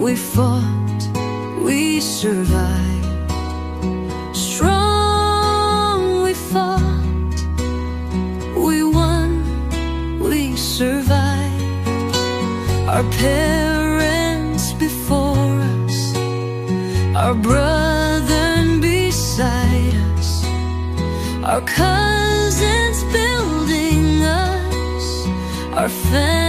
We fought, we survived. Strong we fought, we won, we survived. Our parents before us, our brother beside us, our cousins building us, our family.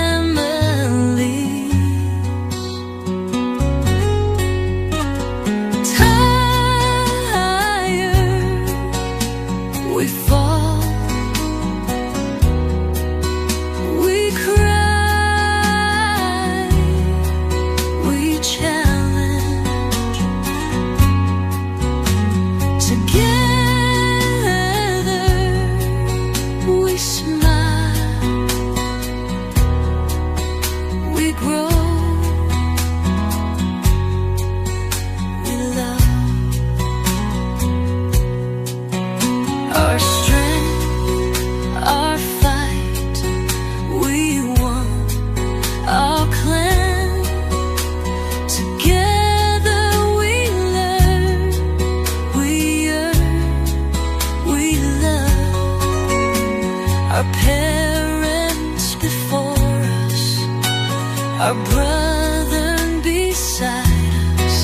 We fall, we cry, we challenge. Together we smile, we grow, we love. Our strength, our fight, we won, our clan. Together we learn, we earn, we love. Our parents before us, our brother beside us,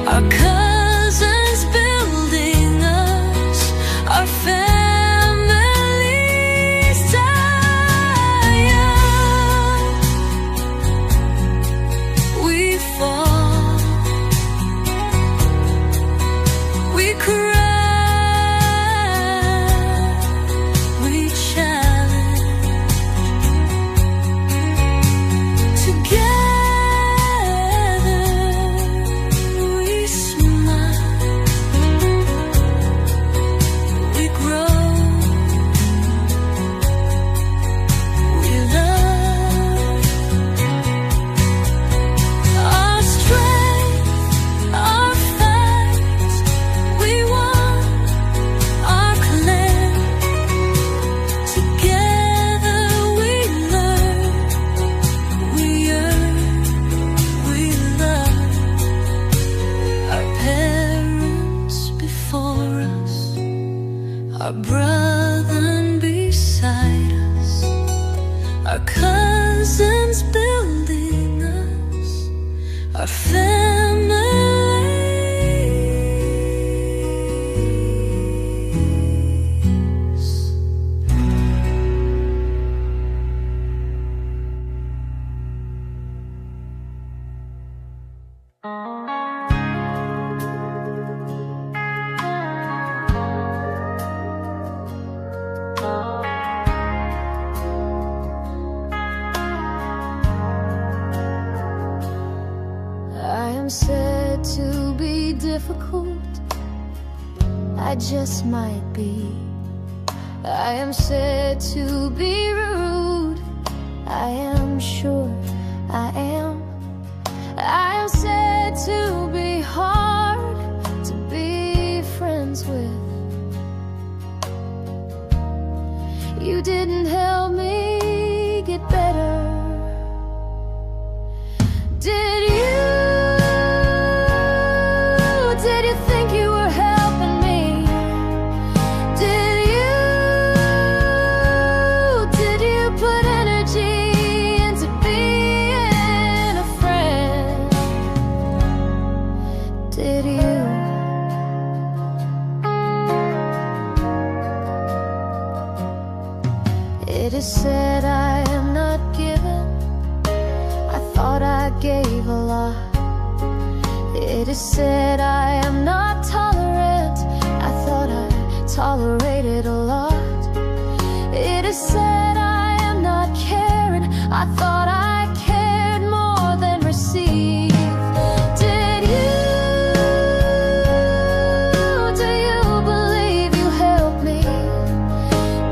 our cousins building us, our families tired. We fall, we cry, we challenge. Together we smile, we grow, we love. Our strength, our fight, we won, our clan. Together we learn, we earn, we love. Our parents before us, our brother beside us, our cousins building us, our families. I am said to be difficult, I just might be. I am said to be rude, I am sure I am. I am said to be hard to be friends with. You didn't help me get better. Did you? Did you think you were helping me? Did you put energy into being a friend? Did you? It is said I am not given, I thought I gave a lot. It is said I am not tolerant, I thought I tolerated a lot. It is said I am not caring, I thought I cared more than received. Did you? Do you believe you helped me?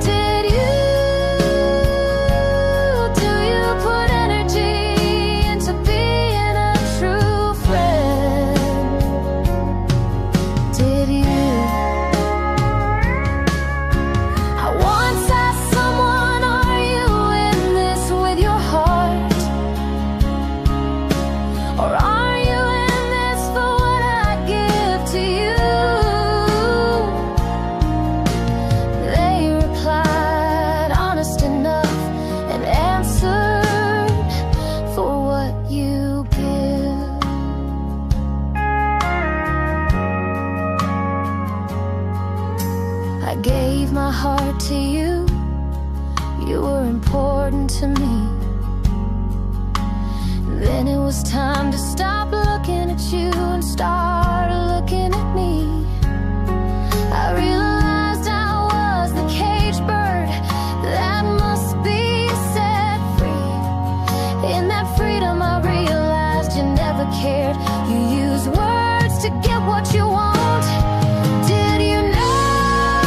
Did you? Do you put energy into being a true friend? Did you? I once asked someone, are you in this with your heart Then it was time to stop looking at you and start looking at me. I realized I was the caged bird that must be set free. In that freedom I realized you never cared. You use words to get what you want. Did you know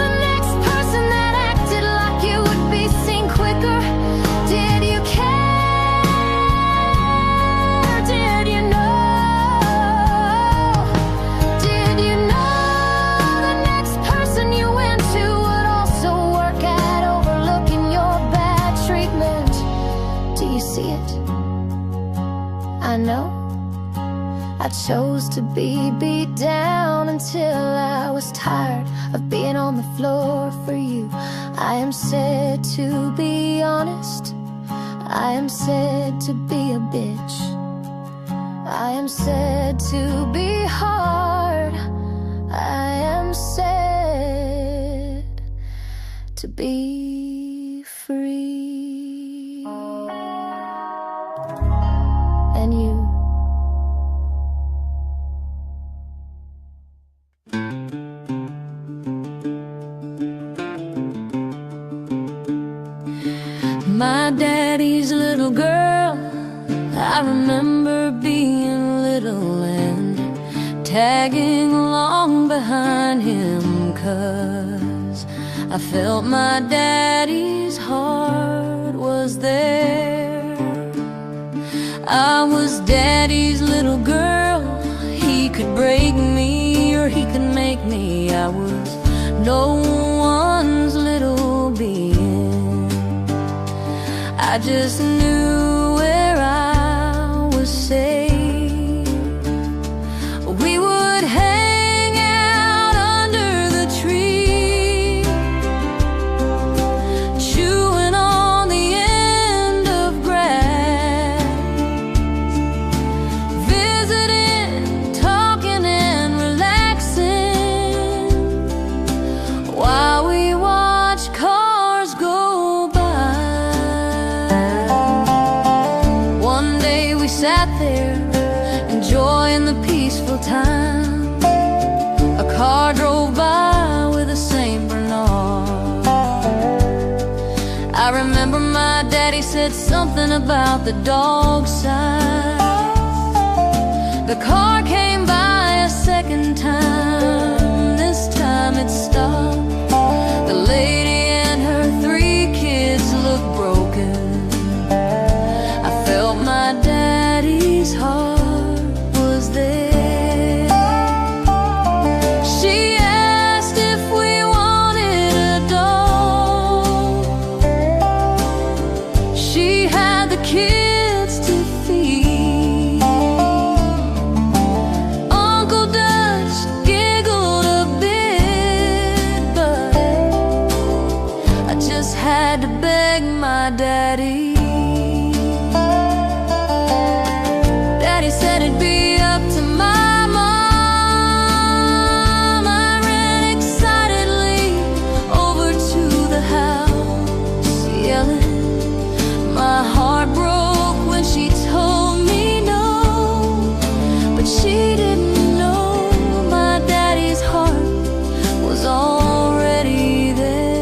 the next person that acted like you would be seen quicker? Did you care? Did you know? Did you know the next person you went to would also work at overlooking your bad treatment? Do you see it? I know I chose to be beat down until I was tired of being on the floor for you. I am said to be honest, I am said to be a bitch, I am said to be hard, I am said to be free. And you? My daddy's little girl, I remember being little and tagging along behind him, 'cause I felt my daddy's heart was there. I was daddy's little girl, he could break me or he could make me. I was no one's little being. I just knew where I was safe. We would hang out under the tree, chewing on the end of grass, visiting, talking and relaxing while we watch cars go by. Sat there, enjoying the peaceful time. A car drove by with a Saint Bernard. I remember my daddy said something about the dog size. The car came by a second time. This time it stopped. The lady and her 3 kids looked broken. I felt my daddy's heart was there. She asked if we wanted a dog. She had the kids to feed. Uncle Dutch giggled a bit, but I just had to beg my daddy. Daddy said it'd be up to my mom. I ran excitedly over to the house, yelling. My heart broke when she told me no, but she didn't know my daddy's heart was already there.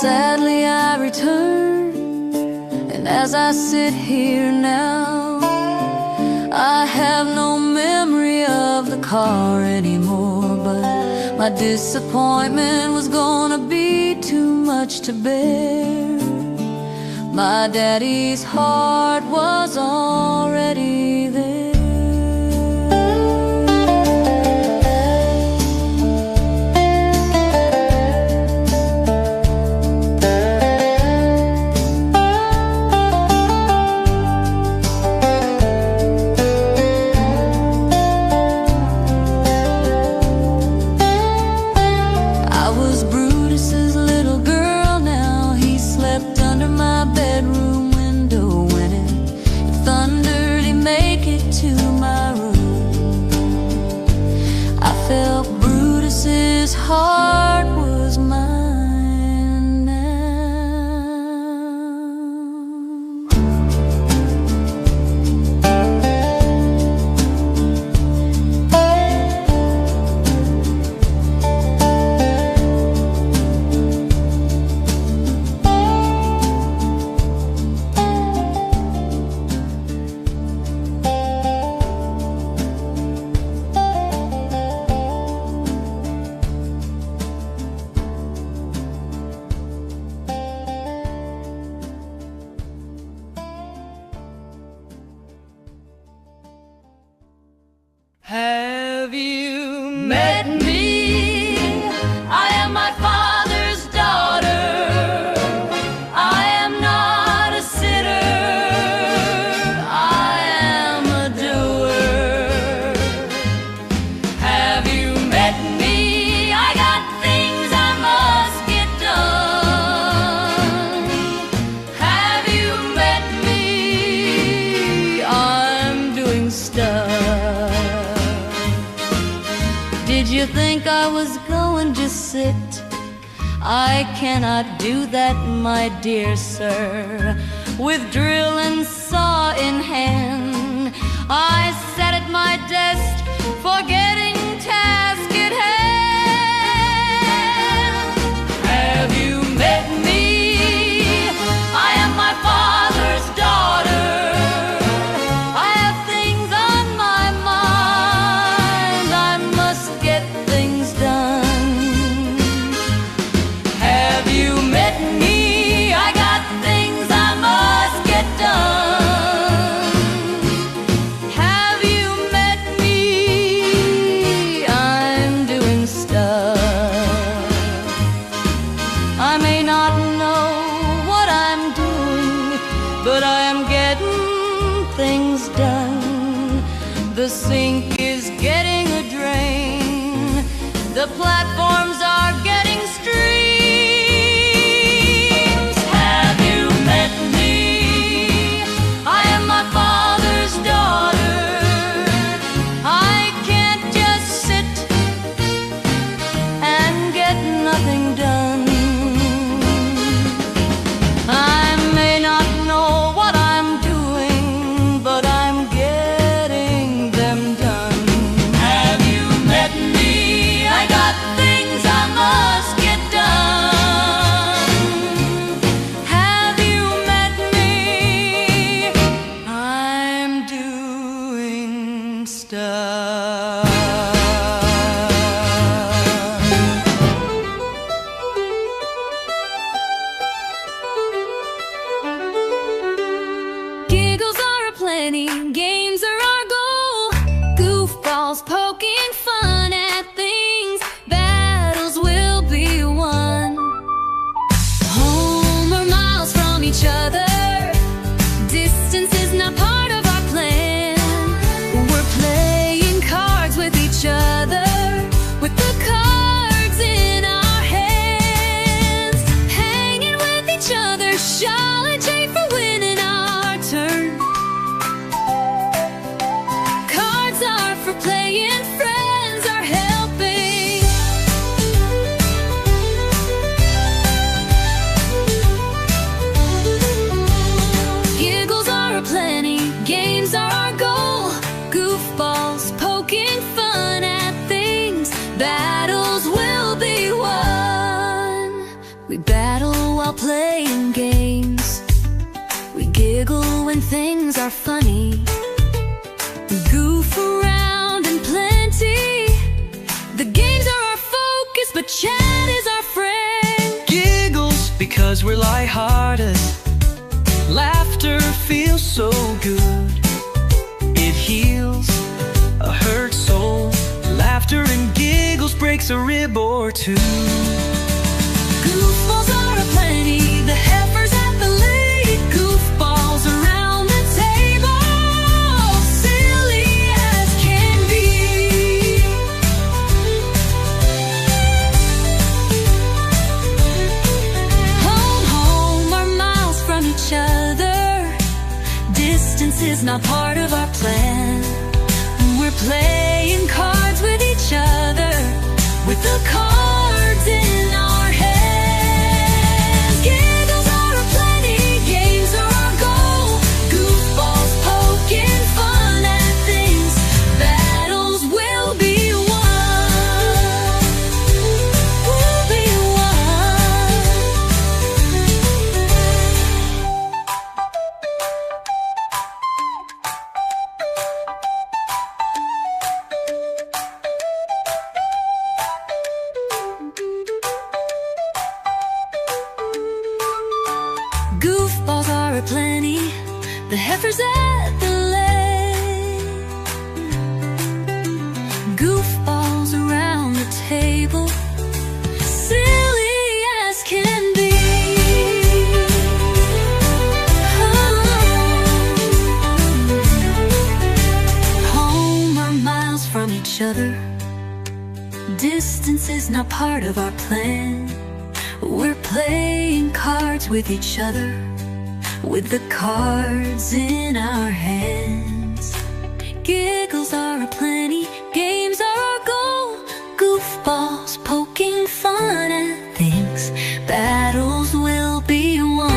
Sadly I returned, and as I sit here now, I have no memory of the car anymore. But my disappointment was gonna be too much to bear. My daddy's heart was already there. To I was going to sit. I cannot do that, my dear sir. With drill and saw in hand, I sat at my desk, forgetting task at hand. Have you met me? I am my father's daughter. I have things on my mind. I must get things done. Have you met me? I got things I must get done. Have you met me? I'm doing stuff. I may not know what I'm doing, but I am getting things done. The sink is getting a drain. The platforms are getting streams. Have you met me? I am my father's daughter. I can't just sit and get nothing done. I may not know what I'm doing, but I'm getting them done. Have you met me? I got things I must get done. Have you met me? I'm doing stuff. Giggles are aplenty, games are our goal. Goofballs poking fun at things, battles will be won. Home or miles from each other, distance is not part of our plan. We're playing cards with each other, with the cards in our hands. Hanging with each other, challenging for winning our turn. Cards are for playing, friends are helping. Giggles are aplenty, games are our goal. Goofballs poking fun at things, battles will be won. We battle while playing games. We giggle when things are funny. We goof around in plenty. The games are our focus, but chat is our friend. Giggles because we're lighthearted. Laughter feels so good. It heals a hurt soul. Laughter and giggles breaks a rib or two. Goofballs are aplenty, the heifers at the lake. Goofballs around the table, silly as can be. Home are miles from each other. Distance is not part of our plan. We're playing cards with each other, with the cards in our hands. Giggles are aplenty, games are our goal. Goofballs poking fun at things, battles will be won. Will be won. Goofballs are aplenty, the heifers at the lake. Goofballs around the table, silly as can be. Home are miles from each other. Distance is not part of our plan. We're playing cards with each other, with the cards in our hands. Giggles are aplenty, games are our goal. Goofballs balls poking fun at things. Battles will be won.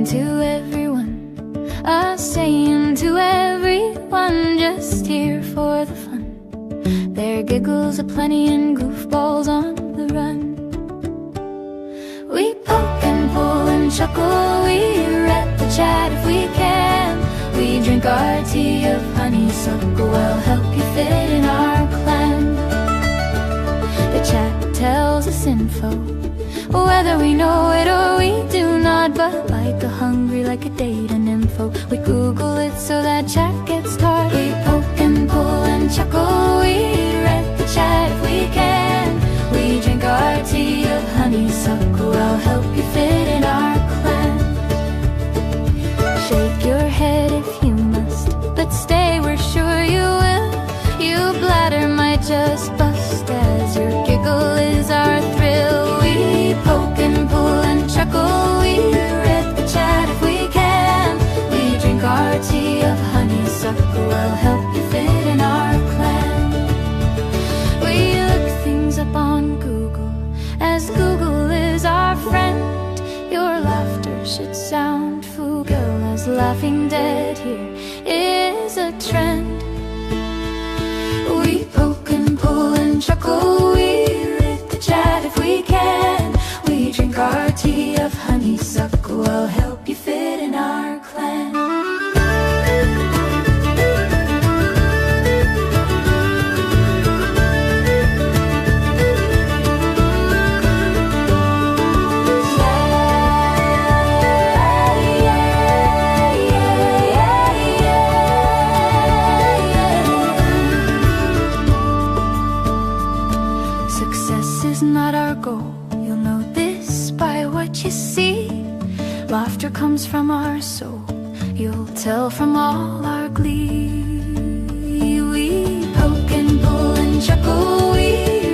To everyone, saying to everyone, just here for the fun. There are giggles aplenty and goofballs on the run. We poke and pull and chuckle, we read the chat if we can. We drink our tea of honeysuckle, we'll help you fit in our clan. The chat tells us info, whether we know it or we do not, but like a hungry, like a data nympho, we Google it so that chat gets started. We poke and pull and chuckle, we read the chat if we can. We drink our tea of honeysuckle, I'll help you fit in our clan. Shake your head if you must, but stay, we're sure you will. You as Google is our friend. Your laughter should sound fugal, as Laughing Dead here is a trend. We poke and pull and chuckle, we read the chat if we can. We drink our tea of honeysuckle, I'll help you fit in our clan. Success is not our goal, you'll know this by what you see. Laughter comes from our soul, you'll tell from all our glee. We poke and pull and chuckle, we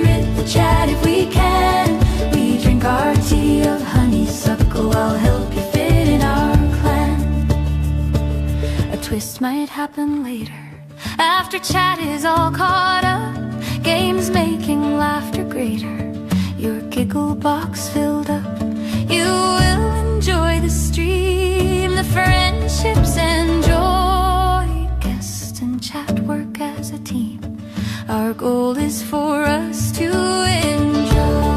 read the chat if we can. We drink our tea of honeysuckle, I'll help you fit in our clan. A twist might happen later, after chat is all caught up. Games making laughter greater, your giggle box filled up. You will enjoy the stream, the friendships and joy. Guest and chat work as a team, our goal is for us to enjoy.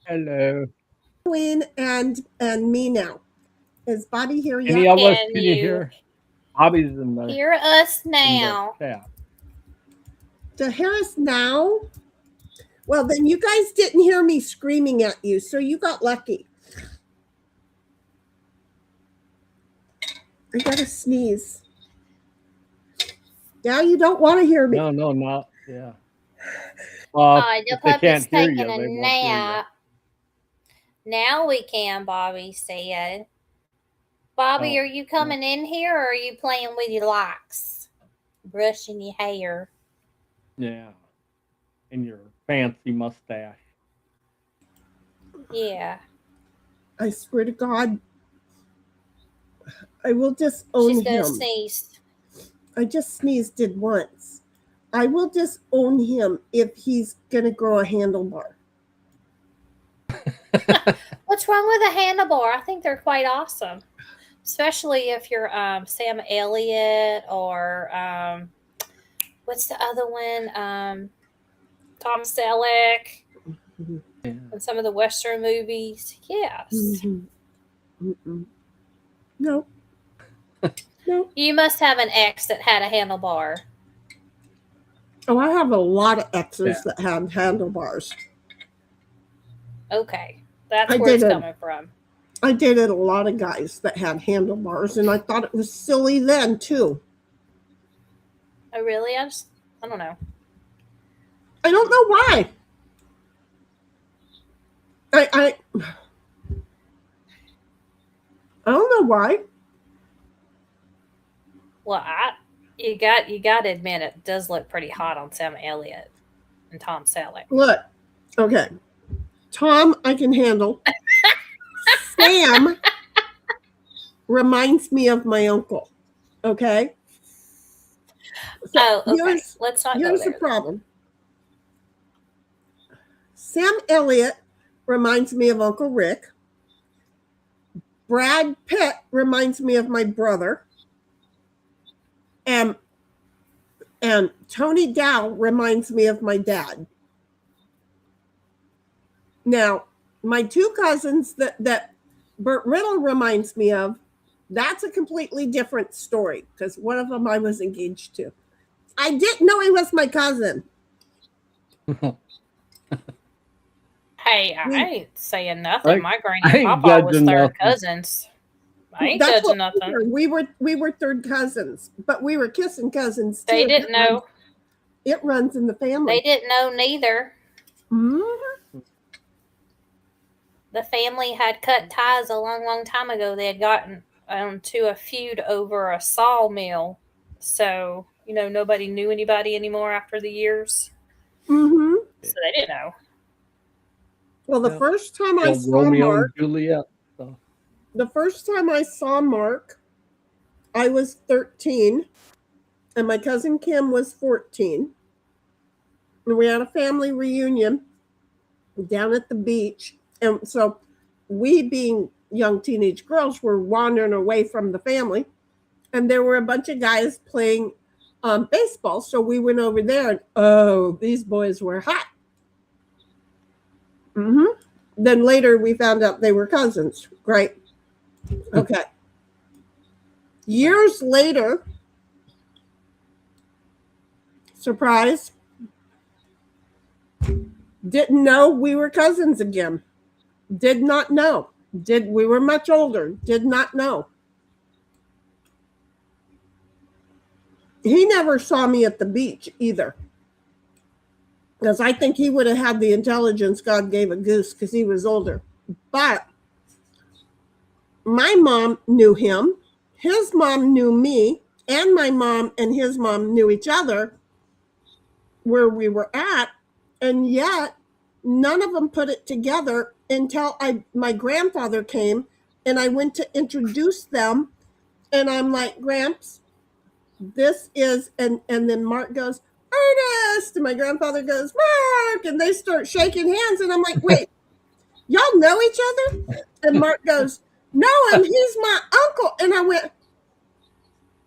Hello. Win and me now. Is Bobby here yet? Any of us Can can you you hear? Bobby's in the hear us now? chat. To hear us now? Well, then you guys didn't hear me screaming at you, so you got lucky. I gotta sneeze. Now you don't want to hear me. No, not yeah. The If they puppy's can't hear taking you, a they won't hear you. nap. Now we can, Bobby said. Bobby, Oh, are you coming in here or are you playing with your locks? Brushing your hair. Yeah. And your fancy mustache. Yeah. I swear to God, I will disown She's gonna him. sneeze. I just sneezed it once. I will disown him if he's gonna grow a handlebar. What's wrong with a handlebar? I think they're quite awesome. Especially if you're Sam Elliott or what's the other one? Tom Selleck. Yeah. In some of the Western movies. Yes. Mm-hmm. No. No. You must have an ex that had a handlebar. Oh, I have a lot of exes that have handlebars. Okay. That's where it's coming from. I dated a lot of guys that had handlebars, and I thought it was silly then, too. Oh, really? I don't know. I don't know why. I don't know why. Well, You got to admit it does look pretty hot on Sam Elliott and Tom Selleck. Look, okay. Tom, I can handle. Sam reminds me of my uncle. Okay. So okay. Let's not go Here's there. the problem. Sam Elliott reminds me of Uncle Rick. Brad Pitt reminds me of my brother. And Tony Dow reminds me of my dad. Now, my two cousins that Burt Riddle reminds me of, that's a completely different story because one of them I was engaged to. I didn't know he was my cousin. Hey, I ain't saying nothing. My granny I and ain't Papa was judging third nothing. cousins. I ain't That's judging what nothing. we were third cousins, but we were kissing cousins too. They didn't know. It runs in the family. They didn't know neither. Mm-hmm. The family had cut ties a long, long time ago. They had gotten to a feud over a sawmill. So, nobody knew anybody anymore after the years. Mm-hmm. So they didn't know. Well, the first time I saw Romeo Mark, and Juliet. So. the first time I saw Mark, I was 13, and my cousin Kim was 14. And we had a family reunion down at the beach. And so we, being young teenage girls, were wandering away from the family. And there were a bunch of guys playing baseball. So we went over there, and these boys were hot. Mm-hmm. Then later we found out they were cousins. Right. Okay. Years later, surprise, didn't know we were cousins again. Did not know. We were much older. Did not know. He never saw me at the beach either. Because I think he would have had the intelligence God gave a goose because he was older. But my mom knew him. His mom knew me. And my mom and his mom knew each other where we were at. And yet, none of them put it together until my grandfather came and I went to introduce them. And I'm like, Gramps, this is, and then Mark goes, Ernest, and my grandfather goes, Mark, and they start shaking hands, and I'm like, wait, y'all know each other? And Mark goes, no, he's my uncle. And I went,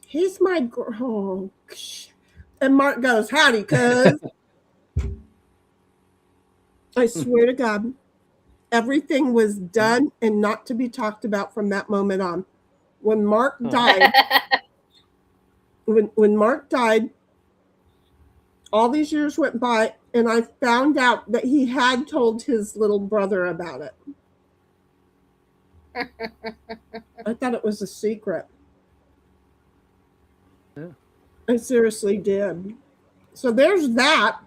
he's my, and Mark goes, howdy, cuz. I swear to God, everything was done and not to be talked about from that moment on. When Mark died, when Mark died, all these years went by, and I found out that he had told his little brother about it. I thought it was a secret. Yeah. I seriously did. So there's that.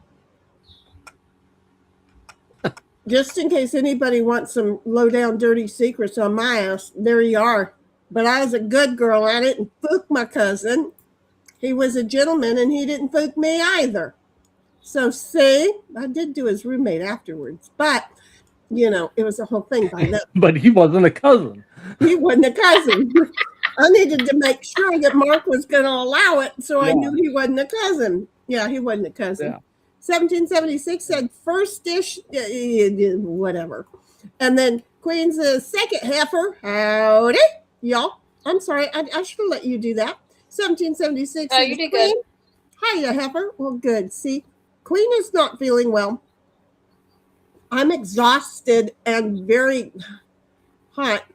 Just in case anybody wants some low-down dirty secrets on my ass, there you are. But I was a good girl. I didn't fook my cousin. He was a gentleman, and he didn't fook me either. So, see, I did do his roommate afterwards. But, it was a whole thing by then. But he wasn't a cousin. He wasn't a cousin. I needed to make sure that Mark was going to allow it, so I knew he wasn't a cousin. Yeah, he wasn't a cousin. Yeah. 1776 said first dish, whatever. And then Queen says second heifer. Howdy, y'all. I'm sorry, I should have let you do that. 1776. Oh, you did good. Hiya, heifer. Well, good. See, Queen is not feeling well. I'm exhausted and very hot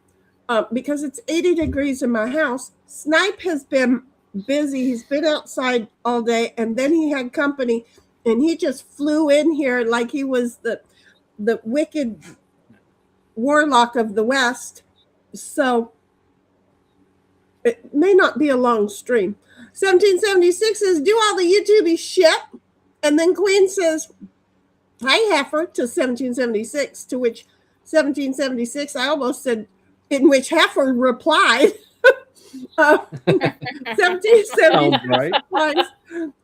because it's 80 degrees in my house. Snipe has been busy. He's been outside all day, and then he had company. And he just flew in here like he was the wicked warlock of the West. So it may not be a long stream. 1776 says, do all the YouTubey shit. And then Queen says, hi, heifer, to 1776, to which 1776, I almost said, in which heifer replied, Sounds 1776 right. replies,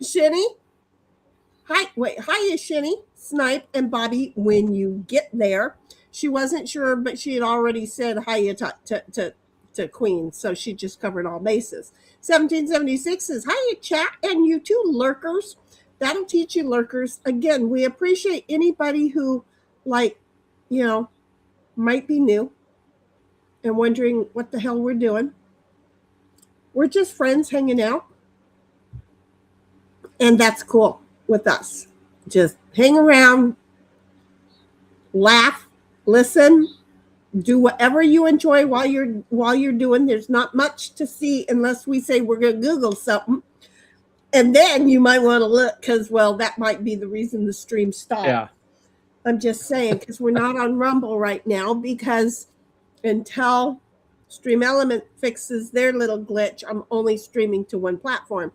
Shinny. Hiya, Shinny, Snipe, and Bobby when you get there. She wasn't sure, but she had already said hiya to Queen, so she just covered all bases. 1776 says, hiya, chat, and you too, lurkers. That'll teach you, lurkers. Again, we appreciate anybody who, like, you know, might be new and wondering what the hell we're doing. We're just friends hanging out, and that's cool with us. Just hang around, laugh, listen, do whatever you enjoy while you're doing. There's not much to see unless we say we're going to Google something, and then you might want to look because, well, that might be the reason the stream stopped. Yeah. I'm just saying, because we're not on Rumble right now, because until Stream Element fixes their little glitch, I'm only streaming to one platform,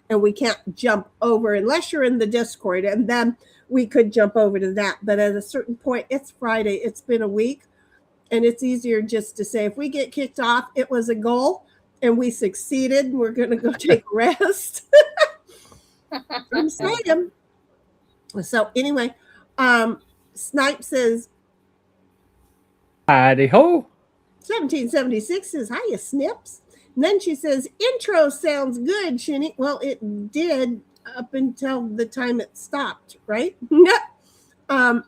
and we can't jump over unless you're in the Discord, and then we could jump over to that. But at a certain point, it's Friday, it's been a week, and it's easier just to say, if we get kicked off, it was a goal and we succeeded. We're going to go take a rest. I'm saying. So anyway, Snipe says, Howdy ho. 1776 says, hiya, Snips. And then she says, intro sounds good, Shinny. Well, it did up until the time it stopped, right? Yeah.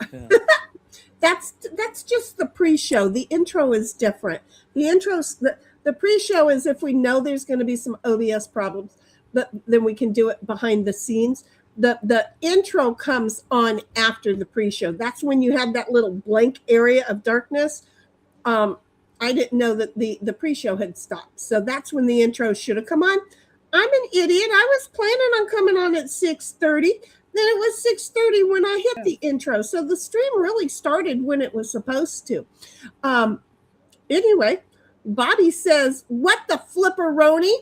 That's just the pre-show. The intro is different. The pre-show is if we know there's going to be some OBS problems, but then we can do it behind the scenes. The intro comes on after the pre-show. That's when you have that little blank area of darkness. I didn't know that the pre-show had stopped. So that's when the intro should have come on. I'm an idiot. I was planning on coming on at 6:30. Then it was 6:30 when I hit the intro. So the stream really started when it was supposed to. Anyway, Bobby says, what the flipperoni?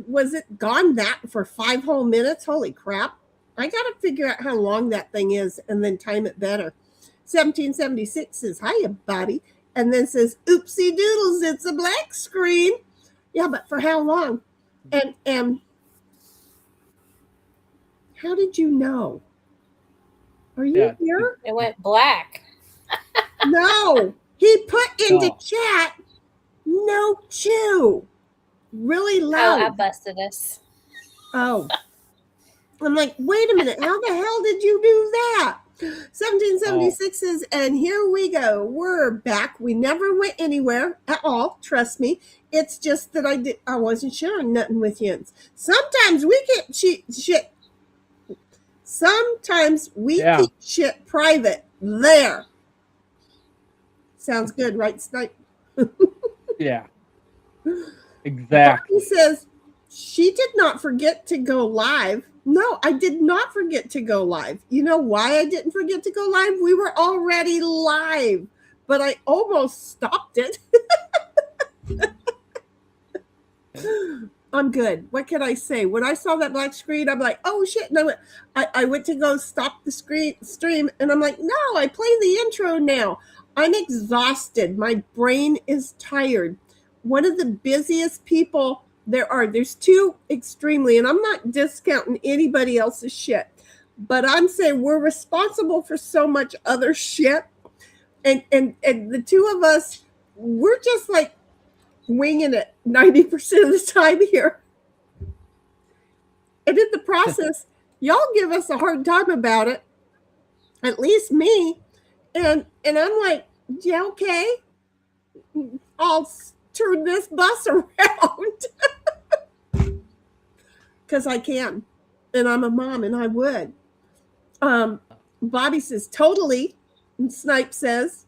Was it gone that for 5 whole minutes? Holy crap. I got to figure out how long that thing is and then time it better. 1776 says, hiya, Bobby. And then says, oopsie doodles, it's a black screen. Yeah, but for how long? And how did you know? Are you here? It went black. No. He put into No. chat, no chew. Really loud. Oh, I busted us. Oh. I'm like, wait a minute. How the hell did you do that? 1776 says, and here we go. We're back. We never went anywhere at all. Trust me. It's just that I wasn't sharing nothing with you. Sometimes we get shit. Sometimes we keep shit private. There. Sounds good, right, Snipe? Yeah. Exactly. He says, she did not forget to go live. No, I did not forget to go live. You know why I didn't forget to go live? We were already live, but I almost stopped it. I'm good. What can I say? When I saw that black screen, I'm like, oh shit. No, I went to go stop the stream, and I'm like, no, I play the intro now. I'm exhausted. My brain is tired. One of the busiest people there's two extremely, and I'm not discounting anybody else's shit, but I'm saying we're responsible for so much other shit. And the two of us, we're just like winging it 90% of the time here. And in the process, y'all give us a hard time about it. At least me. And I'm like, yeah, okay. I'll turn this bus around. Because I can. And I'm a mom, and I would. Bobby says, totally. And Snipe says,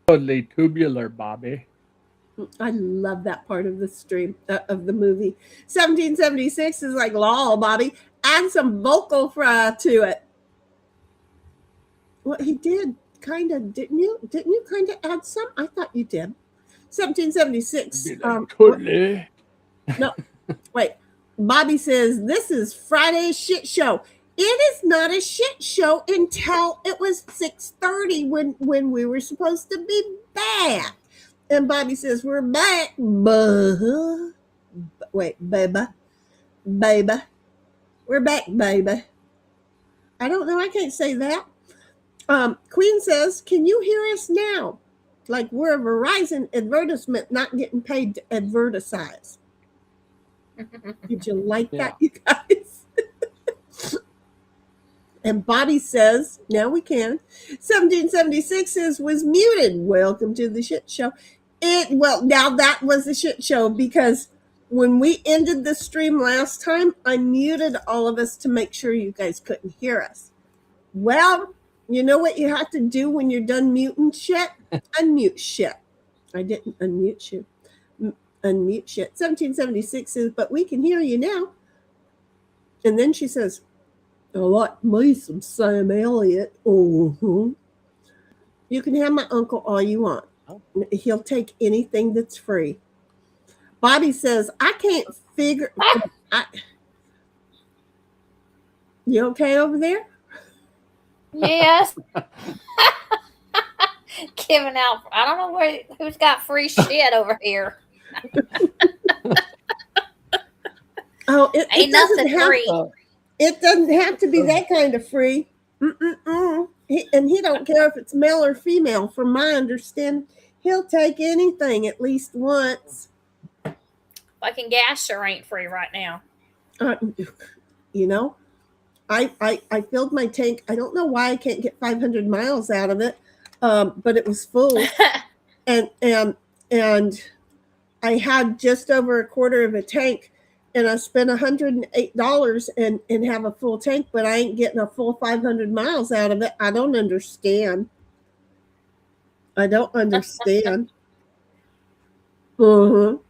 Totally tubular, Bobby. I love that part of the stream, of the movie. 1776 is like, lol, Bobby. Add some vocal fry to it. Well, he did, kind of, didn't you? Didn't you kind of add some? I thought you did. 1776. Totally. No, wait. Bobby says, this is Friday's shit show. It is not a shit show until it was 6:30 when we were supposed to be back. And Bobby says, we're back. Wait, baby. We're back, baby. I don't know. I can't say that. Queen says, can you hear us now? Like we're a Verizon advertisement not getting paid to advertise. Did you like that, you guys? And Bobby says, now we can. 1776 was muted. Welcome to the shit show. Now that was a shit show because when we ended the stream last time, I muted all of us to make sure you guys couldn't hear us. Well, you know what you have to do when you're done muting shit? Unmute shit. I didn't unmute you. Unmute shit. 1776 says, but we can hear you now. And then she says, I like me some Sam Elliott. You can have my uncle all you want. He'll take anything that's free. Bobby says, I can't figure. You okay over there? Yes. Giving out. I don't know who's got free shit over here. Oh, Ain't nothing free. It doesn't have to be that kind of free. He don't care if it's male or female. From my understanding, he'll take anything at least once. Fucking gas sure ain't free right now. You know, I filled my tank. I don't know why I can't get 500 miles out of it, but it was full, and I had just over a quarter of a tank. And I spent $108 and have a full tank, but I ain't getting a full 500 miles out of it. I don't understand. No, I don't understand. Bobby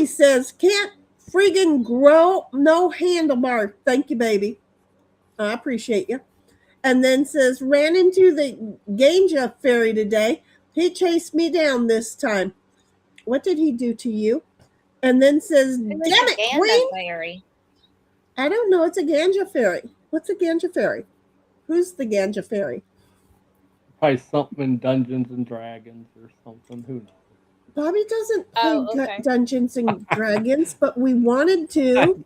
says, can't friggin' grow no handlebar. Thank you, baby. I appreciate you. And then says, ran into the Ganja fairy today. He chased me down this time. What did he do to you? And then says, damn it, Queen. Fairy? I don't know. It's a Ganja fairy. What's a Ganja fairy? Who's the Ganja fairy? Probably something in Dungeons and Dragons or something. Who knows? Bobby doesn't play Dungeons and Dragons, but we wanted to.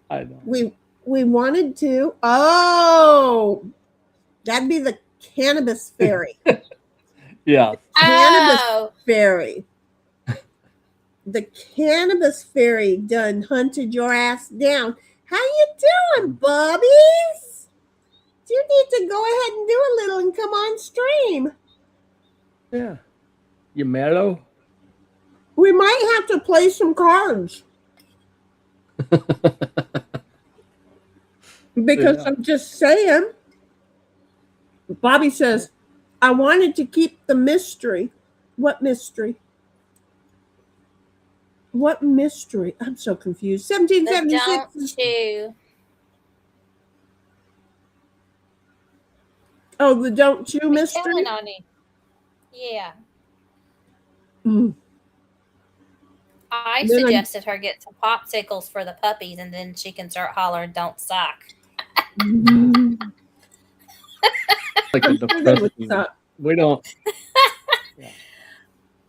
I know. We wanted to. Oh, that'd be the cannabis fairy. Yeah. Cannabis fairy. The cannabis fairy done hunted your ass down. How you doing, Bobbies? You need to go ahead and do a little and come on stream. Yeah. You mellow? We might have to play some cards. Because I'm just saying. Bobby says, I wanted to keep the mystery. What mystery? What mystery? I'm so confused. 1776. Oh, the don't chew mystery? On you. Yeah. I suggested her get some popsicles for the puppies, and then she can start hollering, don't suck. Like a depressing. We don't. Yeah.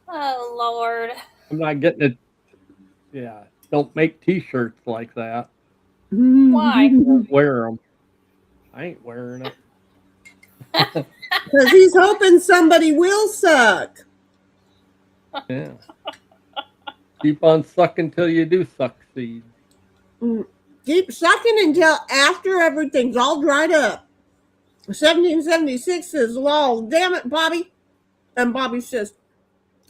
Oh, Lord. Mm-hmm. I'm not getting it. Yeah. Don't make t-shirts like that. Why? Don't wear them. I ain't wearing it. Because he's hoping somebody will suck. Yeah. Keep on sucking till you do succeed. Keep sucking until after everything's all dried up. 1776 says, lol, damn it, Bobby. And Bobby says,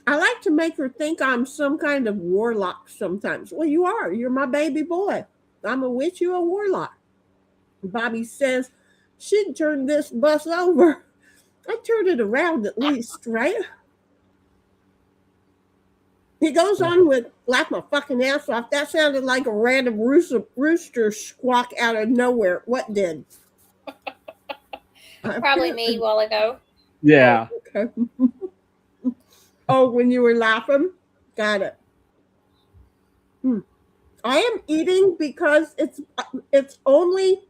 I like to make her think I'm some kind of warlock sometimes. Well, you are. You're my baby boy. I'm a witch, you a warlock. Bobby says, she'd turn this bus over. I turned it around at least, right? He goes on with, laugh my fucking ass off. That sounded like a random rooster squawk out of nowhere. What did? Probably me a while ago. Yeah. Okay. Oh, when you were laughing? Got it. I am eating because it's only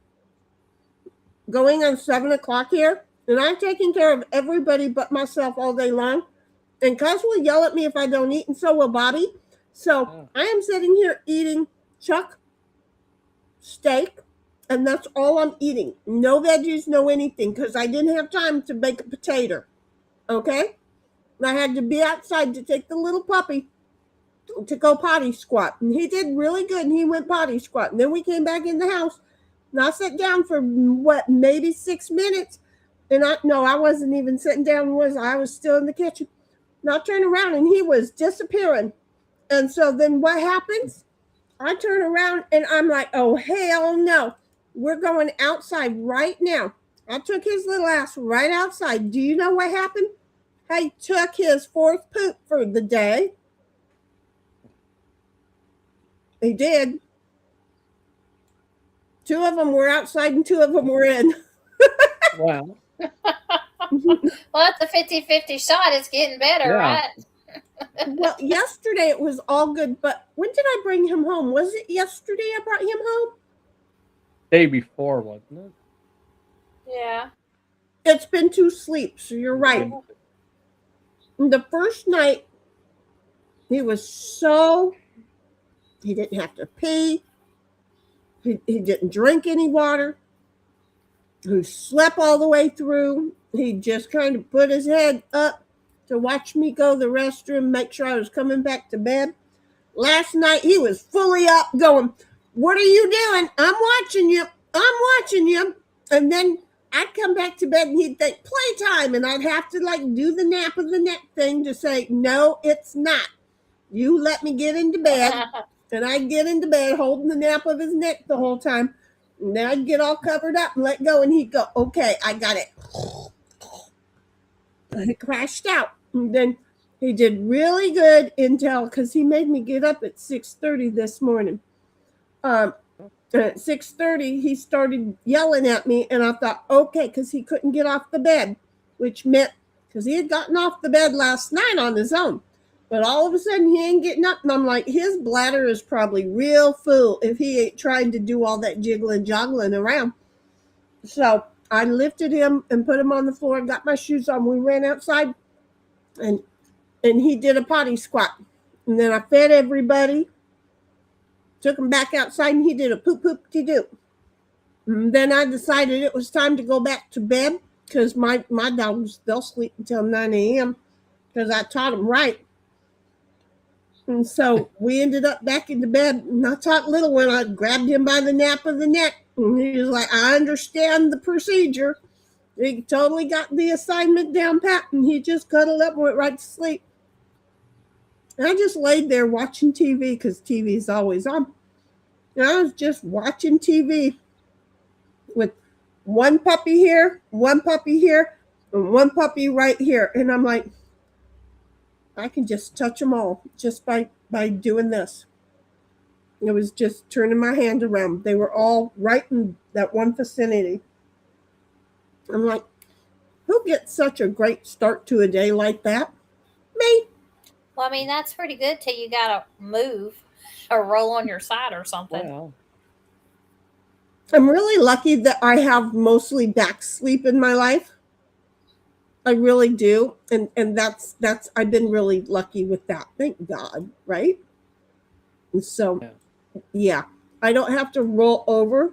going on 7 o'clock here, And I'm taking care of everybody but myself all day long. And Cuz will yell at me if I don't eat, and so will Bobby. So Oh. I am sitting here eating chuck steak, and that's all I'm eating. No veggies, no anything, because I didn't have time to bake a potato. Okay? And I had to be outside to take the little puppy to go potty squat. And he did really good, and he went potty squat. And then we came back in the house, and I sat down for what, maybe 6 minutes. And I wasn't even sitting down, was I? I was still in the kitchen. And I turned around and he was disappearing. And so then what happens? I turn around and I'm like, oh, hell no. We're going outside right now. I took his little ass right outside. Do you know what happened? He took his fourth poop for the day. He did. 2 of them were outside and 2 of them were in. Wow. Well, it's a 50-50 shot. It's getting better, Yeah. right? Well, yesterday it was all good, but when did I bring him home? Was it yesterday I brought him home? Day before, wasn't it? Yeah. It's been 2 sleeps, so you're right. The first night, he didn't have to pee. He didn't drink any water. He slept all the way through. He just kind of put his head up to watch me go to the restroom, make sure I was coming back to bed. Last night, he was fully up going, what are you doing? I'm watching you. I'm watching you. And then I'd come back to bed and he'd think, playtime. And I'd have to do the nap of the neck thing to say, no, it's not. You let me get into bed. And I'd get into bed holding the nap of his neck the whole time. And then I'd get all covered up and let go. And he'd go, okay, I got it. And it crashed out. And then he did really good because he made me get up at 6:30 this morning. At 6:30, he started yelling at me. And I thought, okay, because he couldn't get off the bed, which meant because he had gotten off the bed last night on his own. But all of a sudden, he ain't getting up. And I'm like, his bladder is probably real full if he ain't trying to do all that jiggling, joggling around. So I lifted him and put him on the floor and got my shoes on. We ran outside and he did a potty squat. And then I fed everybody, took him back outside, and he did a poop-poop-de-doo. And then I decided it was time to go back to bed because my dogs, they'll sleep until 9 a.m. because I taught them right. And so we ended up back into bed, and I taught little one, I grabbed him by the nape of the neck, and he was like, I understand the procedure. He totally got the assignment down pat, and he just cuddled up and went right to sleep. And I just laid there watching TV because TV is always on. And I was just watching TV with one puppy here, and one puppy right here. And I'm like, I can just touch them all just by doing this. It was just turning my hand around. They were all right in that one vicinity. I'm like, who gets such a great start to a day like that? Me. Well, I mean, that's pretty good till you got to move or roll on your side or something. Wow. I'm really lucky that I have mostly back sleep in my life. I really do. And that's I've been really lucky with that. Thank God, right? And so, yeah, I don't have to roll over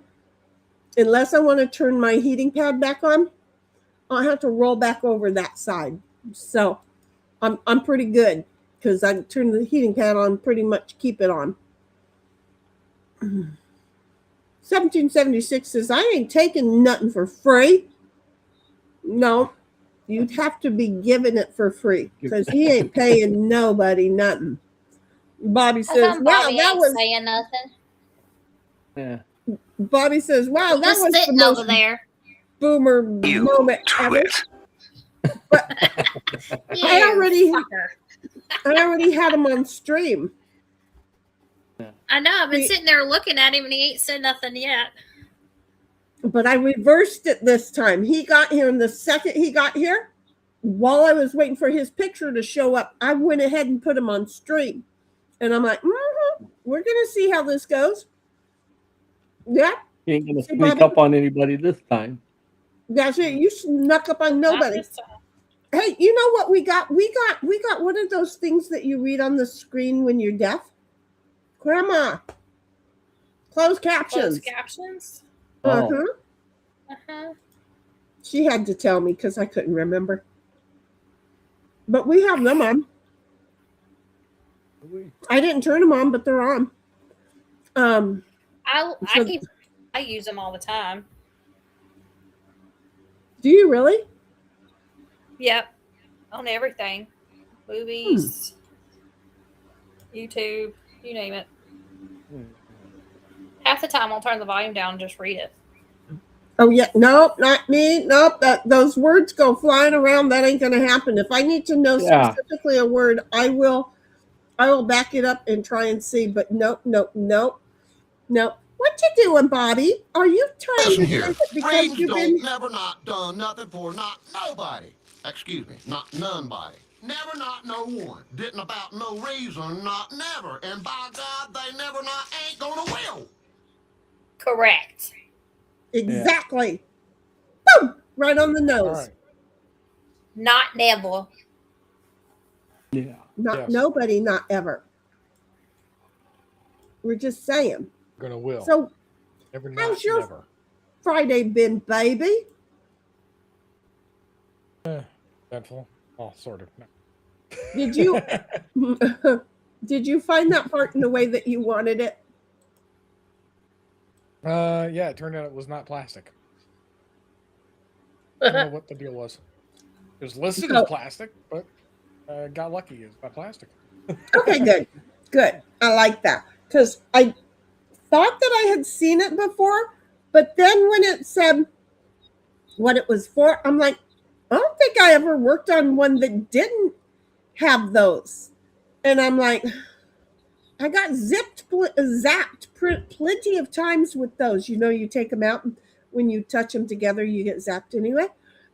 unless I want to turn my heating pad back on. I'll have to roll back over that side. So I'm pretty good because I turn the heating pad on, pretty much keep it on. 1776 says, I ain't taking nothing for free. No. You'd have to be giving it for free because he ain't paying nobody nothing. Bobby says, wow, Bobby that was saying nothing. Yeah. Bobby says, wow, that Just was the sitting most over there. boomer moment ever. But I already had him on stream. I know. I've been sitting there looking at him and he ain't said nothing yet. But I reversed it this time. He got here, and the second he got here, while I was waiting for his picture to show up, I went ahead and put him on stream. And I'm like, we're going to see how this goes. Yeah. He ain't going to sneak up on anybody this time. That's it. You snuck up on Not nobody. this time. Hey, you know what we got? We got one of those things that you read on the screen when you're deaf. Grandma, closed captions. Closed captions. Uh Oh. huh. Uh-huh. She had to tell me because I couldn't remember. But we have them on. I didn't turn them on, but they're on. I use them all the time. Do you really? Yep. On everything. Movies, YouTube, you name it. Half the time I'll turn the volume down and just read it. Oh yeah, nope, not me. Nope, those words go flying around. That ain't gonna happen. If I need to know specifically a word, I will back it up and try and see. But nope. What you doing, Bobby? Are you trying Listen to here. think that because Friends you've don't been never not done nothing for not nobody. Excuse me, not nonebody. Never not no one. Didn't about no reason, not never. And by God, they never not ain't gonna will. Correct. exactly boom right on the nose. All right. Not never. Yeah. Not Yes. nobody, not ever. We're just saying. Gonna will. So Never how's not your never. Friday been, baby? Eventful. Oh, sort of. No. Did you did you find that part in the way that you wanted it? Yeah, it turned out it was not plastic. I don't know what the deal was. It was listed as plastic, but got lucky. It's not plastic. Okay, good. I like that because I thought that I had seen it before, but then when it said what it was for, I'm like, I don't think I ever worked on one that didn't have those. And I'm like, I got zapped plenty of times with those. You know, you take them out and when you touch them together, you get zapped anyway.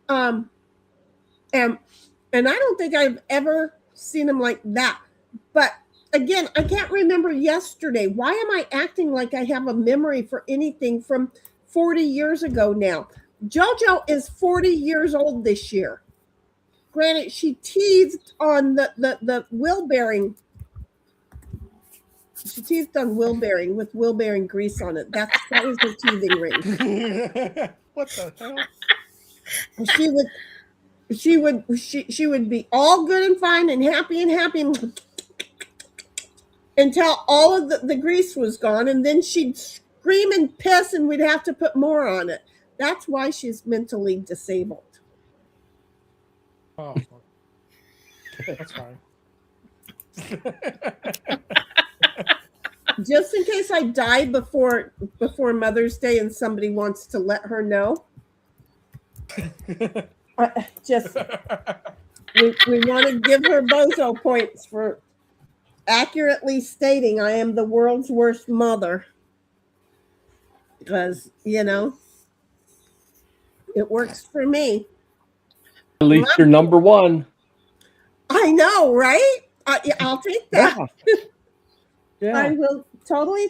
And I don't think I've ever seen them like that. But again, I can't remember yesterday. Why am I acting like I have a memory for anything from 40 years ago now? JoJo is 40 years old this year. Granted, she teased on the wheel bearing. She teased on wheel bearing with wheel bearing grease on it. That was her teething ring. What the hell? She would be all good and fine and happy until all of the grease was gone, and then she'd scream and piss and we'd have to put more on it. That's why she's mentally disabled. Oh, that's fine. Just in case I die before Mother's Day and somebody wants to let her know. We want to give her bozo points for accurately stating I am the world's worst mother. Because, you know, it works for me. At least you're number one. I know, right? I'll take that. Yeah. I will totally,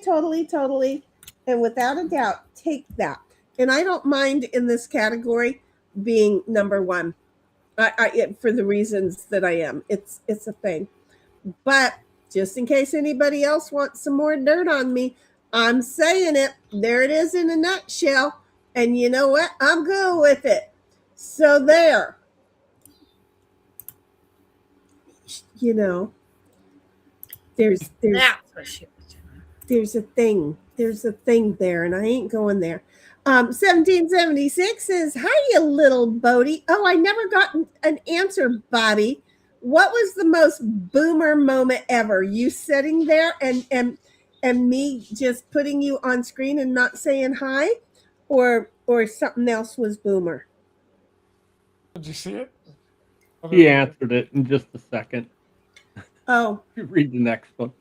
and without a doubt, take that. And I don't mind in this category being number one. For the reasons that I am. It's a thing. But just in case anybody else wants some more dirt on me, I'm saying it. There it is in a nutshell. And you know what? I'm good with it. So there. You know, there's a thing. There's a thing there, and I ain't going there. 1776 says, "Hiya, little Bodie." Oh, I never got an answer, Bobby. What was the most boomer moment ever? You sitting there and me just putting you on screen and not saying hi, or something else was boomer? Did you see it? He answered it in just a second. Oh, You read the next one.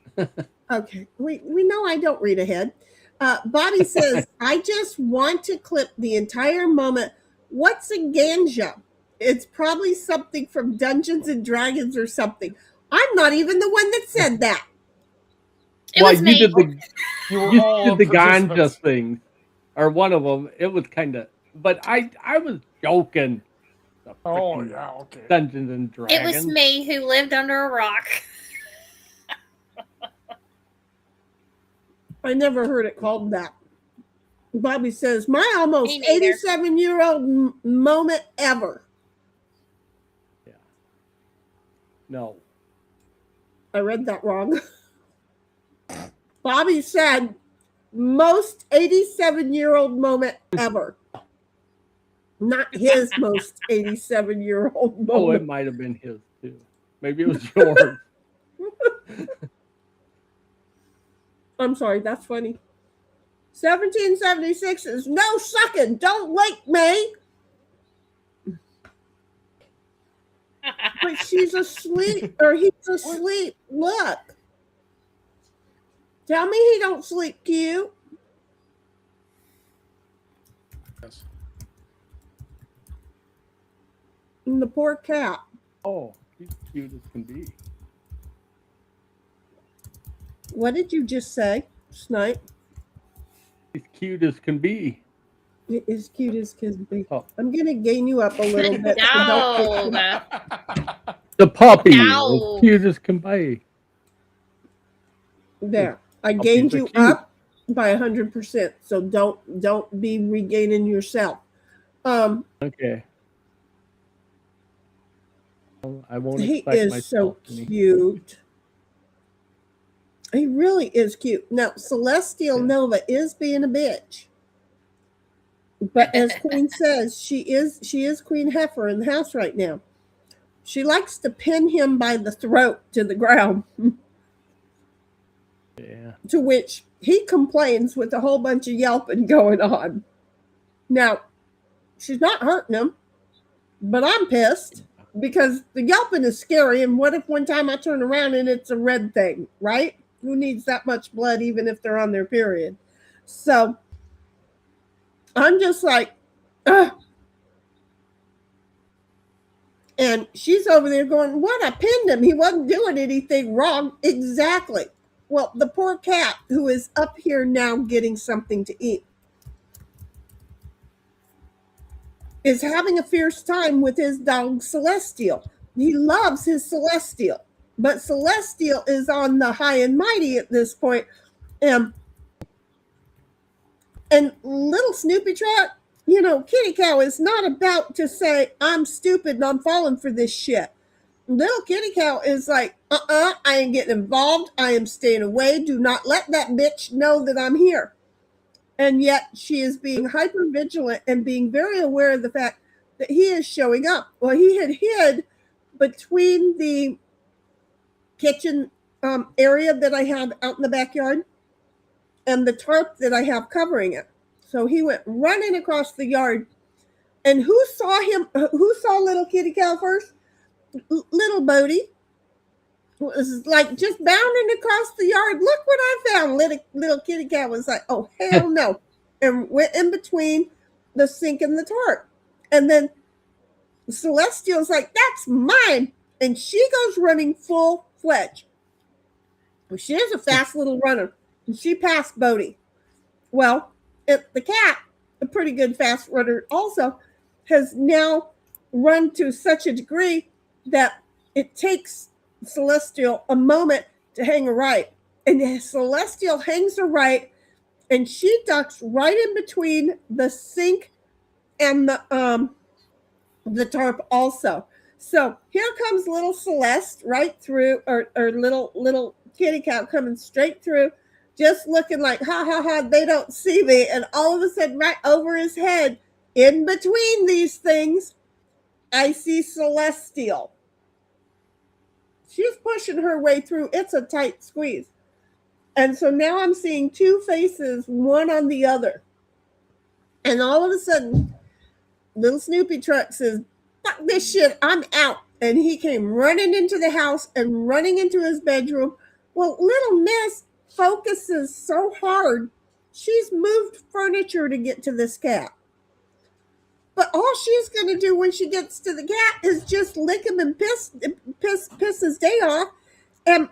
okay. We know I don't read ahead. Bobby says, I just want to clip the entire moment. What's a ganja? It's probably something from Dungeons and Dragons or something. I'm not even the one that said that. It was me. You were You all did the participants. ganja thing, or one of them. It was kind of But I was joking. The Oh frickin' yeah, okay. Dungeons and It Dragons. was me who lived under a rock. I never heard it called that. Bobby says, my almost Me neither. 87-year-old moment ever. Yeah. No. I read that wrong. Bobby said, most 87-year-old moment ever. Not his most 87-year-old moment. Oh, it might have been his too. Maybe it was yours. I'm sorry, that's funny. 1776 is no sucking. Don't wake me. But she's asleep, or he's asleep. Look. Tell me he don't sleep cute. Yes. And the poor cat. Oh, he's cute as can be. What did you just say, Snipe? He's cute as can be. It is cute as can be. Oh. I'm gonna gain you up a little bit. So don't No. The puppy, Ow. as cute as can be. there. I Puppies gained are you cute. up by 100%. So don't be regaining yourself. Okay. Well, I won't He expect is so myself any. cute. He really is cute. Now, Celestial Yeah. Nova is being a bitch. But as Queen says, she is Queen Heifer in the house right now. She likes to pin him by the throat to the ground, Yeah. to which he complains with a whole bunch of yelping going on. Now, she's not hurting him, but I'm pissed because the yelping is scary. And what if one time I turn around and it's a red thing, right? Who needs that much blood even if they're on their period? So I'm just like, ugh. And she's over there going, what? I pinned him. He wasn't doing anything wrong. Exactly. Well, the poor cat who is up here now getting something to eat is having a fierce time with his dog Celestial. He loves his Celestial, but Celestial is on the high and mighty at this point. And little Snoopy Trout, Kitty Cow is not about to say, I'm stupid and I'm falling for this shit. Little Kitty Cow is like, I ain't getting involved. I am staying away. Do not let that bitch know that I'm here. And yet she is being hyper vigilant and being very aware of the fact that he is showing up. Well, he had hid between the kitchen area that I have out in the backyard and the tarp that I have covering it. So he went running across the yard. And who saw him? Who saw little Kitty Cow first? Little Bodie was like just bounding across the yard. Look what I found. Little Kitty Cat was like, oh, hell no. And went in between the sink and the tarp. And then Celestial's like, that's mine. And she goes running full fledged. Well, she is a fast little runner. And she passed Bodie. Well, the cat, a pretty good fast runner also, has now run to such a degree that it takes Celestial a moment to hang a right. And Celestial hangs a right, and she ducks right in between the sink and the tarp also. So here comes little Celeste right through, or little Kitty Cat coming straight through, just looking like, ha, ha, ha, they don't see me. And all of a sudden, right over his head, in between these things, I see Celestial. She's pushing her way through. It's a tight squeeze. And so now I'm seeing two faces, one on the other. And all of a sudden, little Snoopy Truck says, fuck this shit, I'm out. And he came running into the house and running into his bedroom. Well, little Miss focuses so hard, she's moved furniture to get to this cat. But all she's going to do when she gets to the cat is just lick him and piss his day off. And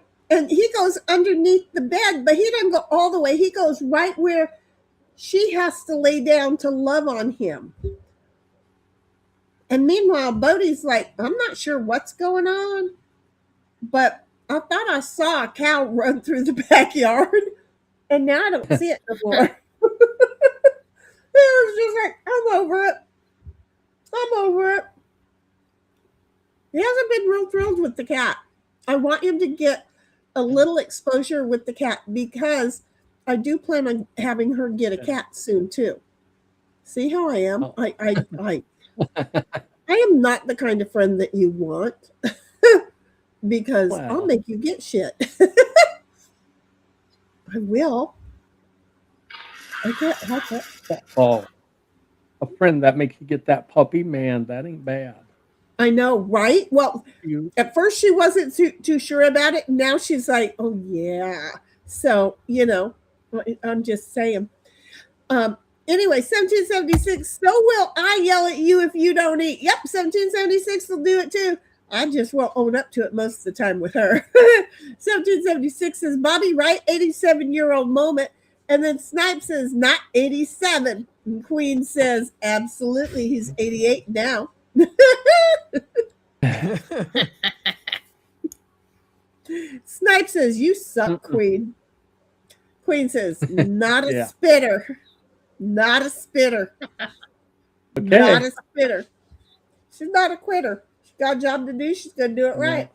he goes underneath the bed, but he doesn't go all the way. He goes right where she has to lay down to love on him. And meanwhile, Bodie's like, I'm not sure what's going on, but I thought I saw a cow run through the backyard, and now I don't see it no more. It was just like, I'm over it. I'm over it. He hasn't been real thrilled with the cat. I want him to get a little exposure with the cat because I do plan on having her get a cat soon too. See how I am? Oh. I am not the kind of friend that you want because I'll Well. make you get shit. I will. I can't help it. Oh, a friend that makes you get that puppy, man, that ain't bad. I know, right? Well, You, at first she wasn't too sure about it. Now she's like, oh yeah. So, I'm just saying. Anyway, 1776. So will I yell at you if you don't eat. Yep, 1776 will do it too. I just won't own up to it most of the time with her. 1776 says Bobby Wright, 87-year-old moment. And then Snipe says, not 87. And Queen says, absolutely, he's 88 now. Snipe says, you suck, Queen. Queen says, not a Yeah. spitter. Not a spitter. Okay. Not a spitter. She's not a quitter. She's got a job to do. She's going to do it right.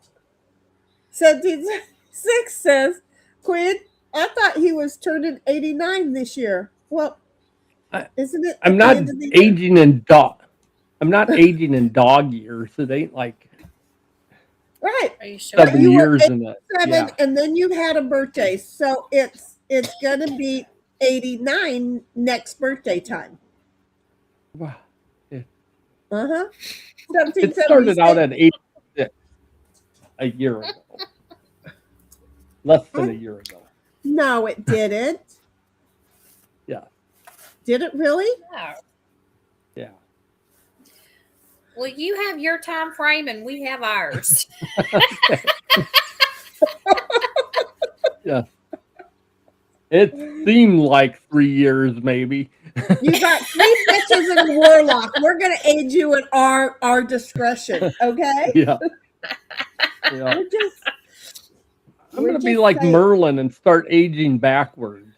1776 says, Quinn, I thought he was turning 89 this year. Well, isn't it? I'm not aging in dog. I'm not aging in dog years. It ain't like Right. Are you sure? 7 You were years in it. 87 Yeah. and then you had a birthday. So it's going to be 89 next birthday time. Wow. Uh-huh. It started out at 86 a year ago. Less than a year ago. No, it didn't. Yeah. Did it really? No. Yeah. Well, you have your time frame and we have ours. Yeah. It seemed like 3 years, maybe. You got 3 bitches and a warlock. We're going to aid you at our discretion, okay? Yeah. Yeah. I'm going to be like saying. Merlin and start aging backwards.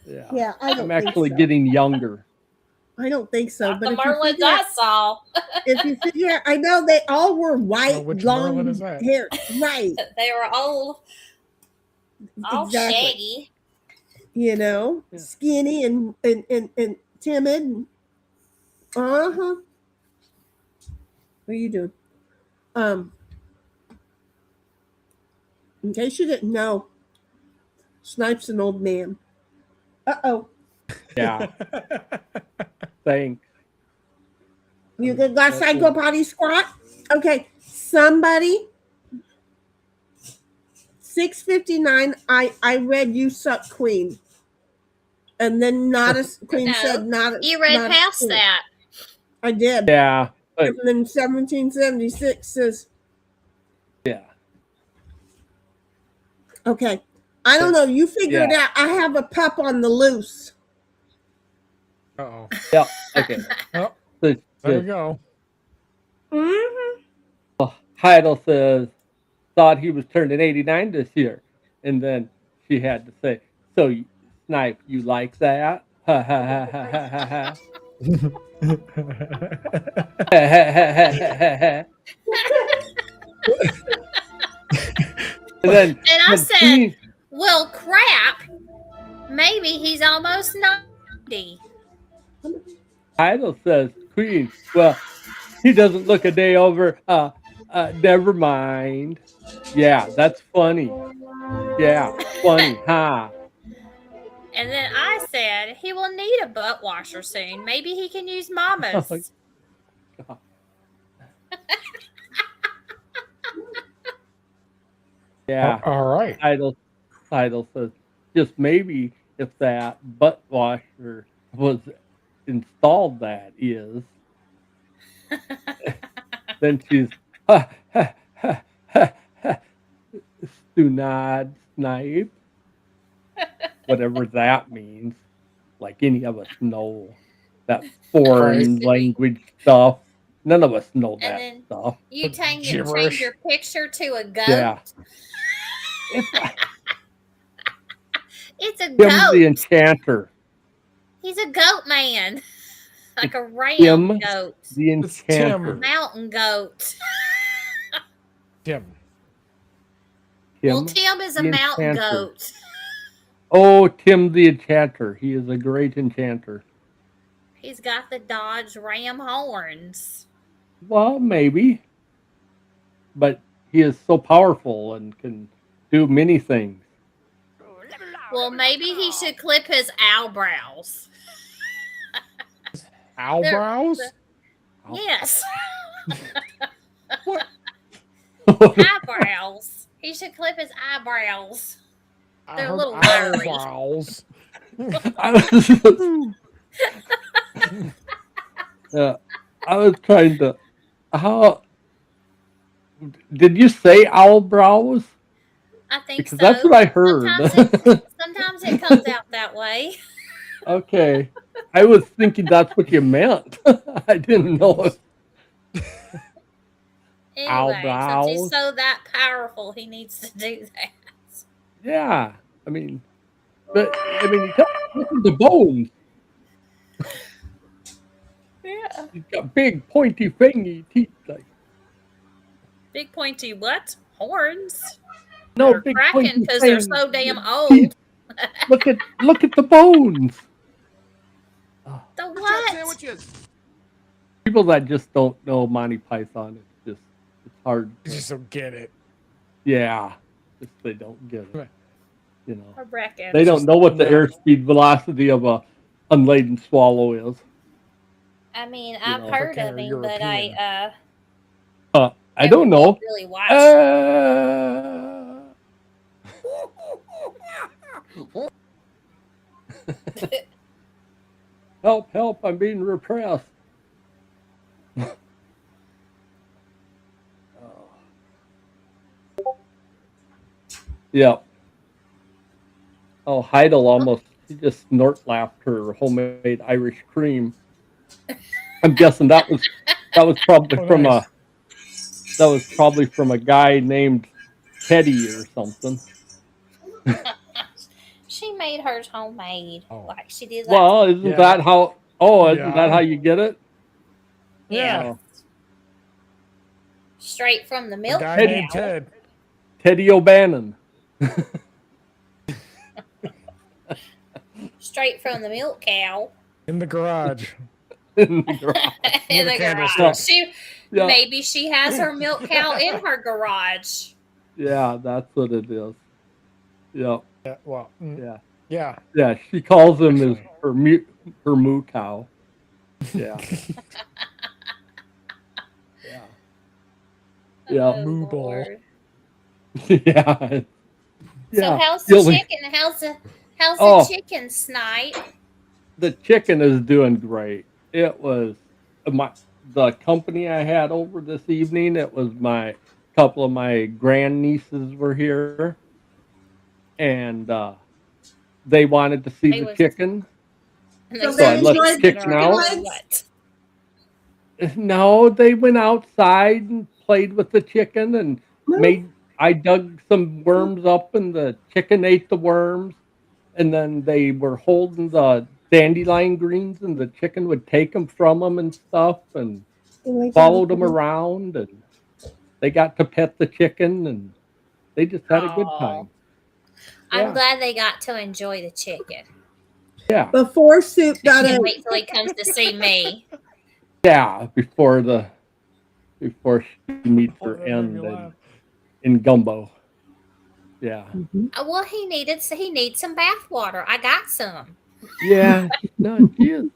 Yeah. Yeah, I'm actually getting younger. I don't think so. Not But the if Merlins you I saw. if you figure, I know they all were white, which long Merlin is that? hair. Right. They were old, all Exactly. shaggy. Skinny and timid. And, uh-huh. What are you doing? In case you didn't know, Snipe's an old man. Uh-oh. Yeah. Thanks. You can go outside, go potty squat? Okay. Somebody, 6:59, I read you suck Queen. And then not a Queen No, said not a You read not a past queen. that. I did. Yeah. But And then 1776 says, yeah. okay. I don't know. You figure it Yeah. out. I have a pup on the loose. Uh-oh. Yeah. Okay. Oh, So, there we go. Mm-hmm. Heidel says, thought he was turning 89 this year. And then she had to say, so, Snipe, you like that? Ha ha ha ha ha ha ha. And I said, well, crap. Maybe he's almost 90. Heidel says, Queen, well, he doesn't look a day over. Never mind. Yeah, that's funny. Yeah, funny, huh? And then I said, he will need a butt washer soon. Maybe he can use Mama's. God. Yeah. All right. Heidel says, just maybe if that butt washer was installed, that is. Then she's, Stunad Snipe. Whatever that means. Like any of us know that foreign language stuff. None of us know And that then stuff. you That's change gibberish. your picture to a goat. Yeah. It's It's a Tim goat. the Enchanter. He's a goat man. Like a ram Tim goat. the It's Tim. Enchanter. Mountain goat. Tim. Well, Tim Tim is a the mountain Enchanter. goat. Oh, Tim the Enchanter. He is a great enchanter. He's got the Dodge Ram horns. Well, maybe. But he is so powerful and can do many things. Well, maybe he should clip his eyebrows. Eyebrows? Yes. What? Eyebrows. He should clip his eyebrows. I They're a heard little wiry. eyebrows. I was trying to. How did you say owl brows? I think Because so. that's what I heard. Sometimes it comes out that way. Okay, I was thinking that's what you meant. I didn't know. Owl Anyway, since he's brows. so that powerful, he needs to do that. Yeah, I mean, but I mean, look at the bones. Yeah. He's got big, pointy, fangy teeth. Like Big pointy what? Horns. no, They're big cracking pointy because they're fangy so damn teeth. old. Look at the bones. The what? People that just don't know Monty Python, it's hard. You just don't get it. Yeah, just they don't get it. You know, I reckon. they don't know what the no. airspeed velocity of a unladen swallow is. I mean, You I've know. heard Okay, of him, European. but I I don't never know. did really watch. Help! Help! I'm being repressed. Yeah. Oh, Heidel almost she just snort laughed her homemade Irish cream. I'm guessing that was probably Oh, from nice. a guy named Teddy or something. She made hers homemade, Oh. like she did. Well, isn't Yeah. that how? Oh, isn't Yeah. that how you get it? yeah, Oh, straight from the A milk guy cow. named Ted. Teddy O'Bannon. Straight from the milk cow In the garage. In the garage. in With the a candlestick. garage. She Yeah. maybe she has her milk cow in her garage. Yeah, that's what it is. Yeah, Yeah, well, yeah, yeah. yeah. She calls him as Actually. her moo cow. Yeah, yeah, yeah, Oh, Moo ball. Lord. yeah. So Yeah. how's the Really- chicken? How's Oh. the chicken, Snipe? The chicken is doing great. It was the company I had over this evening. It was my couple of my grandnieces were here, and they wanted to see They the was- chicken. And So So I they let enjoyed the chicken the out. legs? No, they went outside and played with the chicken and No. I dug some worms up and the chicken ate the worms. And then they were holding the dandelion greens and the chicken would take them from them and stuff and followed them around. And they got to pet the chicken and they just had a good Aw. time. I'm Yeah. glad they got to enjoy the chicken. Yeah. Before Soup got Can't in, wait till he comes to see me. Yeah. Before she meets Oh, her that made end me laugh. in gumbo. Yeah. Well, he needs some bath water. I got some. Yeah, no, she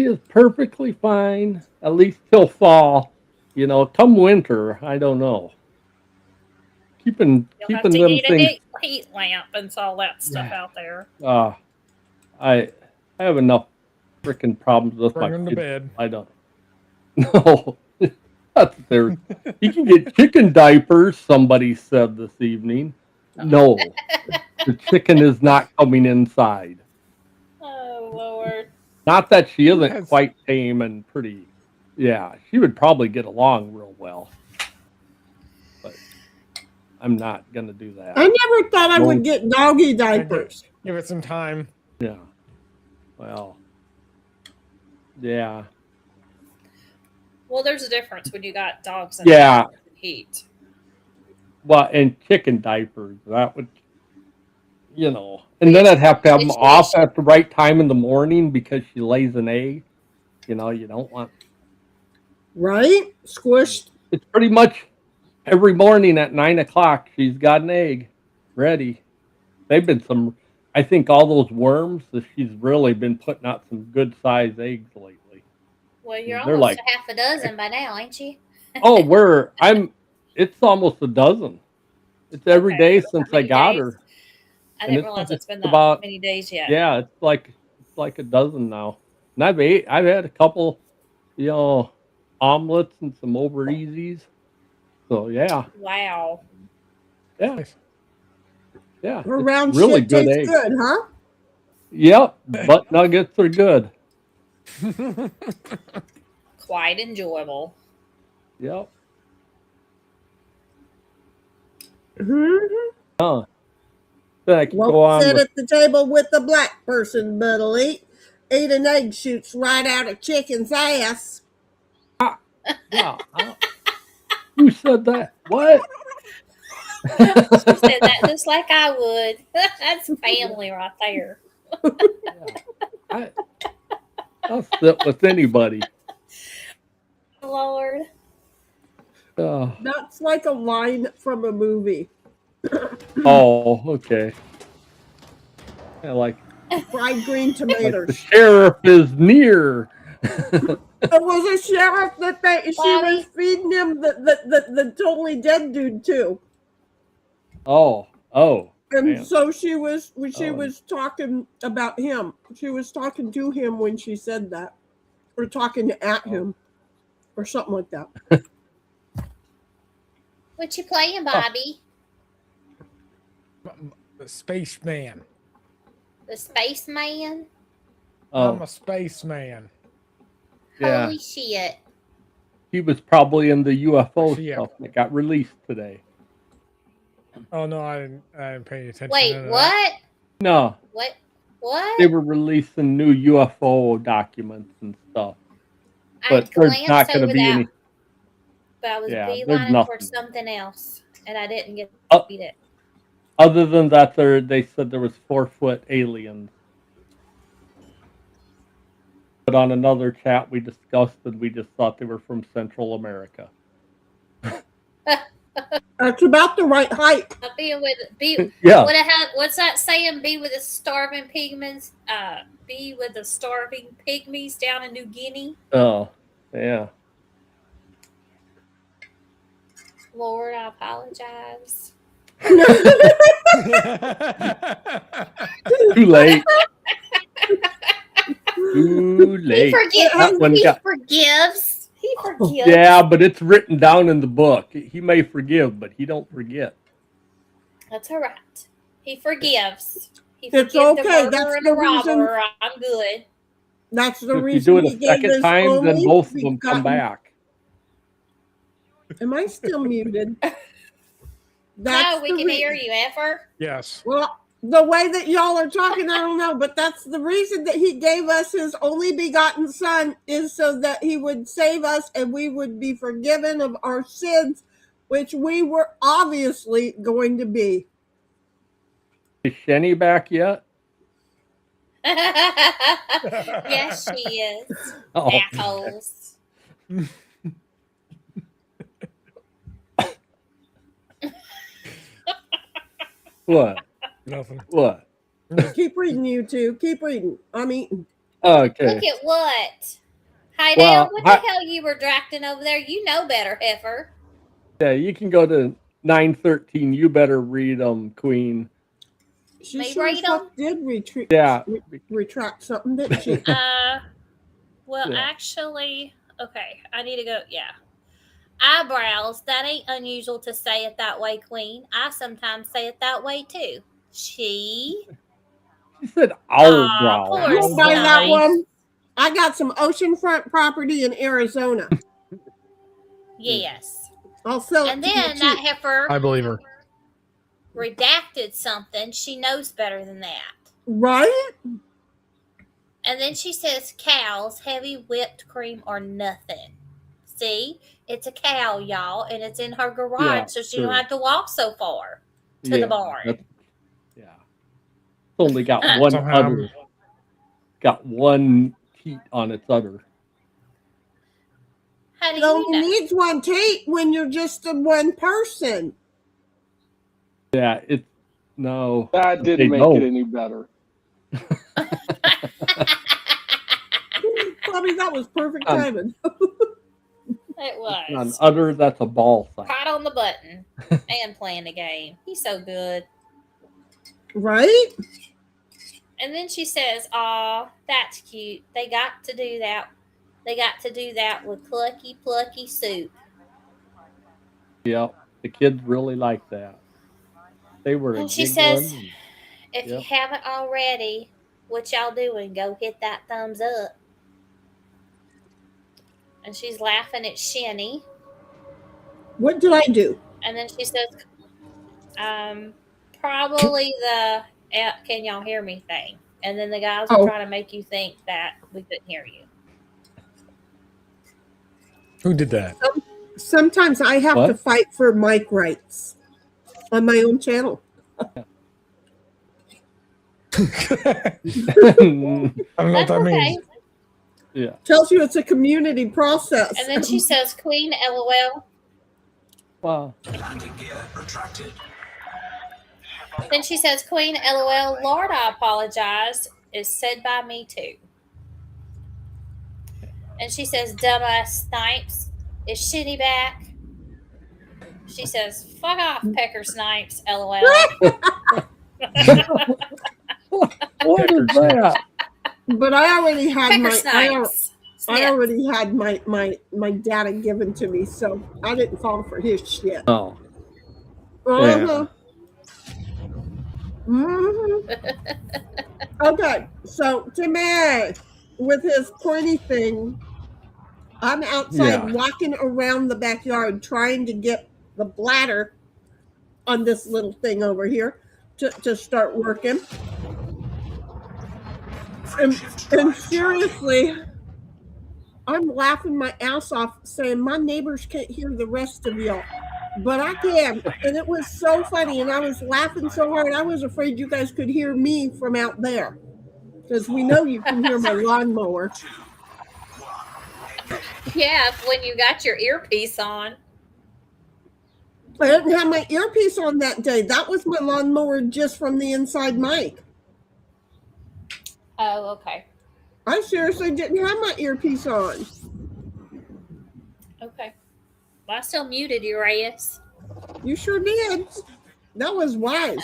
is perfectly fine, at least till fall. You know, come winter, I don't know. Keeping You'll have them to need a things. heat lamp and all that stuff Yeah. out there. I have enough freaking problems with Bring my him to kids. bed. I don't. No, that's there. You can get chicken diapers. Somebody said this evening. No, the chicken is not coming inside. Oh Lord. Not that she isn't Yes. quite tame and pretty Yeah, she would probably get along real well, but I'm not gonna do that. I never thought I No. would get doggy Yeah, diapers. give it some time. Yeah. Well. Yeah. Well, there's a difference when you got dogs and Yeah. heat. Well, and chicken diapers, that would, and then I'd have to have them off at the right time in the morning because she lays an egg. You don't want. Right? Squished. It's pretty much every morning at 9 o'clock. She's got an egg ready. They've been I think all those worms that she's really been putting out some good sized eggs lately. Well, you're They're almost like, a half a dozen by now, ain't you? oh, it's almost a dozen. It's every Okay. day How since I many got days? her. I And didn't realize it's been that about many days yet. Yeah, it's like a dozen now. And I've had a couple, omelets and some over easies. So yeah. Wow. Yeah. Yeah. Her it's round really shit good tastes eggs. good, huh? Yep. Butt nuggets are good. Quite enjoyable. Yep. Mm-hmm. Then I can go Won't on sit with at the table with the black person, but'll eat an egg shoots right out of chicken's ass. yeah. Who said that? What? She said that just like I would. That's family right there. I'll sit with anybody. Lord. That's like a line from a movie. Oh, okay. I like Fried green the tomatoes. sheriff is near. There was a sheriff that she Bobby. was feeding him the totally dead dude too. Oh. And Man. so she was talking about him. She was talking to him when she said that, or talking at him, or something like that. What you playing, Bobby? The spaceman. The spaceman? I'm a spaceman. Yeah. Holy shit. He was probably in the UFO Yeah. stuff that got released today. Oh no, I didn't pay attention. Wait, to that. what? No, What? they were releasing new UFO documents and stuff. I But there's glanced not going to over be that, any. but I was Yeah, there's beelining for nothing. something else, and I didn't get Oh. to read it. Other than that, they said there was 4-foot aliens. But on another chat we discussed, and we just thought they were from Central America. It's about the right height. Yeah. What's that saying? Be with the starving pygmies. Be with the starving pygmies down in New Guinea. Oh, yeah. Lord, I apologize. Too late. Too late. He forgives. He forgives. Yeah, but it's written down in the book. He may forgive, but he don't forget. That's all right. He forgives. He It's forgives okay. the That's murderer and the the reason. robber. I'm good. That's the If you reason do it he a gave second us time, then only both of them come begotten- back. Am I still muted? No, we the can re- hear you, Effer. Yes. Well, the way that y'all are talking, I don't know, but that's the reason that he gave us his only begotten son, is so that he would save us and we would be forgiven of our sins, which we were obviously going to be. Is Shenny back yet? Yes, she is. Oh, Assholes. what? Nothing. What? Keep reading, you two. Keep reading. I'm eating. Okay. Look at what? Hi, Well, Dale. What the hell you were drafting over there? You know better, Heifer. Yeah, you can go to 913. You better read them, Queen. She May sure as read fuck did retreat. Yeah. Retract something, didn't she? Well, Yeah. actually, okay. I need to go. Yeah. Eyebrows. That ain't unusual to say it that way, Queen. I sometimes say it that way too. She. She said Aw, eyebrow. poor You don't mind that Snipes. one? I got some oceanfront property in Arizona. Yes. I'll sell it And to you then that cheap. heifer I believe her. redacted something. She knows better than that. Right? And then she says cows, heavy whipped cream or nothing. See? It's a cow, y'all, and it's in her garage, Yeah, so she sure. don't have to walk so far to the barn. Yeah. It's only got one Somehow- udder. Got one teat on its udder. How do It you only know? needs one teat when you're just a one person. Yeah, it's no. That They didn't make don't. it any better. Bobby, that was perfect Um, timing. It An was. udder, that's a ball sign. Caught on the button and playing the game. He's so good. Right? And then she says, "Aw, that's cute. They got to do that. They got to do that with Clucky Plucky soup." Yep. The kids really like that. They were And she giggling. says, "If you Yep. haven't already, what y'all doing? Go hit that thumbs up." And she's laughing at Shinny. What did I do? And then she says, probably the can y'all hear me thing. And then the guys were Oh. trying to make you think that we couldn't hear you. Who did that? Sometimes I have What? to fight for mic rights on my own channel. I don't know what That's that okay. means. Yeah. Tells you it's a community process. And then she says, Queen, LOL. Wow. Then she says, Queen, LOL, Lord, I apologize, is said by me too. And she says, dumbass Snipes, is Shitty back? She says, fuck off, Pecker Snipes, LOL. What is that? But I already had Pecker my Snipes. I already had my data given to me, so I didn't fall for his shit. Oh. Uh-huh. Mhm. Okay, so Timmy, with his pointy thing, I'm outside Yeah. walking around the backyard trying to get the bladder on this little thing over here to start working. And seriously, I'm laughing my ass off saying my neighbors can't hear the rest of y'all. But I can. And it was so funny. And I was laughing so hard, I was afraid you guys could hear me from out there. Because we know you can hear my lawnmower. Yeah, when you got your earpiece on. I didn't have my earpiece on that day. That was my lawnmower just from the inside mic. Oh, okay. I seriously didn't have my earpiece on. Okay. Well, I still muted you, Reyes. You sure did. That was wise.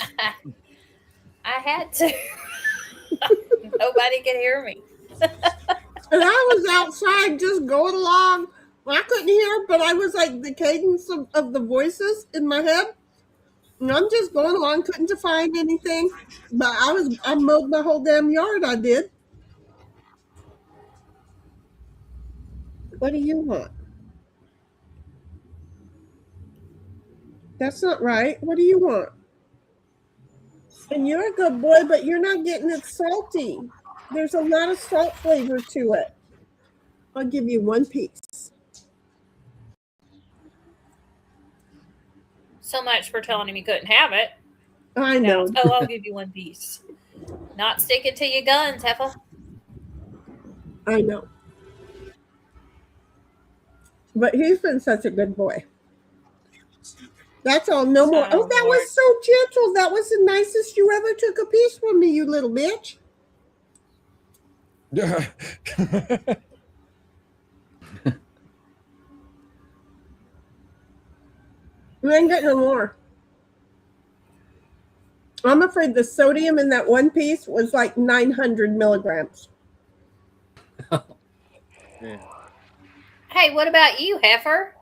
I had to. Nobody could hear me. And I was outside just going along. I couldn't hear, but I was like the cadence of the voices in my head. And I'm just going along, couldn't find anything. But I mowed my whole damn yard, I did. What do you want? That's not right. What do you want? And you're a good boy, but you're not getting it salty. There's a lot of salt flavor to it. I'll give you one piece. So much for telling him you couldn't have it. I know. Now, I'll give you one piece. Not sticking to your guns, Heffa. I know. But he's been such a good boy. That's all. No more. Oh, that was so gentle. That was the nicest you ever took a piece from me, you little bitch. You ain't getting no more. I'm afraid the sodium in that one piece was like 900 milligrams. Yeah. Hey, what about you, Heifer?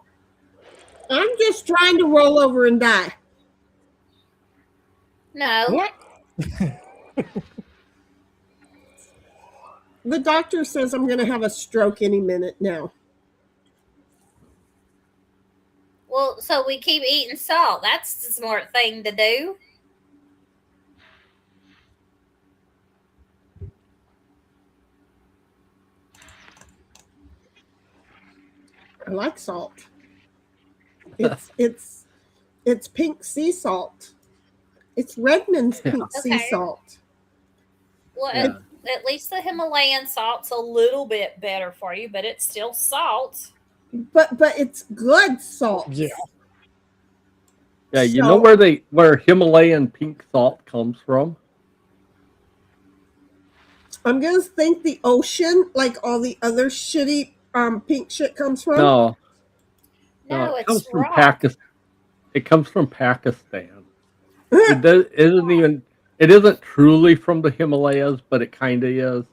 I'm just trying to roll over and die. No. What? You The doctor says I'm going to have a stroke any minute now. Well, so we keep eating salt. That's the smart thing to do. I like salt. It's pink sea salt. It's Redmond's pink sea Okay. salt. Well, Yeah. at least the Himalayan salt's a little bit better for you, but it's still salt. But it's good salt. Yeah. Yeah, you So- know where Himalayan pink salt comes from? I'm gonna think the ocean, like all the other shitty pink shit, comes from. No, No, it comes it's from rock. Pakistan. It comes from Pakistan. It isn't truly from the Himalayas, but it kind of is.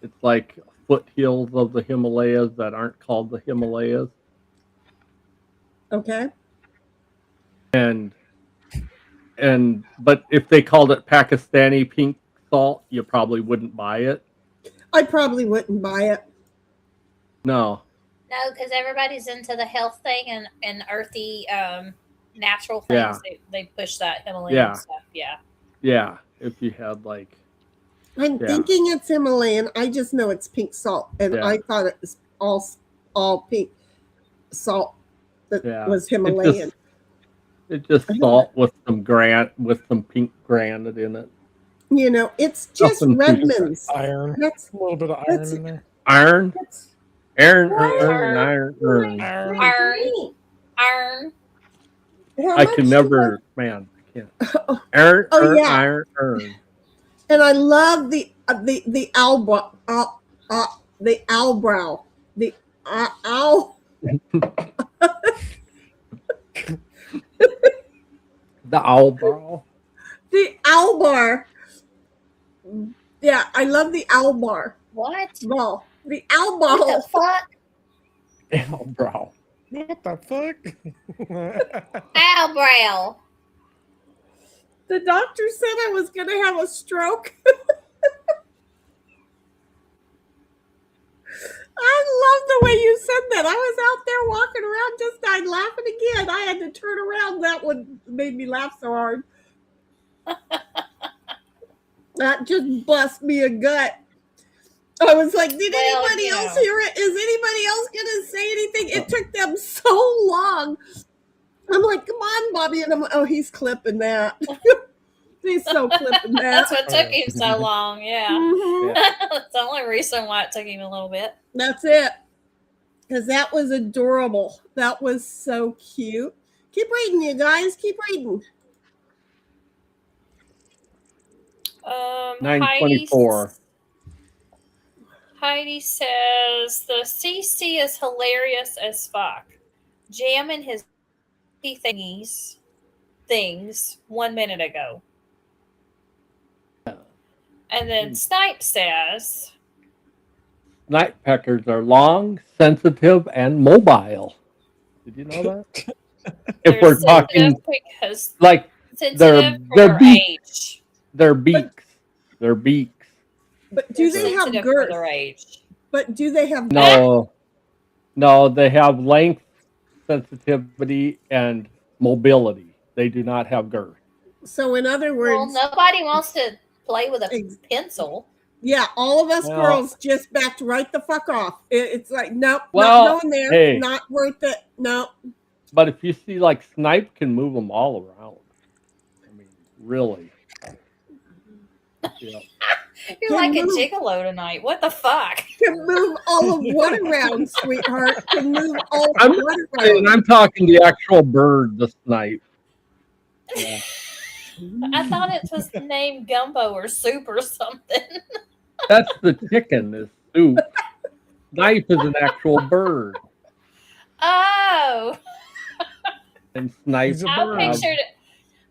It's like foothills of the Himalayas that aren't called the Himalayas. Okay. But if they called it Pakistani pink salt, you probably wouldn't buy it. I probably wouldn't buy it. No. No, because everybody's into the health thing and earthy, natural things. Yeah. They push that Himalayan Yeah. stuff. Yeah. Yeah, if you had like I'm Yeah. thinking it's Himalayan. I just know it's pink salt, and Yeah. I thought it was all pink salt that Yeah. was Himalayan. It's just salt with some pink granite in it. You know, it's just Nothing too Redmond's. Iron. That's A little bit of iron That's- in there. Iron, that's iron, Iron. iron. Iron. Iron. How I much can do never, man, I can't. Iron, Oh, yeah. iron. And I love the owlbrow, the owlbrow, the owl. The owl brow. The owl bar. Yeah, I love the owl bar. What? Ball. The owl What ball. the fuck? Owl brow. What the fuck? Eyebrow. The doctor said I was going to have a stroke. I love the way you said that. I was out there walking around, just died laughing again. I had to turn around. That one made me laugh so hard. That just bust me a gut. I was like, did Well, anybody yeah. else hear it? Is anybody else going to say anything? It took them so long. I'm like, come on, Bobby. And I'm like, oh, he's clipping that. He's so clipping that. That's what took him so long. Yeah. Mhm. That's the only reason why it took him a little bit. That's it. Because that was adorable. That was so cute. Keep reading, you guys. Keep reading. 924. Heidi says the CC is hilarious as fuck. Jamming his things 1 minute ago. And then Snipe says Night peckers are long, sensitive, and mobile. Did you know that? If they're we're talking sensitive because like sensitive for they're their beaks. age. their beaks, their beaks. But do They're they have sensitive for girth? their age. But do they have No, they have length, sensitivity, and mobility. They do not have girth. So in other Well, words, nobody wants to play with a Ex- pencil. yeah, all of us Well- girls just backed right the fuck off. It's like, nope, Well, not going there. hey. Not worth it. No. But if you see, like, Snipe can move them all around. I mean, really. Yeah. You're Can like a move. gigolo tonight. What the fuck? Can move all of what around, sweetheart. Can move all I'm of what And around. I'm talking the actual bird, the Snipe. Yeah. I thought it was named Gumbo or Soup or something. That's the chicken, is soup. Snipe is an actual bird. Oh, And Snipe. He's a I bird. pictured it.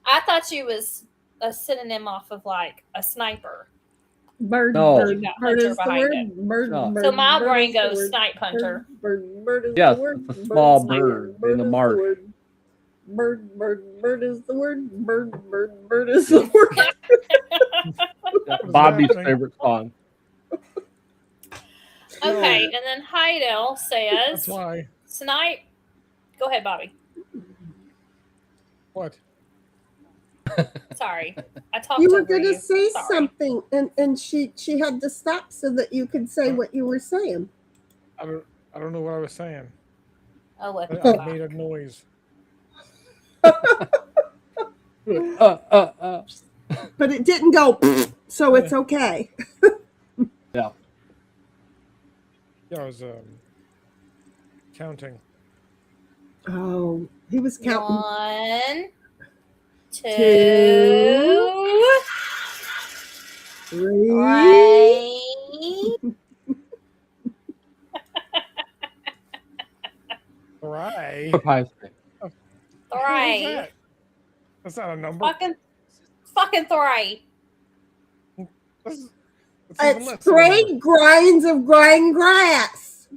I thought you was a synonym off of like a sniper. Bird, No. bird, Got bird hunter is the behind word. it. Bird, No. bird, So my bird brain is the goes word. snipe hunter. Bird is Yes, the word. it's a small is the bird word. in the is marsh. word. Bird is the word. Bird is the word. Bobby's happening? favorite song. Okay, and then Heidel That's says, why. Snipe. Go ahead, Bobby. What? Sorry, I talked You were over going to you. say Sorry. something, and she had to stop so that you could say what you were saying. I don't know what I was saying. Oh, what the I fuck? made a noise. But it didn't go, so it's okay. Yeah. Yeah, I was counting. Oh, he was counting. 1, 2, 3. 3. Right. For Pies Day. What the hell is 3. that? That's not a number. Fucking 3. That's even It's less than a 3 number. grinds of grind grass.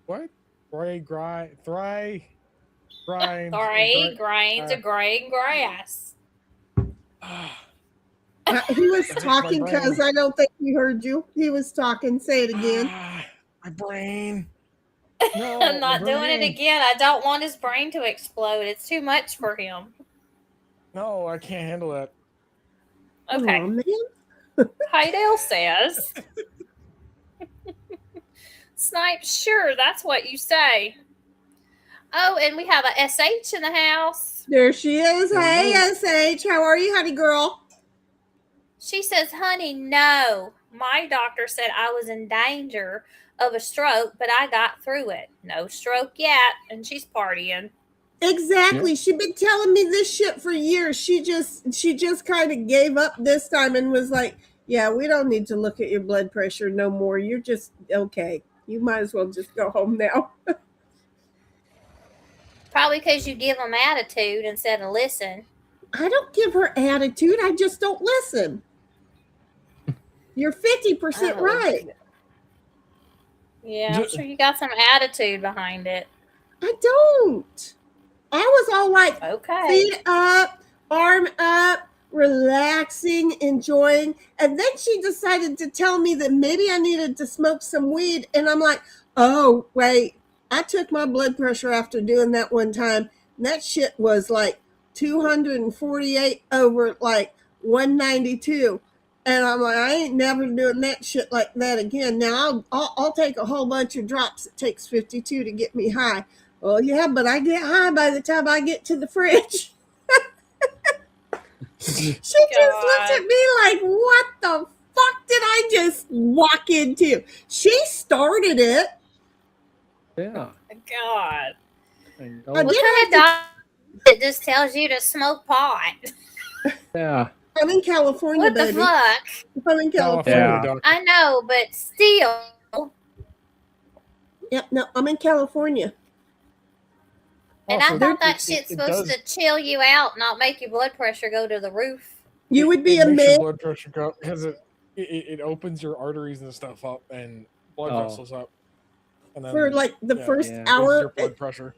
What? Grind. 3 grains of green grass. He was That hurts my talking brain. because I don't think he heard you. He was talking. Say it again. My brain. No, I'm not my doing it brain. again. I don't want his brain to explode. It's too much for him. No, I can't handle that. Okay. Aw, man. Heidel says, Snipe, sure, that's what you say. Oh, and we have a SH in the house. There she is. There Hey, you go. SH. How are you, honey girl? She says, honey, no. My doctor said I was in danger of a stroke, but I got through it. No stroke yet, and she's partying. Exactly. Yeah. She's been telling me this shit for years. She just kind of gave up this time and was like, yeah, we don't need to look at your blood pressure no more. You're just okay. You might as well just go home now. Probably because you give them attitude instead of listen. I don't give her attitude. I just don't listen. You're 50% Oh. right. Yeah, I'm sure you got some attitude behind it. I don't. I was all like, Okay. feet up, arm up, relaxing, enjoying. And then she decided to tell me that maybe I needed to smoke some weed. And I'm like, oh, wait. I took my blood pressure after doing that one time. And that shit was like 248 over like 192. And I'm like, I ain't never doing that shit like that again. Now I'll take a whole bunch of drops. It takes 52 to get me high. Oh yeah, but I get high by the time I get to the fridge. She just looked at me like, what the fuck did I just walk into? She started it. Yeah. God. And I don't- What did kind have of to- doctor that just tells you to smoke pot? Yeah. I'm in California, What the baby. fuck? I'm in California. Yeah. Doctor. I know, but still. Yep, no, I'm in California. And Also, I thought that it shit's does- supposed to chill you out, not make your blood pressure go to the roof. You would be it makes your amazed. blood pressure go because it opens your arteries and stuff up and blood Oh. vessels up. And then, For like the yeah, first Yeah. raises hour, your blood pressure.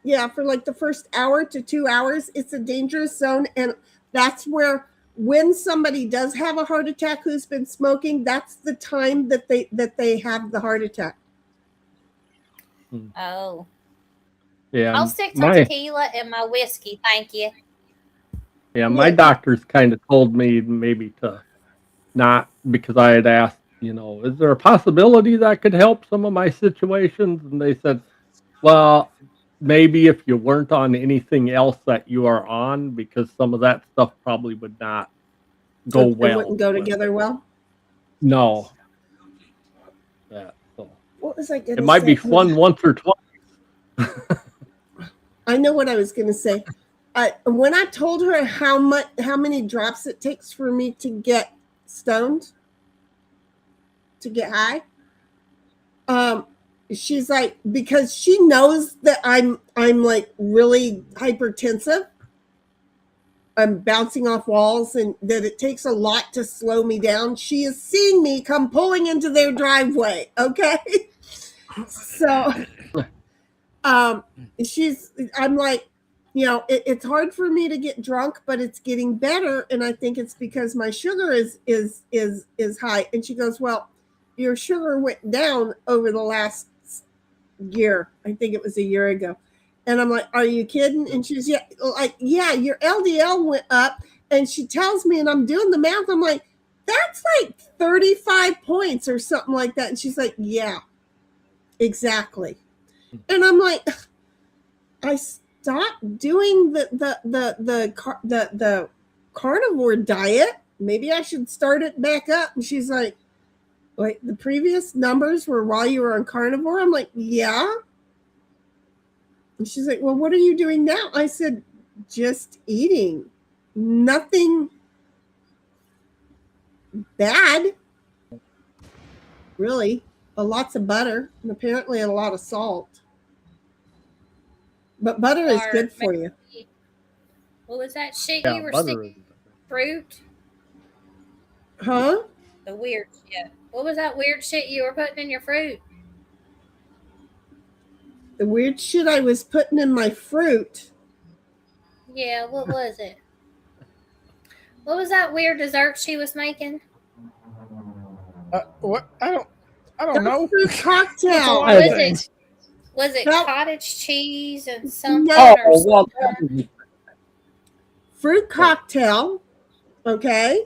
yeah, for like the first hour to 2 hours, it's a dangerous zone. And that's where, when somebody does have a heart attack who's been smoking, that's the time that they have the heart attack. Oh. Yeah. I'll stick to my tequila and my whiskey, thank you. my doctors kind of told me maybe to not, because I had asked, is there a possibility that could help some of my situations? And they said, well, maybe if you weren't on anything else that you are on, because some of that stuff probably would not go It well. wouldn't go with together it. well. No. Yeah. So What was I going to say? it might be fun once or twice. I know what I was going to say. When I told her how many drops it takes for me to get stoned, to get high, she's like, because she knows that I'm like really hypertensive. I'm bouncing off walls, and that it takes a lot to slow me down. She has seen me come pulling into their driveway. Okay, so I'm like, it's hard for me to get drunk, but it's getting better, and I think it's because my sugar is high. And she goes, well, your sugar went down over the last year. I think it was a year ago. And I'm like, are you kidding? And she's yeah, your LDL went up. And she tells me, and I'm doing the math. I'm like, that's like 35 points or something like that. And she's like, yeah, exactly. And I'm like, I stopped doing the carnivore diet. Maybe I should start it back up. And she's like, wait, the previous numbers were while you were on carnivore? I'm like, yeah. And she's like, well, what are you doing now? I said, just eating. Nothing bad, really. Lots of butter and apparently a lot of salt. But butter is good for you. What was that shit you were sticking? Fruit? Huh? The weird shit. What was that weird shit you were putting in your fruit? The weird shit I was putting in my fruit. Yeah, what was it? What was that weird dessert she was making? What? I don't know. Fruit cocktail. Was it cottage cheese and something or something? Fruit cocktail. Okay.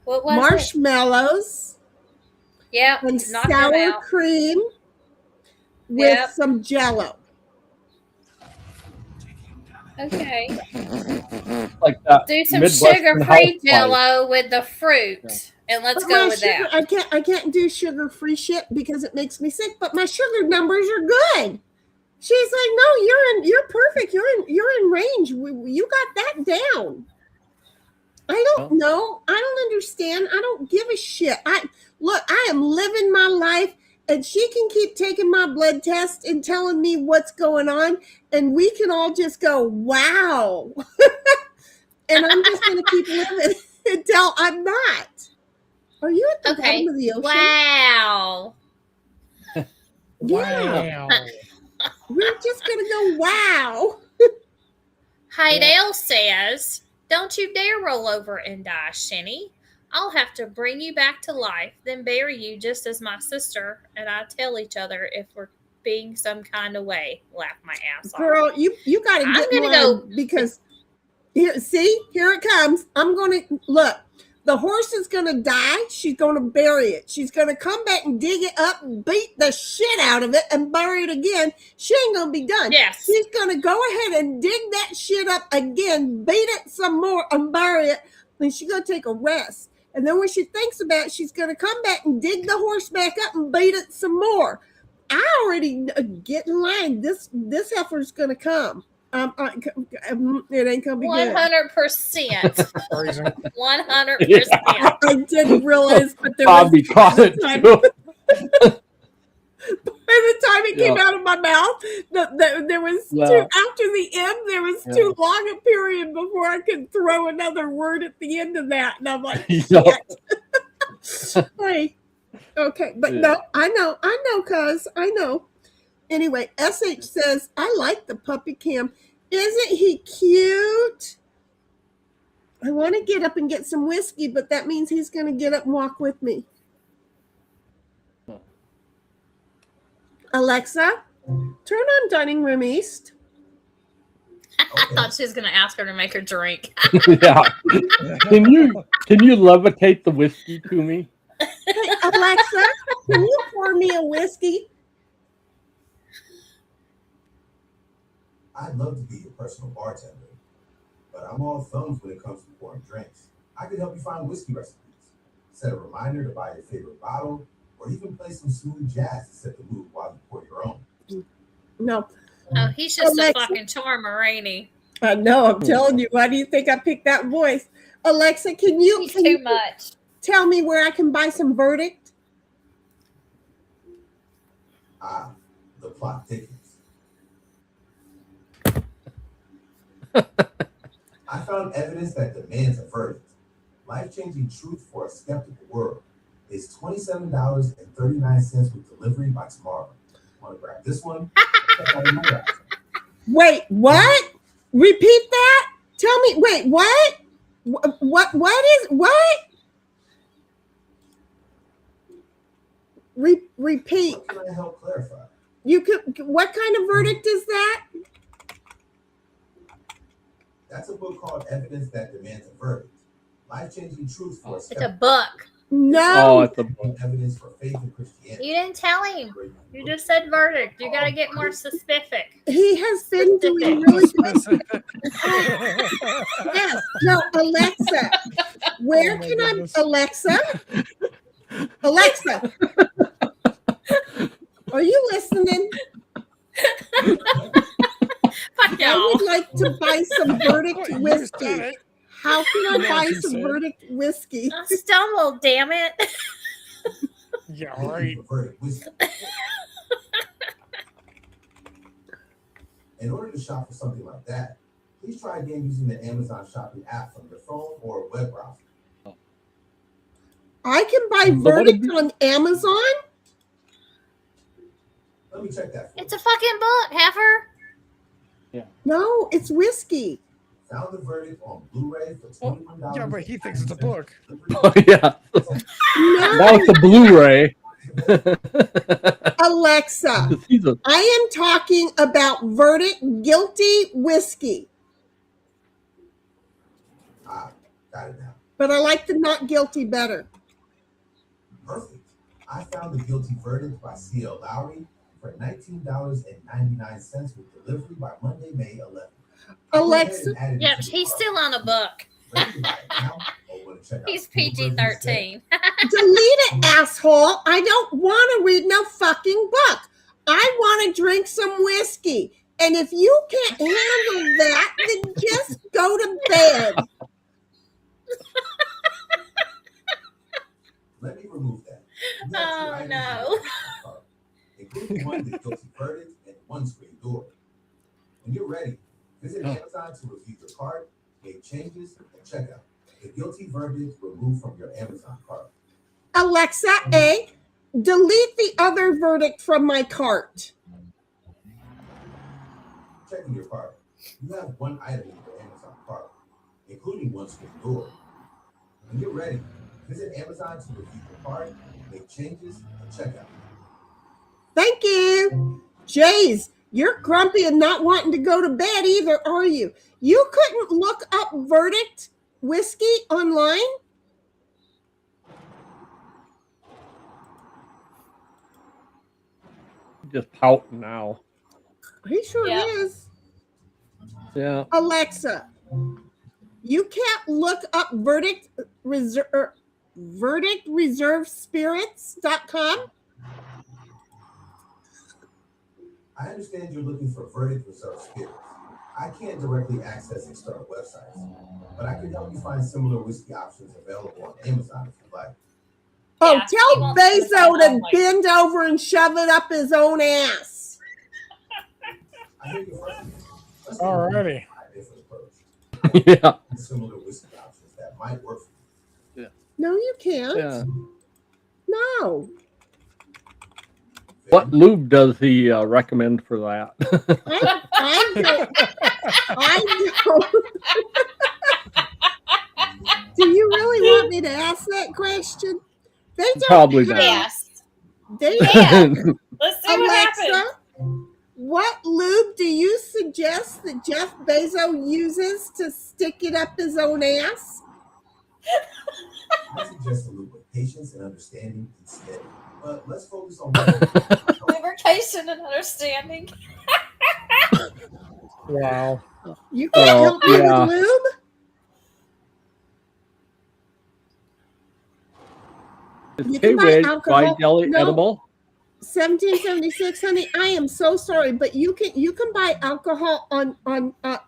What was marshmallows. Yeah. And sour cream with some Jello. Okay. Like that. Do some sugar-free Jello with the fruit, and let's go with that. I can't do sugar-free shit because it makes me sick. But my sugar numbers are good. She's like, no, you're perfect. You're in range. You got that down. I don't know. I don't understand. I don't give a shit. I am living my life. And she can keep taking my blood test and telling me what's going on. And we can all just go, wow. And I'm just going to keep living until I'm not. Are you at the bottom of the ocean? Wow. Yeah. We're just going to go, wow. Heidel says, don't you dare roll over and die, Shenny. I'll have to bring you back to life, then bury you just as my sister and I tell each other if we're being some kind of way. Laugh my ass off. Girl, you got to get one go because here it comes. I'm going to look. The horse is going to die. She's going to bury it. She's going to come back and dig it up and beat the shit out of it and bury it again. She ain't going to be done. Yes. She's going to go ahead and dig that shit up again, beat it some more and bury it. Then she's going to take a rest. And then when she thinks about it, she's going to come back and dig the horse back up and beat it some more. I already get in line. This heifer's going to come. It ain't going to be 100%. 100%. Yeah. I didn't realize, but there Bobby caught it too. By the time it came out of my mouth, there was after the end, there was too long a period before I could throw another word at the end of that. And I'm like, shit. Hey, okay. But no, I know, cuz I know. Anyway, SH says, I like the puppy cam. Isn't he cute? I want to get up and get some whiskey, but that means he's going to get up and walk with me. Alexa, turn on Dining Room East. I thought she was going to ask her to make her drink. Yeah. Can you levitate the whiskey to me? Hey, Alexa, can you pour me a whiskey? I'd love to be your personal bartender, but I'm all thumbs when it comes to pouring drinks. I could help you find whiskey recipes, set a reminder to buy your favorite bottle, or even play some smooth jazz to set the mood while you pour your own. No. Oh, he's just Alexa, a fucking charmer, ain't he? I know, I'm telling you. Why do you think I picked that voice? Alexa, can you much. Tell me where I can buy some Verdict? The plot thickens. I found evidence that demands a verdict. Life-changing truth for a skeptical world is $27.39 with delivery by tomorrow. Want to grab this one? Wait, what? Repeat that. Tell me. Wait, what? What? Repeat. What can I help clarify? You could. What kind of verdict is that? That's a book called Evidence That Demands a Verdict. Life-changing truth for It's a book. No. it's a book. Evidence for faith in Christianity. You didn't tell him. You just said verdict. You got to get more specific. He has been doing really good. Yes. No, Alexa. Where can I, Alexa? Alexa. Are you listening? Fuck I y'all. would like to buy some verdict whiskey. How can I buy some verdict whiskey? I stumbled, damn it. Yeah, right. In order to shop for something like that, please try again using the Amazon shopping app from your phone or web browser. I can buy verdict on Amazon? Let me check that for It's a fucking book, heifer. No, it's whiskey. Found the verdict on Blu-ray for $21. Yeah, but he thinks it's a book. Oh, yeah. No. Now it's a Blu-ray. Alexa, I am talking about verdict guilty whiskey. Got it now. But I like the not guilty better. Perfect. I found the guilty verdict by C.L. Lowry for $19.99 with delivery by Monday, May 11th. Alexa. Yep, he's still on a book. He's PG-13. Delete it, asshole. I don't want to read no fucking book. I want to drink some whiskey. And if you can't handle that, then just go to bed. Let me remove that. Oh, no. Including one with guilty verdict and one screen door. When you're ready, visit Amazon to review your cart, make changes, and check out. The guilty verdict removed from your Amazon cart. Alexa, A, delete the other verdict from my cart. Checking your cart. You have one item in your Amazon cart, including one screen door. When you're ready, visit Amazon to review your cart, make changes, and check out. Thank you. Jays, you're grumpy and not wanting to go to bed either, are you? You couldn't look up verdict whiskey online? Just pouting now. He sure is. Yeah. Alexa, you can't look up verdict reservespirits.com? I understand you're looking for verdict reserve spirits. I can't directly access external websites, but I can help you find similar whiskey options available on Amazon if you'd like. Oh, Yeah, tell Bezo to bend over and shove it up his own ass. I hear you first. Alrighty. Yeah. Similar whiskey options that might work for you. Yeah. No, you can't. Yeah. No. What lube does he recommend for that? I don't. Do you really want me to ask that question? They don't Probably not. Yes. They Yeah. Let's see what Alexa, happens. what lube do you suggest that Jeff Bezos uses to stick it up his own ass? I suggest a lube with patience and understanding instead. But let's focus on Lubrication and understanding. Wow. You can't help me yeah. with lube? Is You can buy K-Ridge alcohol. White Jelly No. edible? 1776, honey. I am so sorry, but you can buy alcohol on I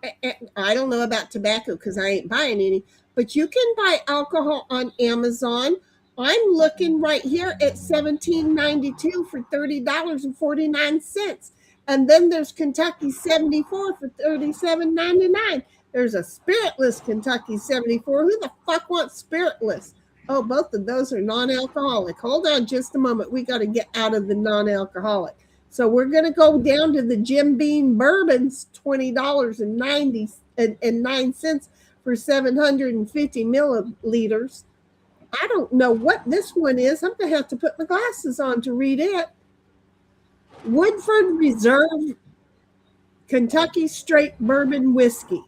don't know about tobacco because I ain't buying any, but you can buy alcohol on Amazon. I'm looking right here at $17.92 for $30.49, and then there's Kentucky 74 for $37.99. There's a spiritless Kentucky 74. Who the fuck wants spiritless? Oh, both of those are non-alcoholic. Hold on just a moment. We got to get out of the non-alcoholic. So we're going to go down to the Jim Beam bourbons, $20.99 for 750 milliliters. I don't know what this one is. I'm going to have to put my glasses on to read it. Woodford Reserve Kentucky Straight Bourbon Whiskey.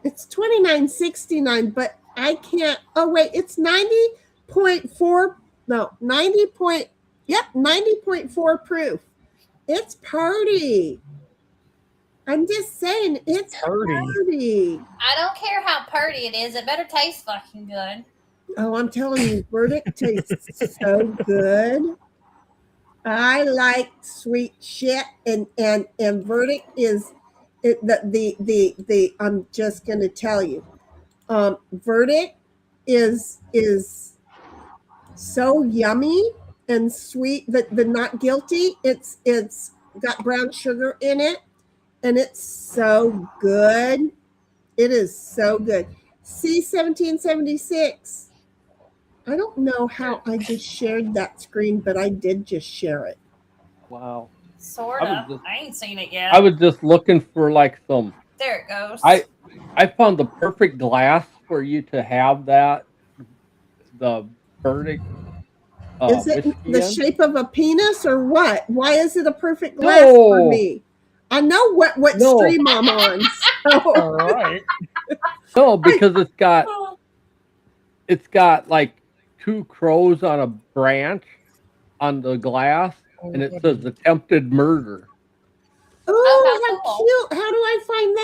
It's $29.69, but I can't. Oh wait, it's 90.4. No, 90.4 proof. It's party. I'm just saying, it's party. I don't care how purty it is. It better taste fucking good. Oh, I'm telling you, Verdict tastes so good. I like sweet shit, and Verdict is the I'm just gonna tell you, Verdict is so yummy and sweet. The not guilty. It's got brown sugar in it, and it's so good. It is so good. C1776. I don't know how I just shared that screen, but I did just share it. Wow. Sort of. I ain't seen it yet. I was just looking for like some. There it goes. I found the perfect glass for you to have that. The Verdict. Is it the shape of a penis or what? Why is it a perfect glass for me? I know what stream I'm on. So. All right. No, because it's got like two crows on a branch on the glass, and it says attempted murder. Oh, how cute! How do I find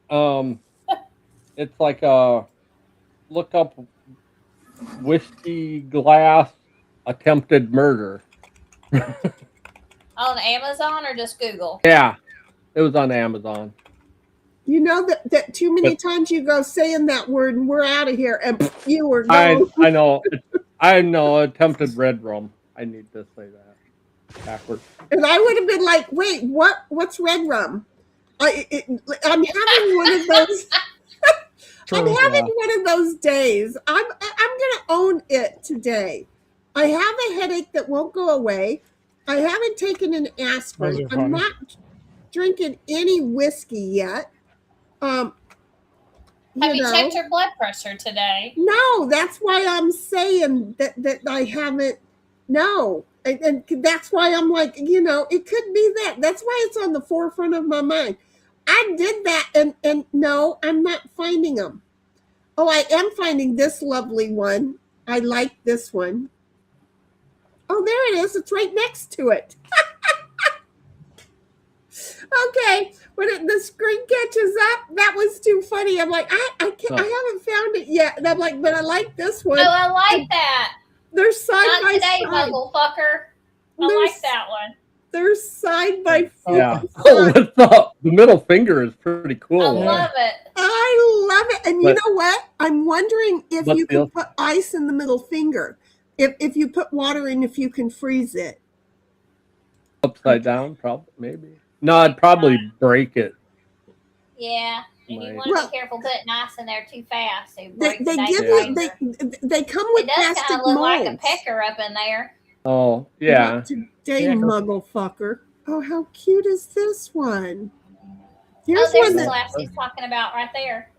that? It's like a look up whiskey glass attempted murder. On Amazon or just Google? Yeah, it was on Amazon. You know that too many times you go saying that word and we're out of here, and you were gone. I know. I know. Attempted red rum. I need to say that backwards. And I would have been like, "Wait, what's red rum?" I'm having one of those. I'm having one of those days. I'm gonna own it today. I have a headache that won't go away. I haven't taken an aspirin. I'm not drinking any whiskey yet. Have you checked your blood pressure today? No, that's why I'm saying that I haven't. No, and that's why I'm like, it could be that. That's why it's on the forefront of my mind. I did that, and no, I'm not finding them. Oh, I am finding this lovely one. I like this one. Oh, there it is. It's right next to it. Okay, when the screen catches up, that was too funny. I'm like, I can't, I haven't found it yet. And I'm like, but I like this one. Oh, I like that. They're side by today, side. Muggle fucker. I like that one. They're side by side. Yeah. Oh, what's up? The middle finger is pretty cool. I love it. I love it. And you know what? I'm wondering if you can put ice in the middle finger. If you put water in, if you can freeze it. Upside down, probably, maybe. No, I'd probably break it. Yeah, and you want to be careful putting ice in there too fast. So they give you they come with it does plastic kind of look molds. like a pecker up in there. Oh yeah. Not today, muggle fucker. Oh, how cute is this one? Here's there's the glass he's talking about right there.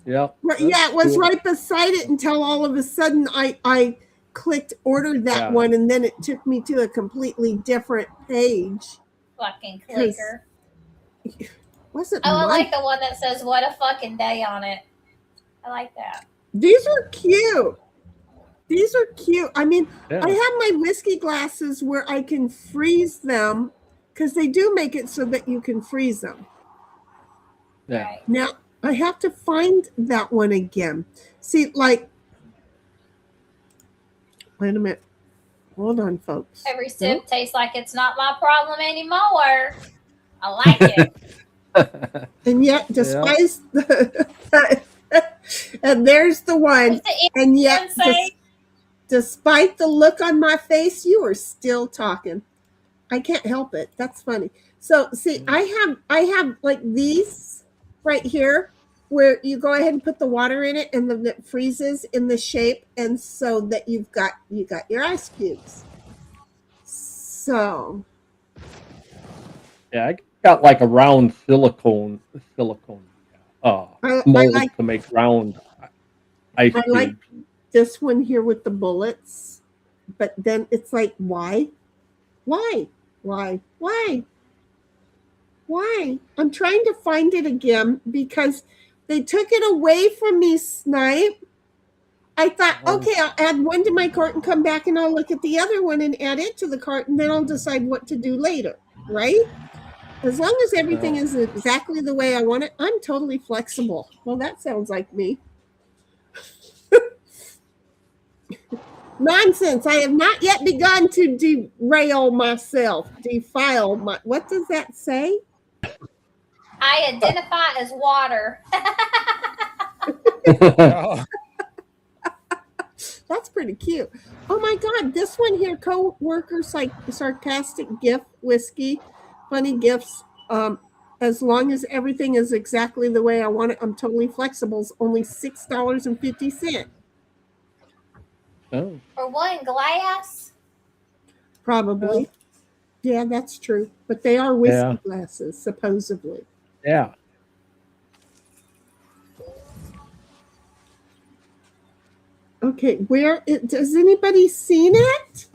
Yep. Yeah, it was right beside it until all of a sudden I clicked order that one, and then it took me to a completely different page. Fucking clicker. Wasn't I like the one that says "What a fucking day" on it. I like that. These are cute. These are cute. I mean, I have my whiskey glasses where I can freeze them because they do make it so that you can freeze them. Yeah. Right. Now I have to find that one again. See, like, wait a minute. Hold on, folks. Every sip tastes like it's not my problem anymore. I like it. And yet, despite and there's the one. And yet, despite the look on my face, you are still talking. I can't help it. That's funny. So, see, I have like these right here. where you go ahead and put the water in it, and then it freezes in the shape, and so that you got your ice cubes. So Yeah, I got like a round silicone I mold like to make round ice I like cubes. this one here with the bullets, but then it's like, why? Why? Why? Why? Why? I'm trying to find it again because they took it away from me, Snipe. I thought, okay, I'll add one to my cart and come back and I'll look at the other one and add it to the cart, and then I'll decide what to do later, right? As long as everything is exactly the way I want it, I'm totally flexible. Well, that sounds like me. Nonsense. I have not yet begun to derail myself. Defile my. What does that say? I identify as water. Oh, That's pretty cute. Oh my God, this one here, co-workers like sarcastic gift whiskey, funny gifts. As long as everything is exactly the way I want it, I'm totally flexible. It's only $6.50. Oh, Or one glass. Probably. Yeah, that's true. But they are whiskey yeah, glasses, supposedly. yeah. Okay, does anybody seen it?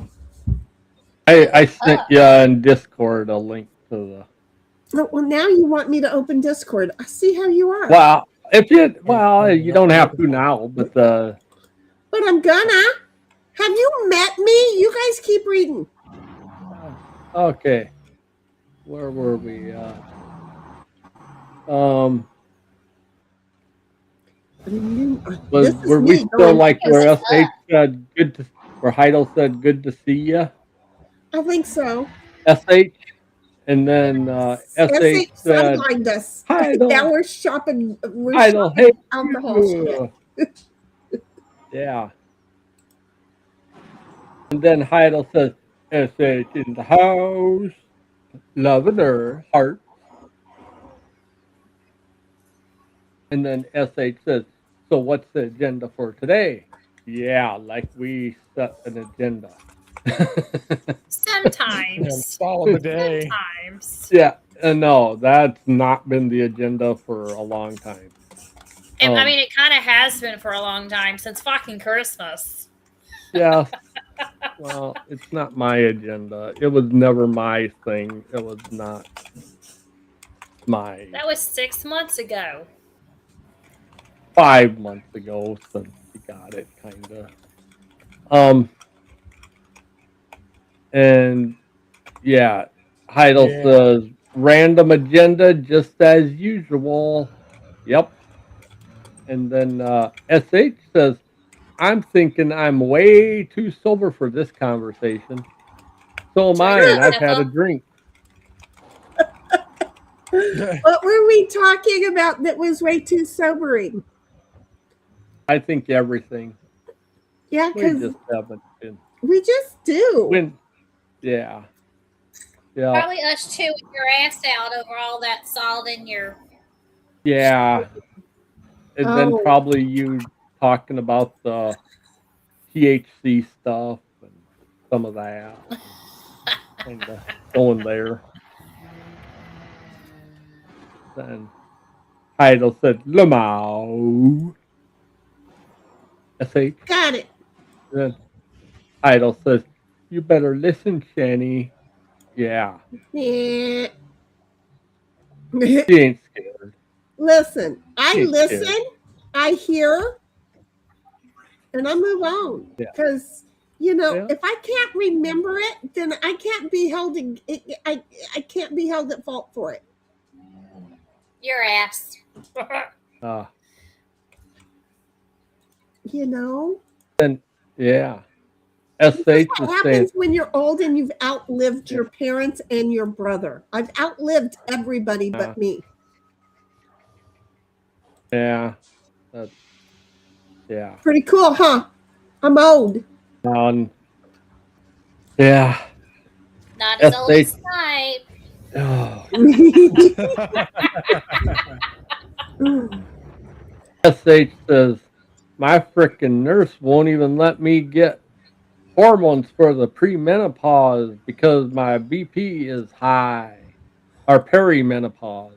I sent you in Discord a link to the. Oh, well, now you want me to open Discord. I see how you are. Well, you don't have to now, but But I'm gonna. Have you met me? You guys keep reading. okay. Where were we? Um, were we still like where SH said good to, where Heidel said good to see you? I think so. SH, and then SH said sidelined us. Heidel. Now we're shopping. We're Heidel, shopping hey, alcohol shit. yeah. And then Heidel says SH in the house, loving her heart. And then SH says, so what's the agenda for today? Yeah, like we set an agenda. Sometimes. follow the day. Sometimes. Yeah, no, that's not been the agenda for a long time. And, I mean, it kind of has been for a long time, since fucking Christmas. Yeah. Well, it's not my agenda. It was never my thing. It was not my. That was 6 months ago. 5 months ago since we got it, kind of. And yeah, Heidel says random agenda just as usual. Yep. And then SH says, I'm thinking I'm way too sober for this conversation. So am I, and I've had a drink. What were we talking about that was way too sobering? I think everything. Yeah, We because just haven't been. we just do. Yeah. Probably us chewing your ass out over all that salt in your. Yeah. And then probably you talking about the THC stuff and some of that. Kind of going there. Then Heidel said, Lamau. SH. Got it. Then Heidel says, you better listen, Shani. Yeah. Yeah. She ain't scared. Listen, I She's listen, scared. I hear, and I move on. Because, if I can't remember it, then I can't be held. I can't be held at fault for it. Your ass. Then yeah. SH what happens when you're old and you've outlived your parents and your brother. I've outlived everybody but me. Yeah. That's, yeah. Pretty cool, huh? I'm old. Yeah. Not as old as Snipe. Oh. SH says, my frickin' nurse won't even let me get hormones for the premenopause because my BP is high. Or perimenopause.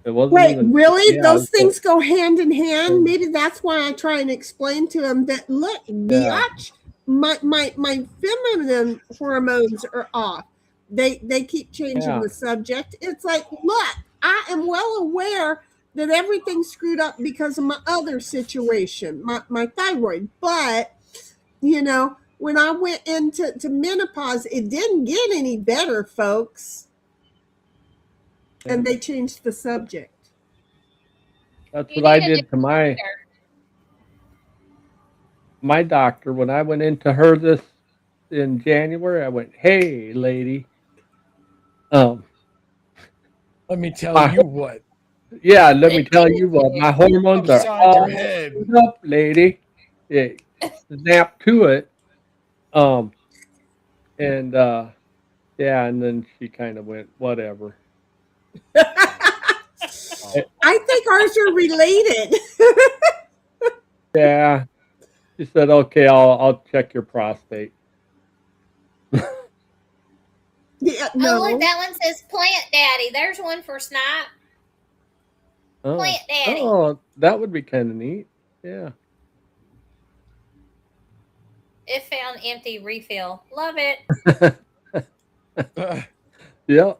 It wasn't Wait, even, really? yeah, Those things go hand in hand? so, Maybe that's why I try and explain to them that, look, yeah, biatch, my feminine hormones are off. They keep changing yeah, the subject. It's like, look, I am well aware that everything's screwed up because of my other situation, my thyroid. But, when I went into menopause, it didn't get any better, folks. yeah. And they changed the subject. That's You what I need a new did to my doctor. my doctor when I went into her this in January. I went, "Hey, lady, um, Let me tell my you what. yeah, let me tell you what, my hormones are Upside your all head. screwed up, lady." Yeah, snap to it. Um, and yeah, and then she kind of went, "Whatever." Oh. Eh, I think ours are related. yeah, she said, "Okay, I'll check your prostate." Yeah, Oh, look, no. that one says Plant Daddy. There's one for Snipe. Oh, Plant Daddy. oh, that would be kind of neat. Yeah, If found empty, refill. Love it. yeah,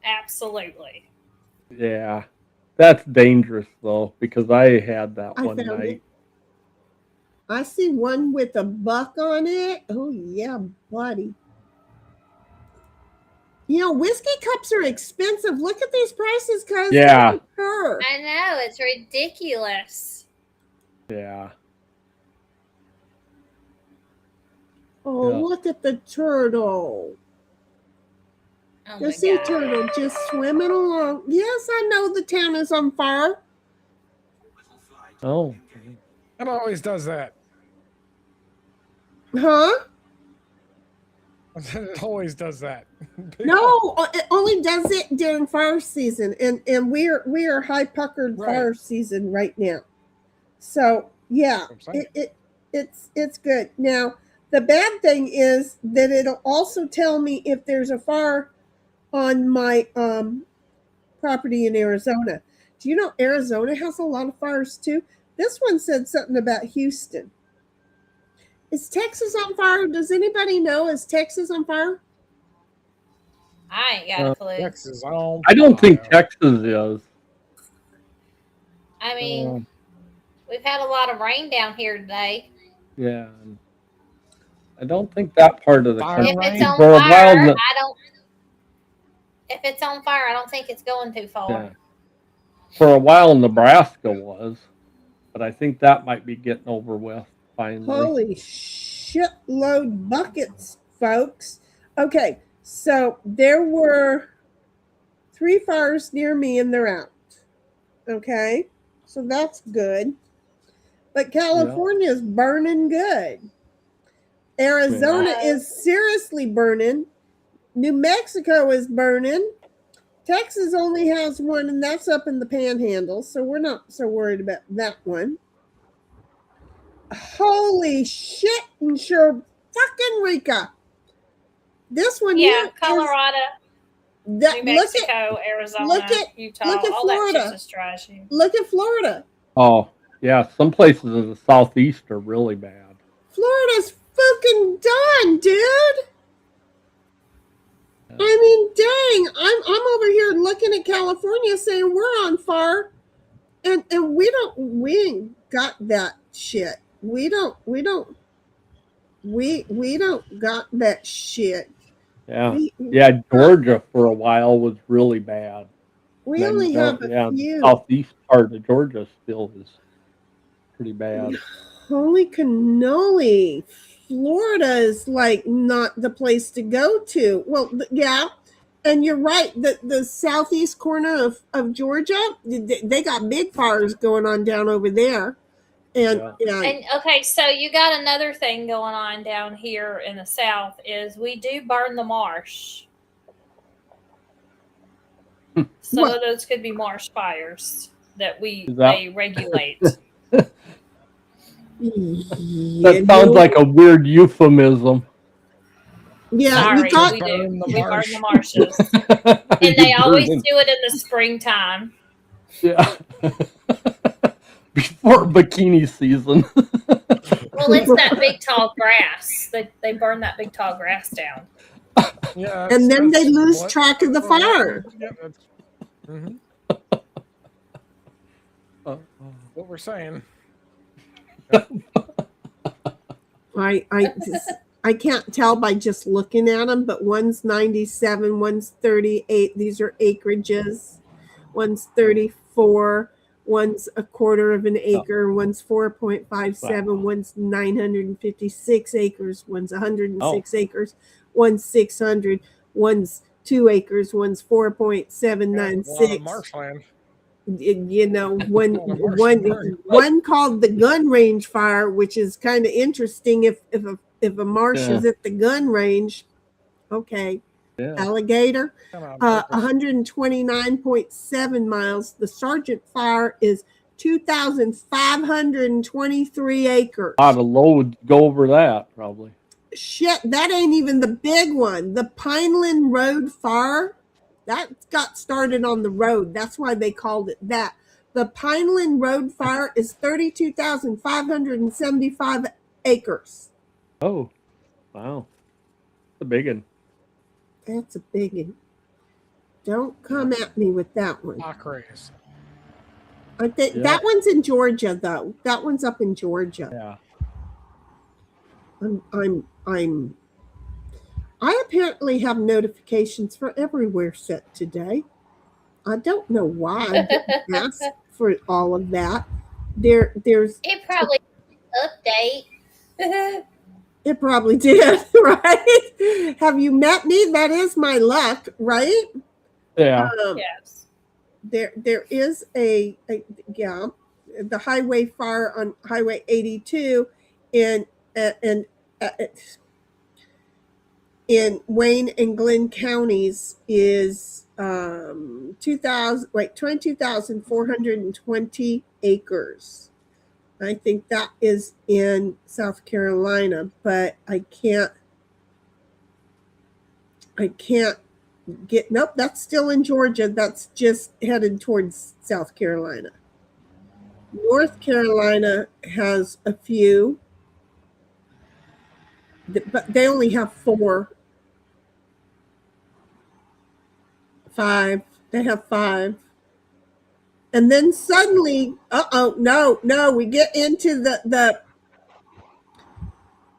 Absolutely. yeah. That's dangerous though, because I had that I one found it. night. I see one with a buck on it. Oh, yeah, buddy. Whiskey cups are expensive. Look at these prices, guys. Yeah, Holy her. I know, it's ridiculous. yeah, Oh, yeah. look at the turtle. Oh The my sea god. turtle just swimming along. Yes, I know the town is on fire. Oh, It always does that. Huh? It always does that. No, it only does it during fire season, and we are high puckered Right. fire season right now. So yeah, I'm saying. it's good. Now the bad thing is that it'll also tell me if there's a fire on my property in Arizona. Do you know Arizona has a lot of fires too? This one said something about Houston. Is Texas on fire? Does anybody know? Is Texas on fire? I ain't got a clue. Texas on I don't think fire. Texas is. I mean, Um, we've had a lot of rain down here today. yeah, I don't think that part of the Fire If country. it's rain. on For a while, fire, I don't. If it's on fire, I don't think it's going too far. yeah, for a while Nebraska was, but I think that might be getting over with finally. Holy shitload buckets, folks. Okay, so there were 3 fires near me and they're out. Okay, so that's good. But Yeah, California is burning good. Arizona yeah, Uh-oh. is seriously burning. New Mexico is burning. Texas only has one, and that's up in the panhandle, so we're not so worried about that one. Holy shit and sure fucking Rika. This one Yeah, here is Colorado, that New Mexico, Arizona, Utah, look at all that shit's Florida. just trashy. Look at Florida. oh, yeah. Some places in the southeast are really bad. Florida's fucking done, dude. Yeah, I mean, dang, I'm over here looking at California saying we're on fire, and we ain't got that shit. We don't got that shit. yeah, We yeah. Georgia for a while was really bad. And we then, only have a yeah, the few. southeast part of Georgia still is pretty bad. Holy cannoli. Florida is like not the place to go to. Well, yeah. And you're right. The southeast corner of Georgia, they got big fires going on down over there. And Yeah, And okay, so you got another thing going on down here in the south is we do burn the marsh. Some What? of those could be marsh fires. that That they regulate. that sounds like a weird euphemism. Yeah, you Sorry, got we do. Burn the We burn marsh. the marshes, and You they always burning. do it in the springtime. Yeah. Before bikini season. Well, it's that big tall grass. They burn that big tall grass down. Yeah, and then they lose what- track of the fire. Yeah, that's what we're saying. I can't tell by just looking at them, but one's 97, one's 38. These are acreages. One's 34, one's a quarter of an acre, one's 4.57, one's 956 acres, one's 106 acres, one's 600, one's 2 acres, one's Yeah, a lot of 4.796. marshland. You know, one A lot of marsh burn. one called the gun range fire, which is kind of interesting. If a marsh is at the gun range, okay. Yeah. Alligator, Kinda on purpose. 129.7 miles. The Sergeant Fire is 2,523 acres. A lot of loads go over that, probably. Shit, that ain't even the big one. The Pineland Road Fire, that got started on the road. That's why they called it that. The Pineland Road Fire is 32,575 acres. Oh, wow. It's a big one. That's a big one. Don't come at me with that one. Acres. I think that one's in Georgia, though. That one's up in Georgia. Yeah. I apparently have notifications for everywhere set today. I don't know why I didn't ask for all of that. There's It probably update. it probably did, right? Have you met me? That is my luck, right? Yeah. Yes. There is the highway fire on Highway 82 in Wayne and Glenn counties is 22,420 acres. I think that is in South Carolina, but I can't get, nope, that's still in Georgia. That's just headed towards South Carolina. North Carolina has a few, but they only have 5. They have 5. And then suddenly, no, we get into the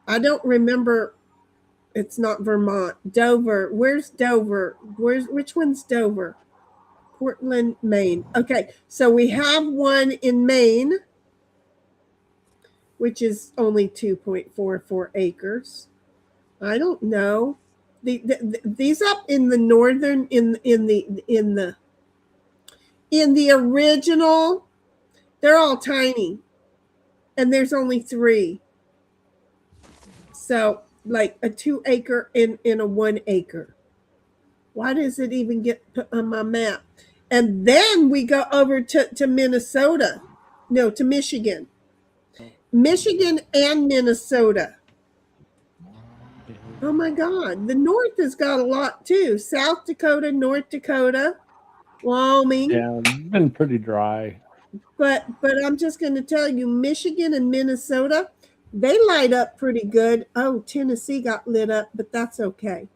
I don't remember. It's not Vermont. Dover. Where's Dover? Which one's Dover? Portland, Maine. Okay, so we have one in Maine, which is only 2.44 acres. I don't know. These up in the northern in the original, they're all tiny, and there's only 3. So like a 2 acre in a 1 acre. Why does it even get put on my map? And then we go over to Minnesota. No, to Michigan. Michigan and Minnesota. Oh my God. The North has got a lot too. South Dakota, North Dakota, Wyoming. Yeah, it's been pretty dry. But I'm just going to tell you, Michigan and Minnesota, they light up pretty good. Oh, Tennessee got lit up, but that's okay.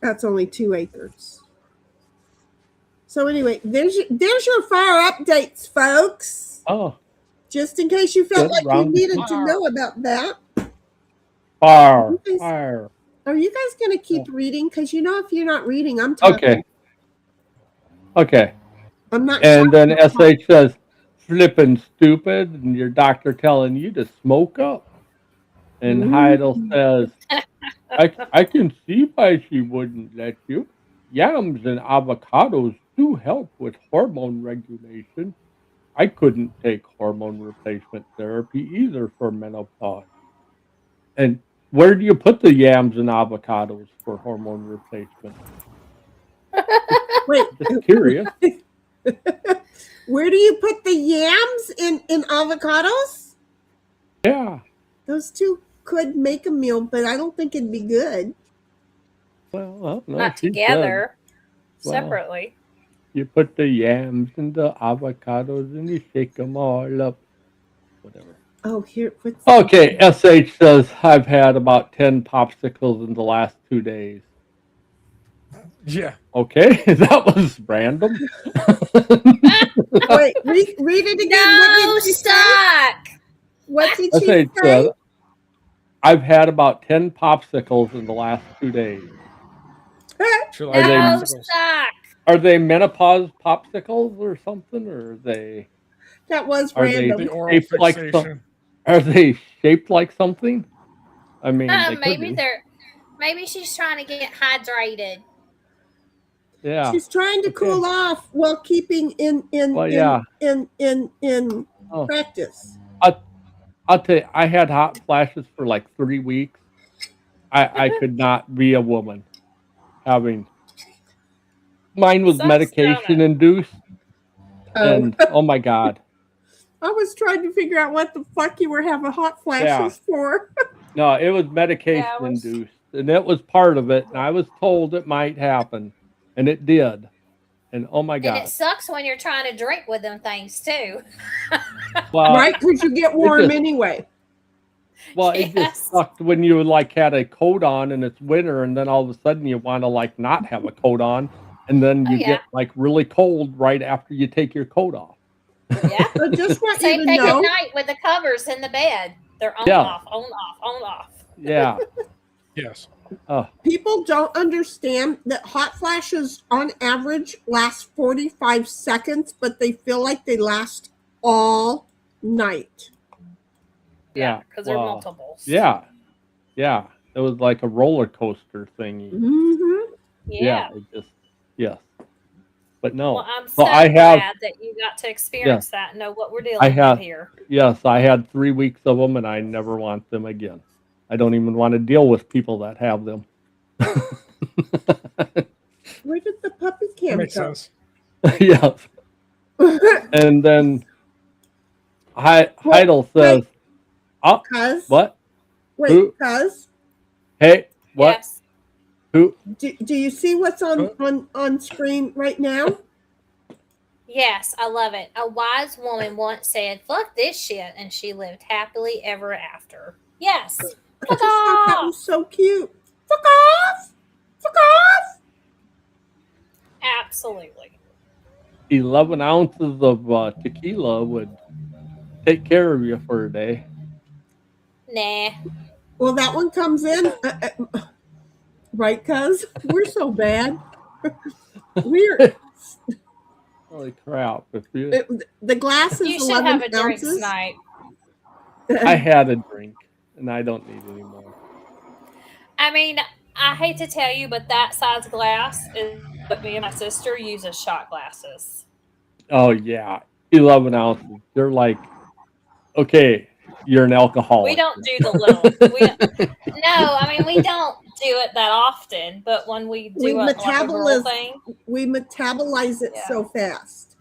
That's only 2 acres. So anyway, there's your fire updates, folks. Oh, Just in case you felt good, like you needed to know about that. fire. Are you guys going to keep reading? Because you know, if you're not reading, I'm talking. Okay. I'm not. And then SH says, flipping stupid, and your doctor telling you to smoke up. And Heidel says, I can see why she wouldn't let you. Yams and avocados do help with hormone regulation. I couldn't take hormone replacement therapy either for menopause. And where do you put the yams and avocados for hormone replacement? Wait, Just curious. where do you put the yams in avocados? Yeah. Those two could make a meal, but I don't think it'd be good. Well, I don't know. Not She said, together, well, separately. you put the yams and the avocados and you shake them all up. Whatever. Oh, here, what's Okay, SH says, I've had about 10 popsicles in the last 2 days. Yeah. Okay, that was random. Wait, read it again. No, What did she say? suck. What did she SH say? said, I've had about 10 popsicles in the last 2 days. She Are likes they- No, popsicles. suck. Are they menopause popsicles or something, or That was are they random. The oral shaped like fixation. are they shaped like something? I mean, they could Maybe be. maybe she's trying to get hydrated. Yeah. She's trying to cool off while keeping in Well, yeah. in Oh. practice. I'll tell you, I had hot flashes for like 3 weeks. I could not be a woman having. Mine was Sucks, medication don't it? induced, Oh. and oh my god, I was trying to figure out what the fuck you were having hot flashes for. no, it was medication Yeah, it was- induced, and it was part of it. And I was told it might happen, and it did. And oh my And god, it sucks when you're trying to drink with them things too. well, Right? Because you get warm just- anyway. well, it Yes. just sucked when you like had a coat on and it's winter, and then all of a sudden you want to like not have a coat on, and then Oh, you yeah. get like really cold right after you take your coat off. Yeah. I just want Same you to thing know. at night with the covers in the bed. They're on Yeah. off, on off, on off. Yeah. Yes. Oh, People don't understand that hot flashes on average last 45 seconds, but they feel like they last all night. yeah. Because they're Well, multiples. Yeah. Yeah. It was like a roller coaster thingy. Mm-hmm. Yeah. It just, yes. But no. Well, I'm So so I have- glad that you got to experience that and know what we're dealing I have- with here. Yes, I had 3 weeks of them, and I never want them again. I don't even want to deal with people that have them. Where did the puppy That cam makes go? sense. Yes. And then Heidel says, oh, Cuz? what? Wait, Who? cuz? Hey, what? Yes. Who? Do you see what's on screen right now? Yes, I love it. A wise woman once said, "Fuck this shit," and she lived happily ever after. Yes. I Fuck just thought that off. was so cute. Fuck off! Fuck off! Absolutely. 11 ounces of tequila would take care of you for a day. Nah. Well, that one comes in. Right, cuz? We're so bad. We're Holy crap. If you, the glass is You should 11 have a drink ounces. tonight. I had a drink, and I don't need any more. I mean, I hate to tell you, but that size glass is what me and my sister use as shot glasses. Oh, yeah. 11 ounces. You're like, okay, you're an alcoholic. We don't do the little. No, I mean, we don't do it that often, but when we do We like a girl metabolize- thing, We metabolize it Yeah. so fast.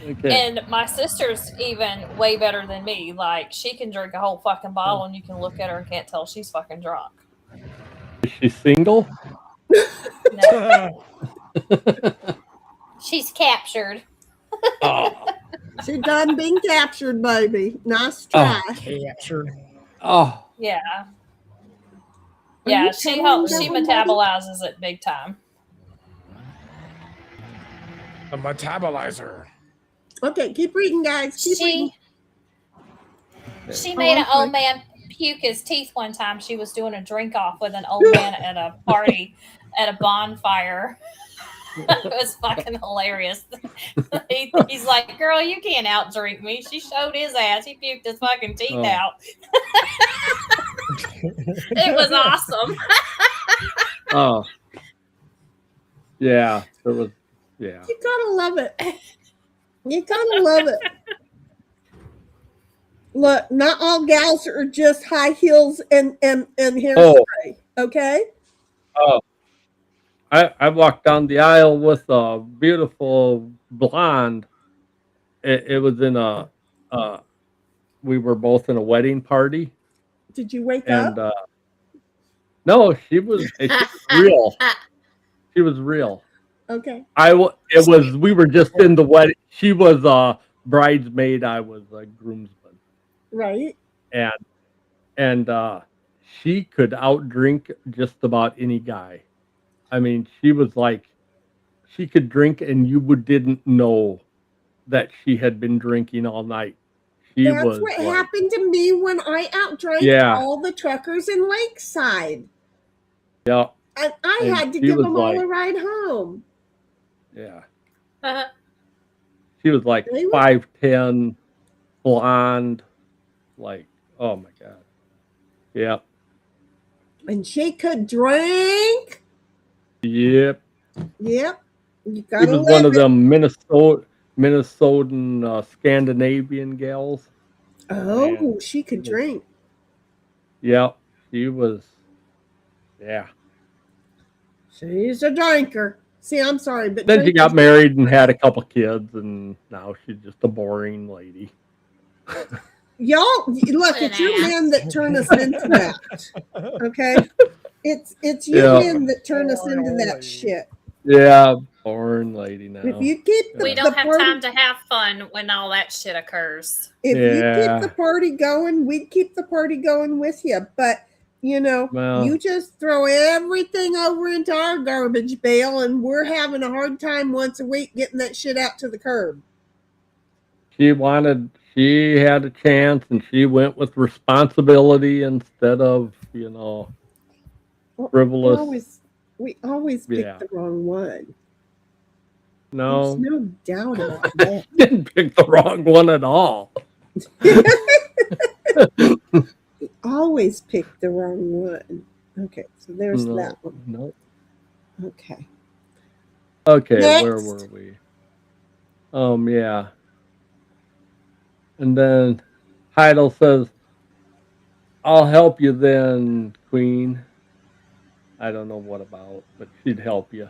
Okay. and my sister's even way better than me. Like, she can drink a whole fucking bottle and you can look at her and can't tell she's fucking drunk. Is she single? No, she's captured. Oh. She done been captured, baby. Nice try. Captured. Oh. Yeah. Are Yeah, you she telling helps. that She one, Daddy? metabolizes it big time. The metabolizer. Okay, keep reading, guys. Keep reading. She made an okay. old man puke his teeth one time. She was doing a drink off with an old man at a party at a bonfire. It was fucking hilarious. He's like, "Girl, you can't outdrink me." She showed his ass. He puked his fucking teeth Oh. out. It was awesome. Oh. Yeah. There was. Yeah. You gotta love it. You gotta love it. Look, not all gals are just high heels and hairspray. Oh. Okay? I walked down the aisle with a beautiful blonde. It was in uh, we were both in a wedding party, Did you wake and up? no, she was real. She was real. Okay. It was we were just in the wedding. She was a bridesmaid. I was a groomsman, Right. and and she could outdrink just about any guy. I mean, she was like she could drink, and you would didn't know that she had been drinking all night. She That's was what like, happened to me when I outdrank yeah, all the truckers in Lakeside. yeah, I and had to she give was them all like, a ride home. yeah, Uh-huh. she was like They were, 5'10", blonde, like, oh my god, yeah, and she could drink. yep. Yep. You She gotta was one love of it. them Minnesotan Scandinavian gals. Oh man, Oh, she she could was, drink. yeah, she was, yeah. She's a drinker. See, I'm sorry, but Then she drinkers. got married and had a couple kids, and now she's just a boring lady. Y'all, look, What an it's your ass. men that turn us into that. Okay, it's you Yeah, men that turn us Boring into old that lady. shit. yeah, boring lady If now. you keep We the don't have party, time to have fun when all that shit occurs. if you keep the Yeah, party going, we'd keep the party going with you. But you well, just throw everything over into our garbage bale, and we're having a hard time once a week getting that shit out to the curb. she had a chance, and she went with responsibility instead of Well, we frivolous. always we always pick Yeah, the wrong one. There's no, no doubt about that. didn't pick the wrong one at all. We always pick the wrong one. Okay, so there's that No, one. no. Okay. Okay, where Next. were we? Yeah, and then Heidel says, "I'll help you then, Queen." I don't know what about, but she'd help you.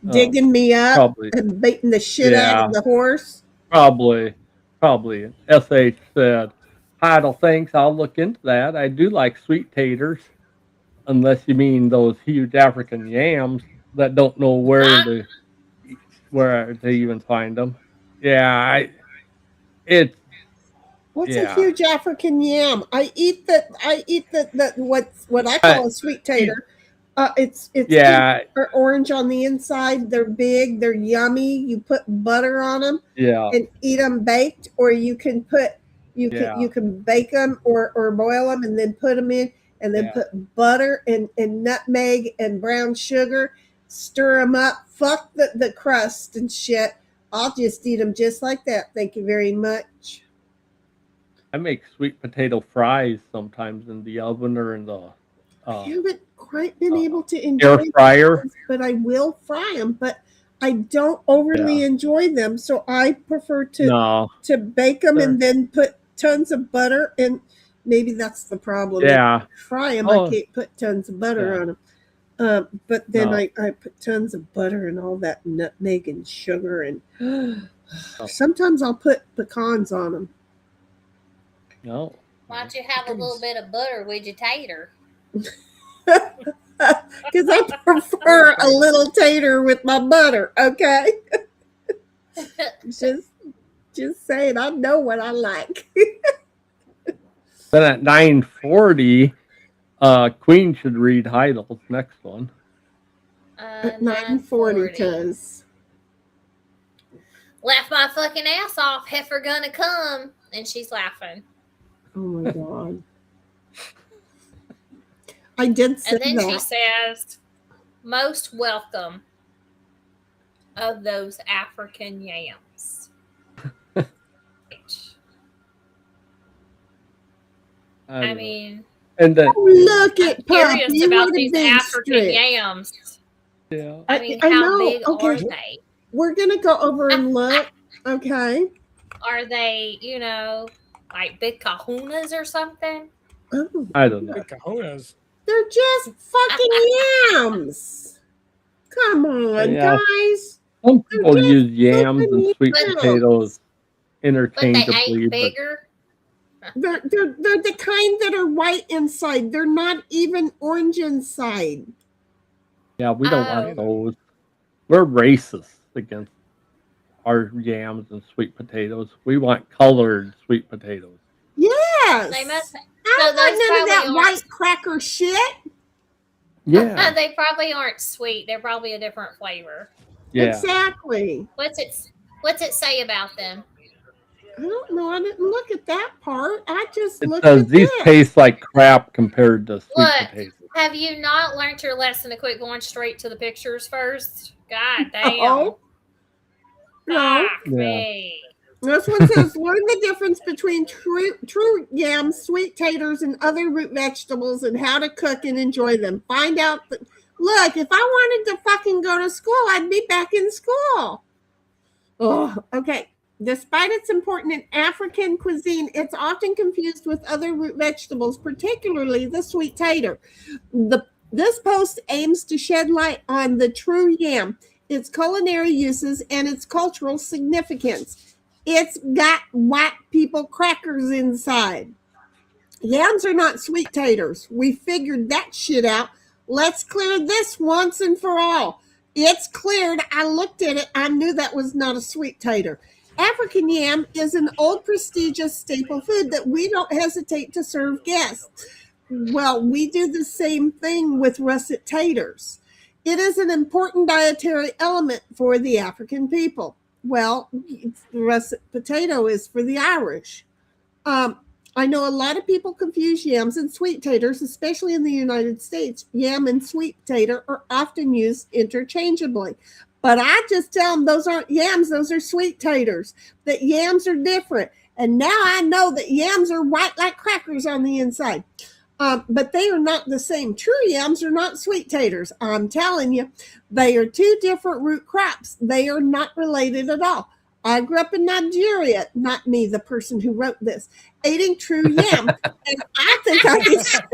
Um, Digging me up probably, and beating the shit out yeah, of the horse. probably, probably. SH said, Heidel thinks I'll look into that. I do like sweet taters, unless you mean those huge African yams that don't know where to even find them. Yeah, it's What's a yeah. huge African yam? I eat that what I I, call a sweet tater. It's pink yeah, or orange on the inside. They're big. They're yummy. You put butter on them yeah, and eat them baked, or you yeah, can bake them or boil them and then put them in and then yeah, put butter and nutmeg and brown sugar. Stir them up. Fuck the crust and shit. I'll just eat them just like that. Thank you very much. I make sweet potato fries sometimes in the oven or in the I uh, haven't quite been uh, able to air enjoy fryer. those, but I will fry them. But I don't overly Yeah, enjoy them, so I prefer no, to bake them they're and then put tons of butter. And maybe that's the problem. If yeah. I fry them, I Oh, can't put tons of butter yeah. on them. But then No, I put tons of butter and all that nutmeg and sugar, and no, sometimes I'll put pecans on them. no. Why don't you have a little bit of butter with your tater? Because I prefer a little tater with my butter. Okay, just saying. I know what I like. Then at 9:40, Queen should read Heidel's next one. At 9:40, 9:40. because Laugh my fucking ass off. Heifer gonna come. And she's laughing. oh my god, I did say And then she that. says, most welcome of those African yams. I mean, And then Look I'm at Pup. curious You about want a these big African strip. yams. yeah, I mean, I how know. big are Okay, they? we're gonna go over and look. Okay. Are they, like big kahunas or something? Oh, I don't know. Big kahunas. they're just fucking yams. Come on, Yeah. guys. Some people just use yams and flipping sweet But- potatoes But they interchangeably, ain't but bigger. They're the kind that are white inside. They're not even orange inside. yeah, we don't Oh. want those. We're racist against our yams and sweet potatoes. We want colored sweet potatoes. Yes. They must. I So don't those want none of that probably white aren't. cracker shit. Yeah, They probably aren't sweet. They're probably a different flavor. yeah. Exactly. What's it say about them? I don't know. I didn't look at that part. I just It looked says at these this. taste like crap compared to sweet Look, potatoes. have you not learned your lesson to quit going straight to the pictures first? God damn. Oh, no. Fuck me. This one says, learn the difference between true yams, sweet taters, and other root vegetables and how to cook and enjoy them. Find out. Look, if I wanted to fucking go to school, I'd be back in school. Oh, okay. Despite its importance in African cuisine, it's often confused with other root vegetables, particularly the sweet tater. This post aims to shed light on the true yam, its culinary uses, and its cultural significance. It's got white people crackers inside. Yams are not sweet taters. We figured that shit out. Let's clear this once and for all. It's cleared. I looked at it. I knew that was not a sweet tater. African yam is an old prestigious staple food that we don't hesitate to serve guests. Well, we do the same thing with russet taters. It is an important dietary element for the African people. Well, the russet potato is for the Irish. I know a lot of people confuse yams and sweet taters, especially in the United States. Yam and sweet tater are often used interchangeably. But I just tell them those aren't yams, those are sweet taters. That yams are different. And now I know that yams are white like crackers on the inside. But they are not the same. True yams are not sweet taters. I'm telling you, they are two different root crops. They are not related at all. I grew up in Nigeria, not me, the person who wrote this, eating true yam. And I think I can share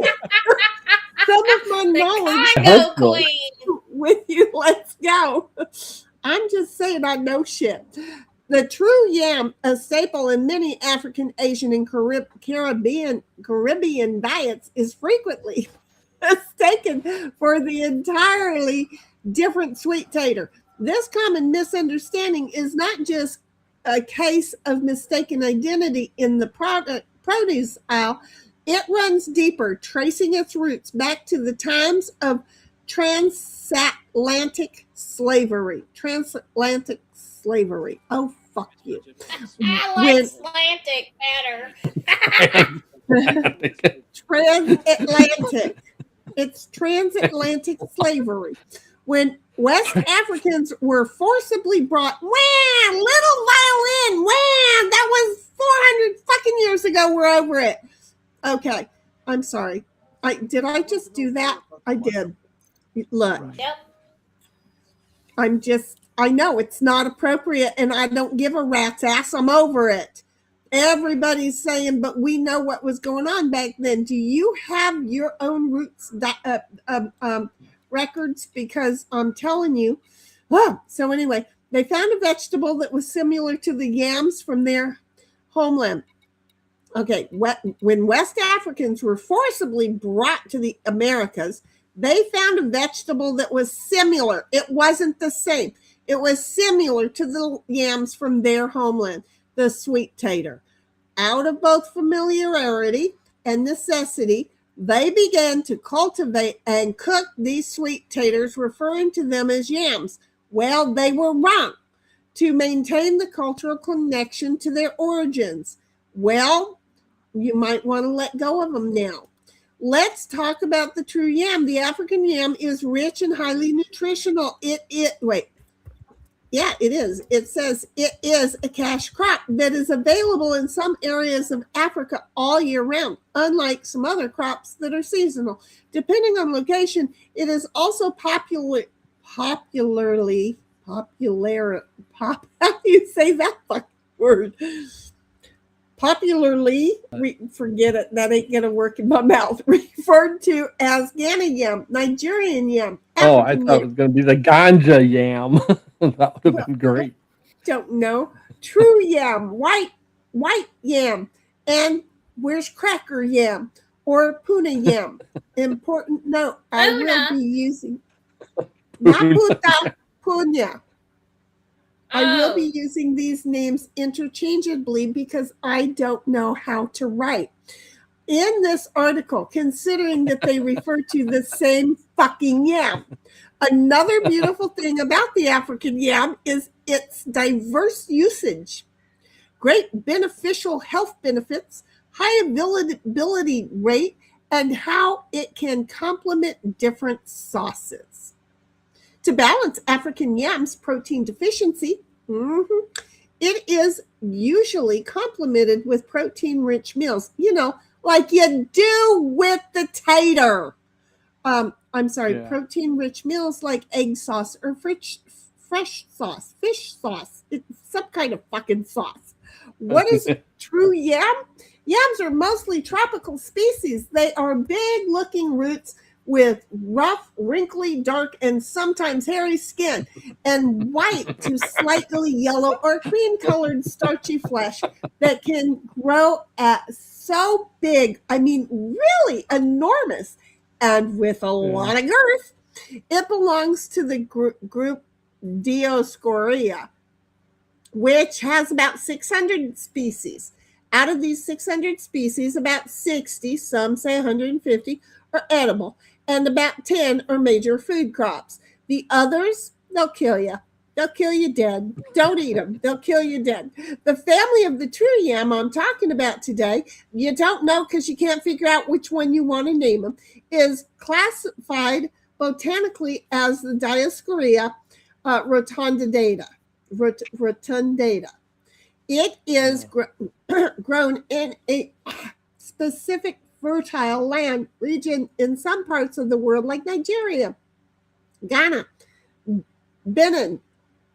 some of my knowledge Congo Queen. with you. Let's go. I'm just saying I know shit. The true yam, a staple in many African, Asian, and Caribbean diets, is frequently mistaken for the entirely different sweet tater. This common misunderstanding is not just a case of mistaken identity in the produce aisle. It runs deeper, tracing its roots back to the times of transatlantic slavery. Oh, fuck you. I like Atlantic better. Transatlantic. It's transatlantic slavery. When West Africans were forcibly brought, wham, little violin, wham, that was 400 fucking years ago. We're over it. Okay, I'm sorry. Did I just do that? I did. Look. Yep. I know it's not appropriate and I don't give a rat's ass. I'm over it. Everybody's saying, but we know what was going on back then. Do you have your own roots records? Because I'm telling you. So anyway, they found a vegetable that was similar to the yams from their homeland. Okay, when West Africans were forcibly brought to the Americas, they found a vegetable that was similar. It wasn't the same. It was similar to the yams from their homeland, the sweet tater. Out of both familiarity and necessity, they began to cultivate and cook these sweet taters, referring to them as yams. Well, they were wrong. To maintain the cultural connection to their origins. Well, you might want to let go of them now. Let's talk about the true yam. The African yam is rich and highly nutritional. It is. It says it is a cash crop that is available in some areas of Africa all year round, unlike some other crops that are seasonal. Depending on location, it is also popularly, how do you say that fucking word? popularly, forget it, that ain't gonna work in my mouth, referred to as Ghana yam, Nigerian yam, Oh, I African thought it yam. was going to be the ganja yam. That would have Well, been I great. don't know. True yam, white yam, and where's cracker yam or puna yam? Important note, I will be Una. using, not puta, punya. I will Oh. be using these names interchangeably because I don't know how to write. In this article, considering that they refer to the same fucking yam. Another beautiful thing about the African yam is its diverse usage. Great beneficial health benefits, high availability rate, and how it can complement different sauces. To balance African yam's protein deficiency, it is usually complemented with protein rich meals, like you do with the tater. I'm sorry, Yeah. protein rich meals like egg sauce or fresh sauce, fish sauce. It's some kind of fucking sauce. What is true yam? Yams are mostly tropical species. They are big looking roots with rough, wrinkly, dark, and sometimes hairy skin, and white to slightly yellow or cream colored starchy flesh that can grow at so big, I mean, really enormous, and with a lot of girth. It belongs to the group Dioscorea, which has about 600 species. Out of these 600 species, about 60, some say 150, are edible, and about 10 are major food crops. The others, they'll kill you. They'll kill you dead. Don't eat them. They'll kill you dead. The family of the true yam I'm talking about today, you don't know because you can't figure out which one you want to name them, is classified botanically as the Dioscorea rotundata. Rotundata. It is grown in a specific fertile land region in some parts of the world, like Nigeria, Ghana, Benin,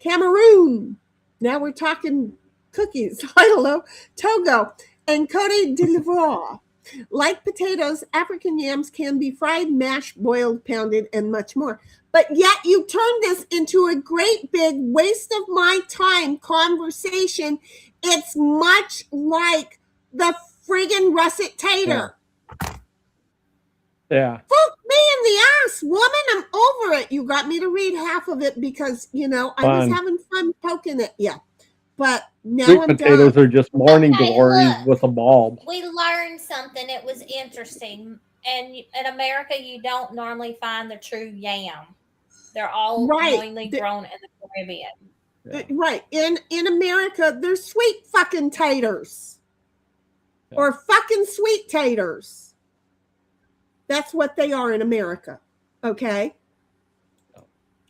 Cameroon. Now we're talking cookies. I don't know. Togo and Cote d'Ivoire. Like potatoes, African yams can be fried, mashed, boiled, pounded, and much more. But yet you turn this into a great big waste of my time conversation. It's much like the friggin' russet tater. Yeah. Fuck me in the ass, woman. I'm over it. You got me to read half of it because, I was having fun poking at you. But now Sweet I'm potatoes done. are just morning Okay, glories look. with a bulb. We learned something. It was interesting. And in America, you don't normally find the true yam. They're all Right. mainly grown in the Caribbean. Yeah. Right. In America, they're sweet fucking taters. Yeah. Or fucking sweet taters. That's what they are in America. Okay?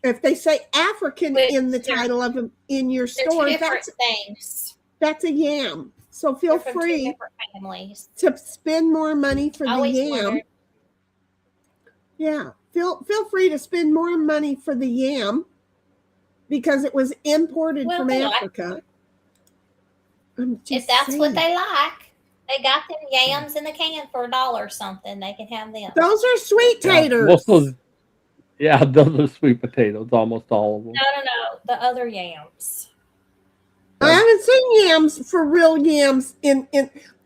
If they say African in the title of them in your store, different things. That's a yam. So feel free to spend more money for the yam. Wondered. Yeah. Feel free to spend more money for the yam because it was imported from Africa. If that's what they like, they got them yams in the can for $1 or something. They can have them. Those are sweet taters. Most of those, those are sweet potatoes, almost all of them. No. The other yams. I haven't seen yams for real yams in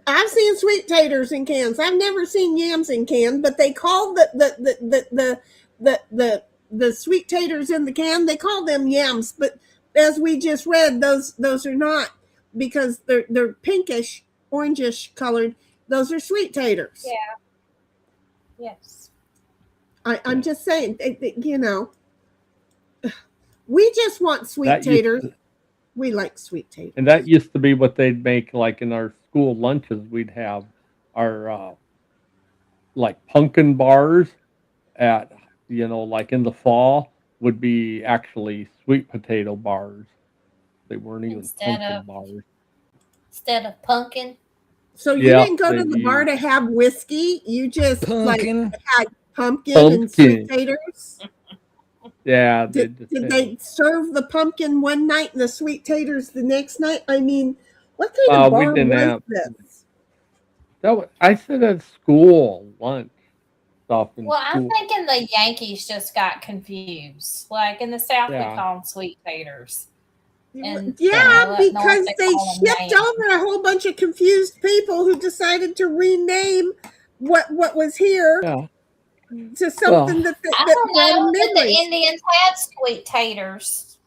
I've seen sweet taters in cans. I've never seen yams in cans, but they call the sweet taters in the can, they call them yams. But as we just read, those are not, because they're pinkish, orangish colored. Those are sweet taters. Yeah. Yes. I'm just saying, we just want sweet taters. We like sweet taters. And that used to be what they'd make, like in our school lunches. We'd have our like pumpkin bars at, like in the fall would be actually sweet potato bars. They weren't even pumpkin bars. Instead of pumpkin. So you didn't go to the bar to have whiskey. You just had pumpkin and sweet taters. Yeah. Did they serve the pumpkin one night and the sweet taters the next night? I mean, What kind of We bar didn't was have this? that. I said at school lunch stuff in Well, I'm school. thinking the Yankees just got confused. Like in the South, we Yeah, call them sweet taters, and yeah, Yeah, up north because they they call them shipped yams. over a whole bunch of confused people who decided to rename what was here yeah. to Well, something I that don't brought them know that the memories. Indians had sweet taters.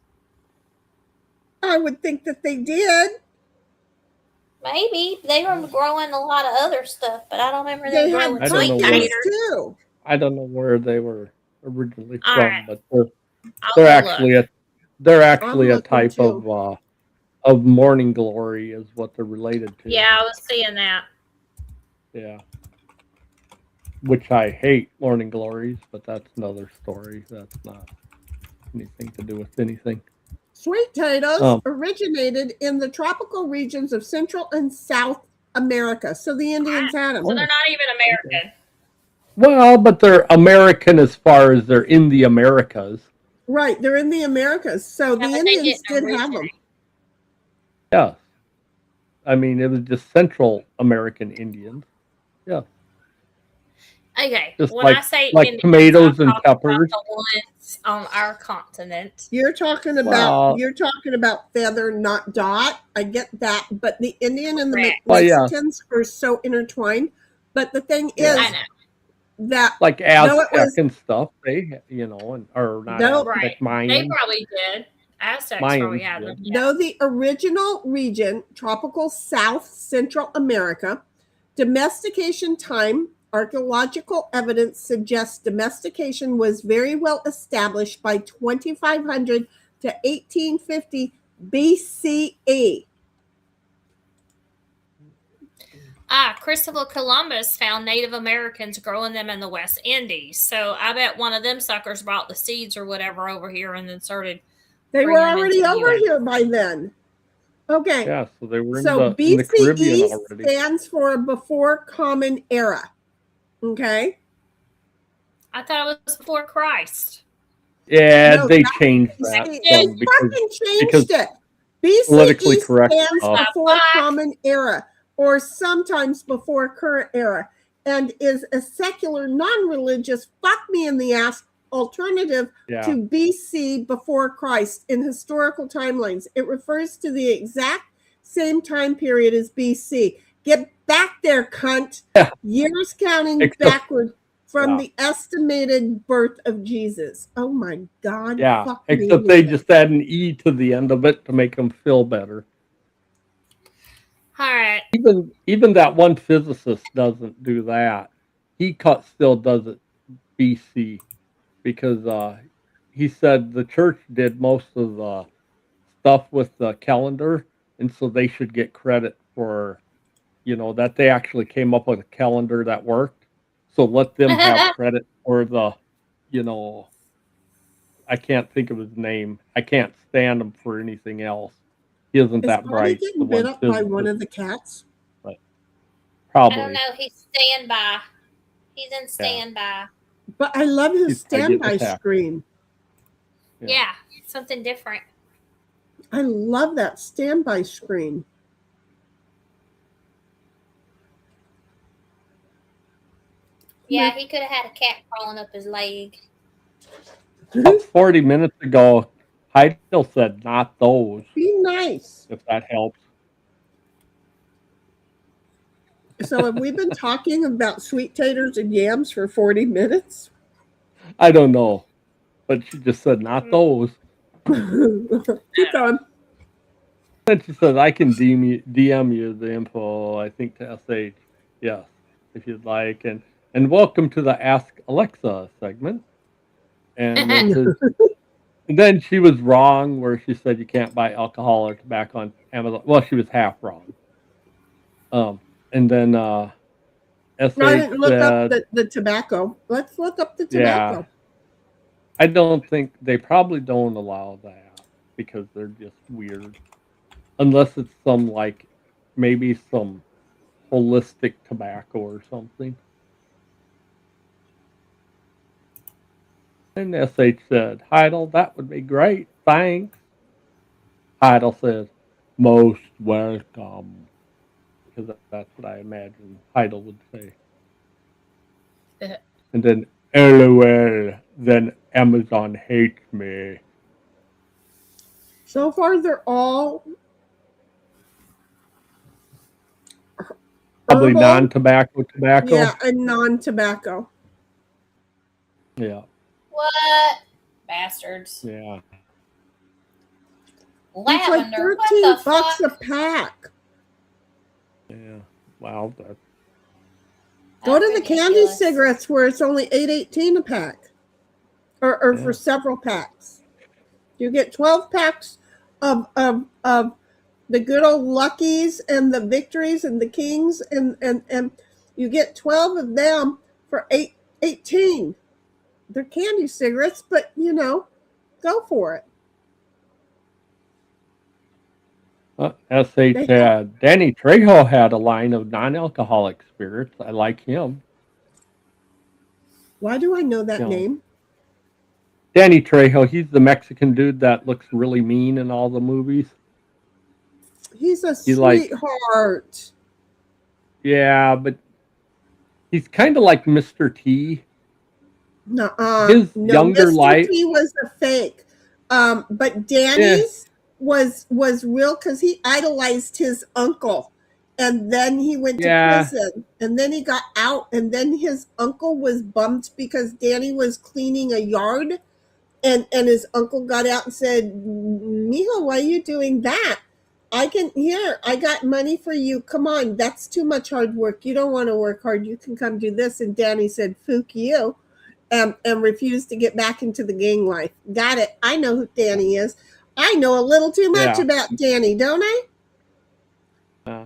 I would think that they did. Maybe they were growing a lot of other stuff, but I don't remember them They growing had I don't sweet know where pumpkins taters. too. I don't know where they were originally All from, right, but I'll they're go look. actually a they're I'm actually a looking type too. of morning glory is what they're related to. Yeah, I was seeing that. Yeah, which I hate morning glories, but that's another story. That's not anything to do with anything. Sweet potatoes Um, originated in the tropical regions of Central and South America. So the Indians had them. So they're oh, not even okay. American. Well, but they're American as far as they're in the Americas. Right, they're in the Americas. So Yeah, the but they Indians didn't did have them. originate. Yes, I mean it was just Central American Indians. Yeah, Okay, just when I say like Indians, I'm tomatoes and talking about peppers. the ones on our continent. You're talking about Well, feather, not dot. I get that, but the Indian and the Correct. well, yeah, Mexicans are so intertwined. But the thing yeah. I is know. that Like though it Aztec was and stuff. They, and or not though Right. Aztec, They Mayans. probably did. Aztecs probably Mayans had them. did. Yeah. though the original region, tropical South Central America, domestication time, archaeological evidence suggests domestication was very well established by 2500 to 1850 BCE. Christopher Columbus found Native Americans growing them in the West Indies. So I bet one of them suckers brought the seeds or whatever over here and then started They were bringing them into already the over U.S. here by then. Okay, Yeah, so they were so in the Caribbean BCE already. stands for before Common Era. Okay, I thought it was before Christ. Yeah, no, they that's changed that They they did. some fucking because changed it. politically BCE correct stands stuff. before Common Era, or sometimes before Current Era, and is a secular, non-religious, fuck me in the ass alternative Yeah, to BC before Christ in historical timelines. It refers to the exact same time period as BC. Get back there, cunt. yeah. Years counting Except backward from yeah, the estimated birth of Jesus. Oh my God, yeah. fuck me Except in the they ass. just add an E to the end of it to make them feel better. All right. Even that one physicist doesn't do that. Still does it BC because he said the church did most of the stuff with the calendar, and so they should get credit for that they actually came up with a calendar that worked. So let them have credit for the, you know, I can't think of his name. I can't stand him for anything else. He isn't Is that Bonnie bright, the getting bit one up by one physicist, of the cats? but I don't probably, know. He's standby. He's in yeah, standby. But I love his he's probably getting standby attacked. screen. Yeah. Yeah, something different. I love that standby screen. Yeah, he could have had a cat crawling up his leg. About 40 minutes ago, Heidel said, "Not those." Be nice. If that helps. So have we been talking about sweet taters and yams for 40 minutes? I don't know, but she just said, "Not those." Keep going. Then she said, "I can DM you the info. I think to SH, yes, if you'd like." And welcome to the Ask Alexa segment. And it says, and then she was wrong where she said you can't buy alcohol or tobacco on Amazon. Well, she was half wrong. And then No, I SH didn't look up said, the tobacco. Let's look up the yeah, tobacco. I don't think they probably don't allow that because they're just weird. Unless it's some maybe some holistic tobacco or something. And SH said, Heidel, that would be great. Thanks. Heidel says, Most welcome. Because that's what I imagine Heidel would say. And then, LOL, then Amazon hates me. So far, they're all Probably herbal, tobacco. yeah, and non-tobacco. Yeah, What? Bastards. yeah. It's like Lavender. What 13 the bucks a fuck? pack. Yeah. Wow, that's Go That's to the candy ridiculous. cigarettes where it's only $8.18 a pack, or yeah. for several packs. You get 12 packs of the good old Luckies and the Victories and the Kings, and you get 12 of them for 18. They're candy cigarettes, but go for it. SH They have. Danny Trejo had a line of non-alcoholic spirits. I like him. Why do I know that You know, name? Danny Trejo. He's the Mexican dude that looks really mean in all the movies. He's a He like, sweetheart. yeah, but he's kind of like Mr. T. No, His younger Mr. life, T was a fake. But yeah, Danny's was real because he idolized his uncle, and then he went to yeah, prison, and then he got out, and then his uncle was bummed because Danny was cleaning a yard, and his uncle got out and said, "Mijo, why are you doing that? I got money for you. Come on, that's too much hard work. You don't want to work hard. You can come do this." And Danny said, "Fook you." And refused to get back into the gang life. Got it. I know who Danny is. I know a little too much yeah. about Danny, don't I?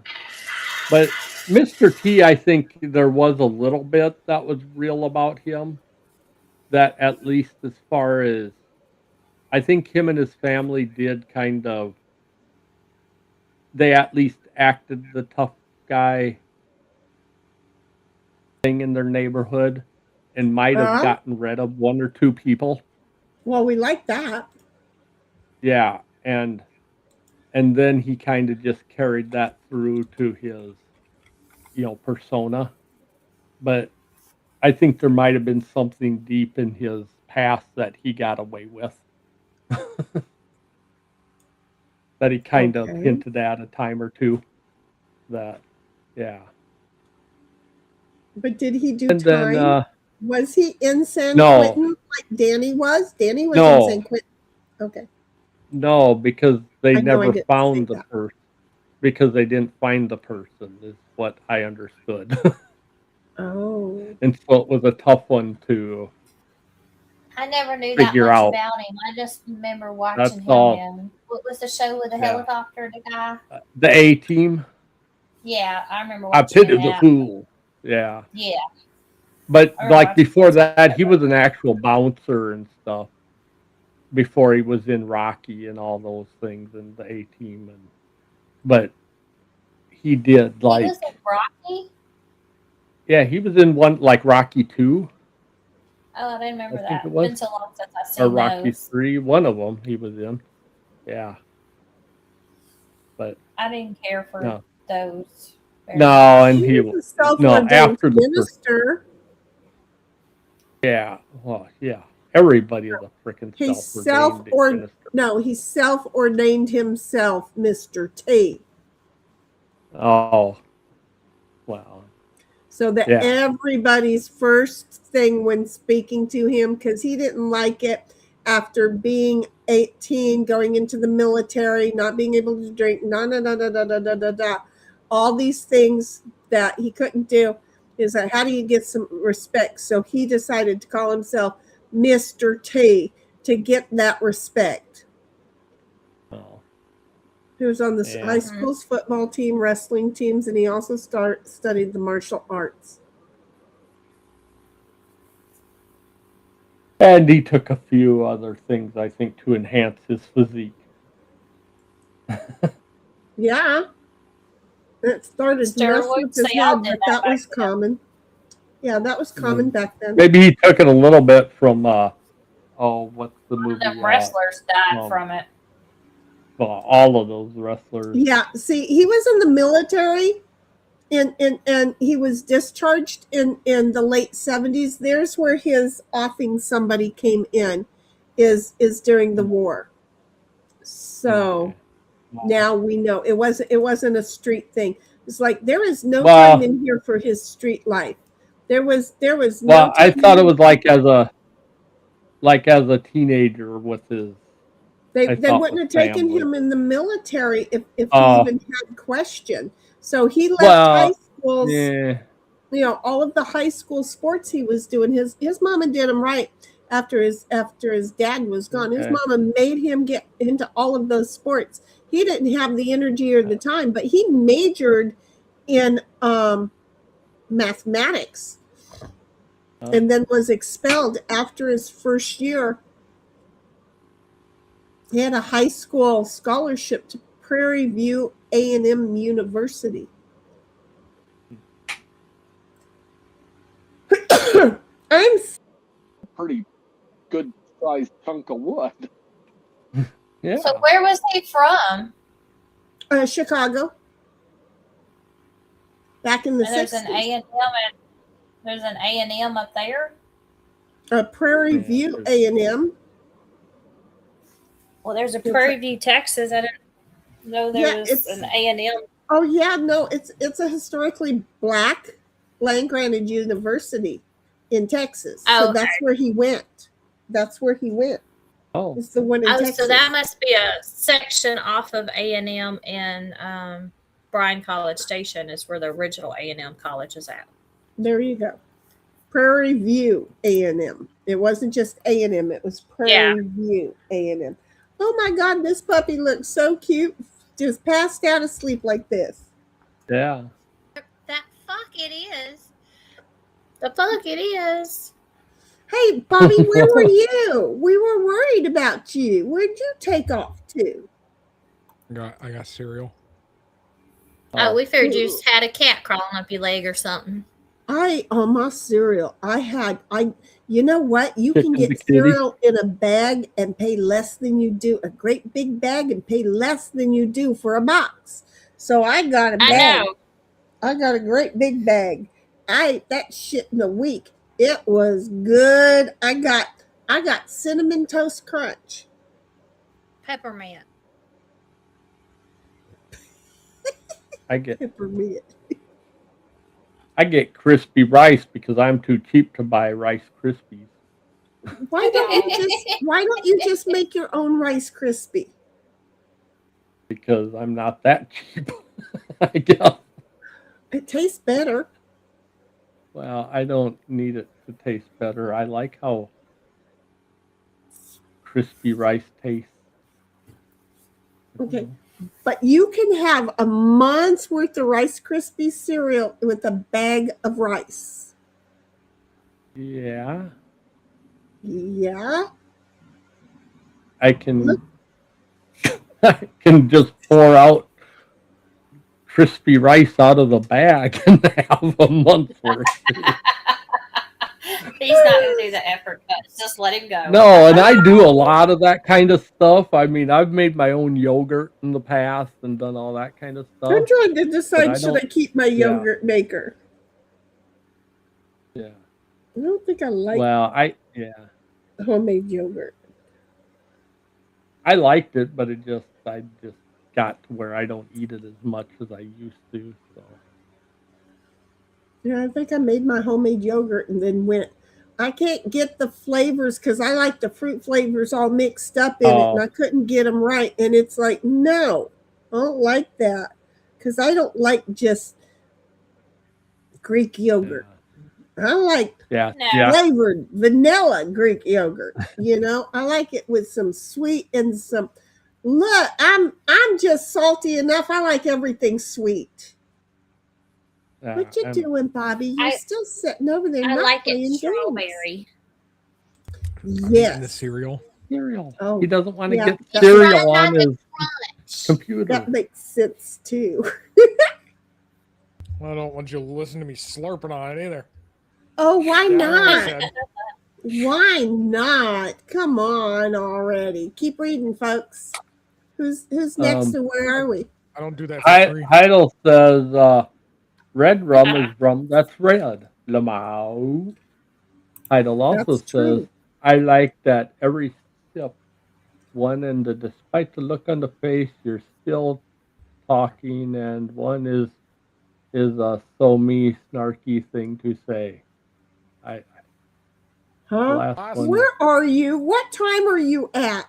But Mr. T, I think there was a little bit that was real about him. That at least as far as I think him and his family did kind of, they at least acted the tough guy thing in their neighborhood and might have Uh, gotten rid of one or two people. well, we like that. Yeah, and then he kind of just carried that through to his, persona. But I think there might have been something deep in his past that he got away with. That he kind of Okay. hinted at a time or two. That, yeah. But did he do And then, time? Was he in San no, Quentin like Danny was? Danny was in San no, Quentin. Okay. no, because they I know I never didn't say found the that. person. Because they didn't find the person, is what I understood. Oh. And so it was a tough one to I never knew that figure much out. about him. I just remember That's watching him all. in what was the show with the Yeah. helicopter, the guy? The A team. Yeah, I remember I watching him in pity the that. fool. Yeah. Yeah, But I remember like watching before that. that, he was an actual bouncer and stuff. Before he was in Rocky and all those things and the A team, but he did He was in like, Rocky. yeah, he was in one like Rocky 2, Oh, I didn't I remember think that. it It's been was, so long since I've or seen Rocky those. 3, one of them he was in. Yeah, but I didn't care for no, those very no, much. and He was a no self-ordained after the first, minister. yeah, well, yeah, everybody is a freaking He's self-ordained minister. he self-ordained himself, Mr. T. Oh, well, So that yeah, everybody's first thing when speaking to him, because he didn't like it after being 18, going into the military, not being able to drink, all these things that he couldn't do, is that how do you get some respect? So he decided to call himself Mr. T to get that respect. well, He was on the high yeah. Mm-hmm. school's football team, wrestling teams, and he also studied the martial arts. And he took a few other things, I think, to enhance his physique. Yeah, it started to mess with Steroids, his they all head, did but that that was back then. common. Yeah, that was common back then. Maybe he took it a little bit from, what's the One of movie? them wrestlers died Um, from it. Well, all of those wrestlers. Yeah, see, he was in the military, and he was discharged in the late 70s. There's where his offing somebody came in, is during the war. So Okay. Wow. now we know it wasn't a street thing. It's like there is no Well- time in here for his street life. There was no Well, I time thought it in- was like as a teenager with his. They I they thought wouldn't with have taken family. him in the military if he Oh. even had question. So he left Well, high schools. Yeah. You know, all of the high school sports he was doing. His mama did him right after his dad was gone. His Okay. mama made him get into all of those sports. He didn't have the energy or the time, but he majored in mathematics, and then was expelled after his first year. He had a high school scholarship to Prairie View A&M University. I'm Pretty good sized chunk of wood. Yeah. So where was he from? Chicago. Back in the And there's 60s. an A&M there's an A&M up there. Prairie Yeah, View there's- A&M. Well, there's a Prairie View, Texas. I didn't know there Yeah, was it's- an A&M. Oh yeah, no, it's a historically black land granted university in Texas. Oh, So that's where he went. That's where he went. Oh. It's the one in Oh, Texas. so that must be a section off of A&M and Bryan College Station is where the original A&M college is at. There you go. Prairie View A&M. It wasn't just A&M. It was Prairie View A&M. Oh my God, this puppy looks so cute. Just passed out asleep like this. Yeah. That fuck it is. The fuck it is. Hey, Bobby, where were you? We were worried about you. Where'd you take off to? I got cereal. Oh, we figured you just had a cat crawling up your leg or something. On my cereal, you know what? You can Chicken get bikini. cereal in a bag and pay less than you do, a great big bag and pay less than you do for a box. So I got a bag. I know. I got a great big bag. I ate that shit in a week. It was good. I got cinnamon toast crunch. Peppermint. I get Peppermint. crispy rice because I'm too cheap to buy Rice Krispies. Why don't you just make your own Rice Krispie? Because I'm not that cheap. I guess. It tastes better. Well, I don't need it to taste better. I like how crispy rice tastes. Okay. But you can have a month's worth of Rice Krispie cereal with a bag of rice. Yeah. Yeah. I can just pour out crispy rice out of the bag and have a month's worth. He's not going to do the effort, but just let him go. No, and I do a lot of that kind of stuff. I mean, I've made my own yogurt in the past and done all that kind of stuff. I'm trying to decide, I should I don't- keep my yeah. yogurt maker? Yeah. I don't think I like Well, homemade yogurt. I liked it, but I just got to where I don't eat it as much as I used to. So Yeah, I think I made my homemade yogurt and then went. I can't get the flavors because I like the fruit flavors all mixed up in it, and I couldn't get them right. And it's like, no, I don't like that because I don't like just Greek yogurt. I like yeah, No. yeah. flavored vanilla Greek yogurt. You know, I like it with some sweet and some. Look, I'm just salty enough. I like everything sweet. What you doing, Bobby? You're still sitting over there. I not like playing it games. strawberry. Yes. The cereal. Cereal. Oh, He doesn't want to yeah. get That's cereal on his computer. That makes sense too. Well, I don't want you to listen to me slurping on it either. Oh, why Yeah, like I not? said. Why not? Come on already. Keep reading, folks. Who's next Um, and where are we? I don't do that for free. Heidel says, red rum is rum that's red. Lamau. Heidel also That's says, true. I like that every sip one and despite the look on the face, you're still talking, and one is a so me snarky thing to say. I the Huh? last one is Where are you? What time are you at?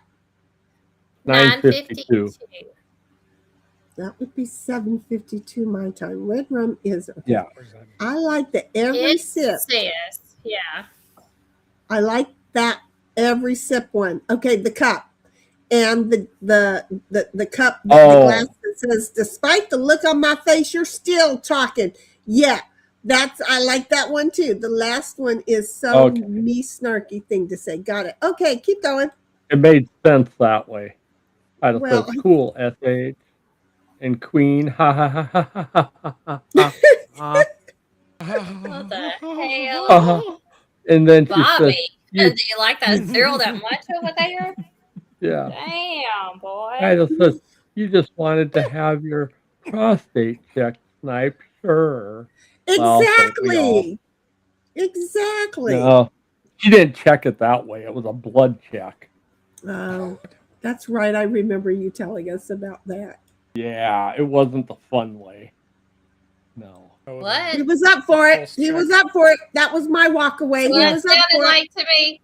9:52. 9:52. That would be 7:52 my time. Red rum is okay. Yeah. I like the every It sip. says, yeah. I like that every sip one. Okay, the cup. And the cup, the glass that says, despite the look on my face, you're still talking. Yeah, I like that one too. The last one is so me snarky thing to say. Got it. Okay, keep going. It made sense that way. Heidel Well, says, cool, SH. And Queen, ha ha ha ha ha ha ha ha ha. What the hell? Uh-huh. And then she says, Bobby, do you like that cereal that much over there? yeah. Damn, boy. Heidel says, you just wanted to have your prostate checked, Snipe. Sure. Well, don't we all? Exactly. No, she didn't check it that way. It was a blood check. Oh, that's right. I remember you telling us about that. Yeah, it wasn't the fun way. No. What? He was up for it. He was up for it. That was my walk away. That's He what was it up sounded for like it. to me.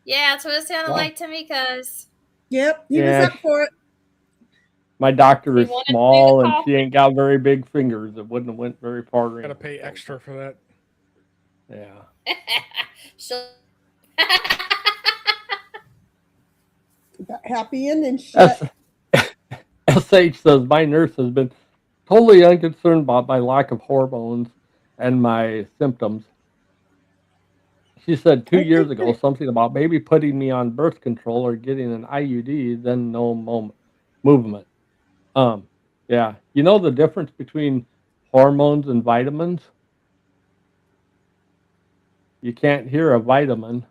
Yeah, that's what it sounded Wow. like to me, cuz. Yep, he was up for it. My doctor is wanted to do the small and she coffee. ain't got very big fingers. It wouldn't have went very far. Gotta pay extra for that. Yeah. She'll- Happy ending shit. SH says, my nurse has been totally unconcerned about my lack of hormones and my symptoms. She said 2 years ago something about maybe putting me on birth control or getting an IUD, then no movement. Yeah. You know the difference between hormones and vitamins? You can't hear a vitamin.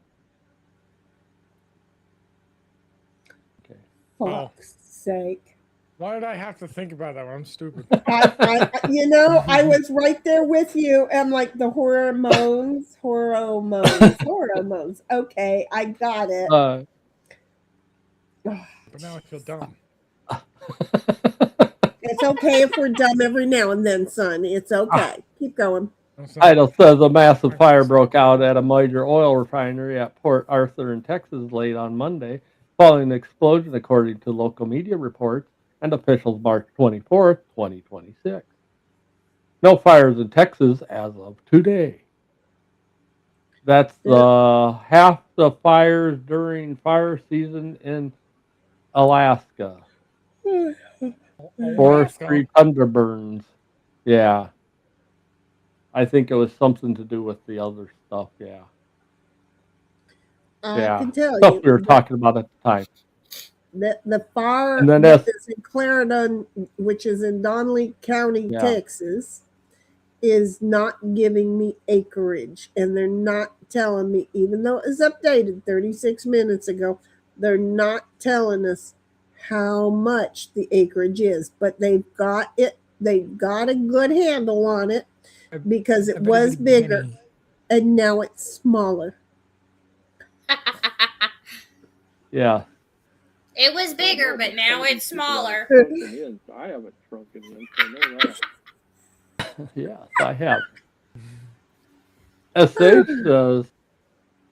Okay. Fuck's sake. Why did I have to think about that one? I'm stupid. I was right there with you. I'm like the hormones. Okay, I got it. But now I feel dumb. It's okay if we're dumb every now and then, son. It's okay. Keep going. Idle says a massive fire broke out at a major oil refinery at Port Arthur in Texas late on Monday, following the explosion, according to local media reports and officials March 24th, 2026. No fires in Texas as of today. That's half the fires during fire season in Alaska. Forestry tundra burns. Yeah. I think it was something to do with the other stuff, yeah. I can tell stuff you. we were talking about at the time. The fire And then that is in Clarendon, which is in Donnelly County, Texas, is not giving me acreage. And they're not telling me, even though it was updated 36 minutes ago, they're not telling us how much the acreage is. But they've got a good handle on it because it was bigger and now it's smaller. Yeah. It was bigger, but now it's smaller. I haven't shrunken yet, so I know that. Yes, I have. SH says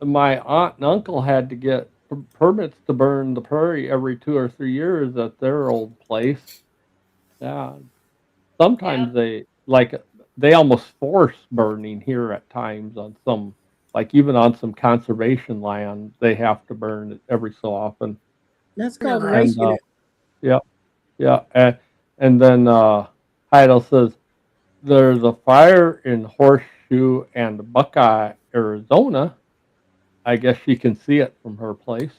my aunt and uncle had to get permits to burn the prairie every 2 or 3 years at their old place. Yeah. Sometimes they almost force burning here at times on some, like even on some conservation land, they have to burn it every so often. That's called raking it. Yeah. And then Heidel says there's a fire in Horseshoe and Buckeye, Arizona. I guess she can see it from her place.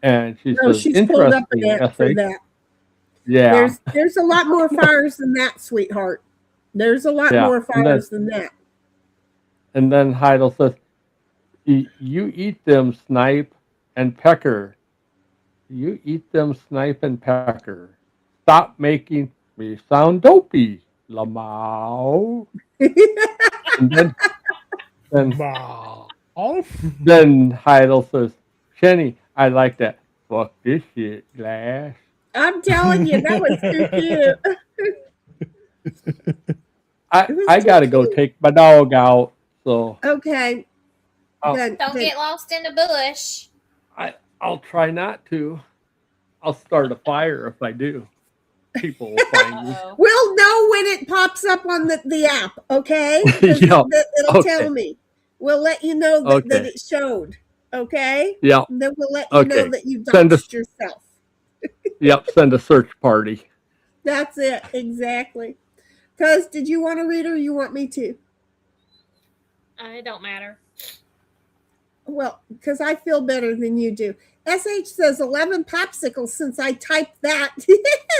And she says, she's pulled up an app for SH. that. Yeah. There's a lot more fires than that, sweetheart. There's a lot more fires than that. And then Heidel says, you eat them, snipe and pecker. You eat them snipe and pecker. Stop making me sound dopey, Lamau. And then, Oh. then Heidel says, Shenny, I like that. Fuck this shit, Glass. I'm telling you, that was too cute. It was I too gotta go cute. take my dog out, so Okay. Then, Don't get lost in the bush. I'll try not to. I'll start a fire if I do. People will find me. Uh-oh. we'll know when it pops up on the app, okay? 'Cause Yeah. it'll Okay. tell me. We'll let you know that Okay. it showed, okay? Yeah. And then we'll let you know Okay. that you Send us. doxed yourself. Yep. Send a search party. That's it, exactly. Cuz, did you want to read or you want me to? It don't matter. Well, because I feel better than you do. SH says 11 popsicles since I typed that.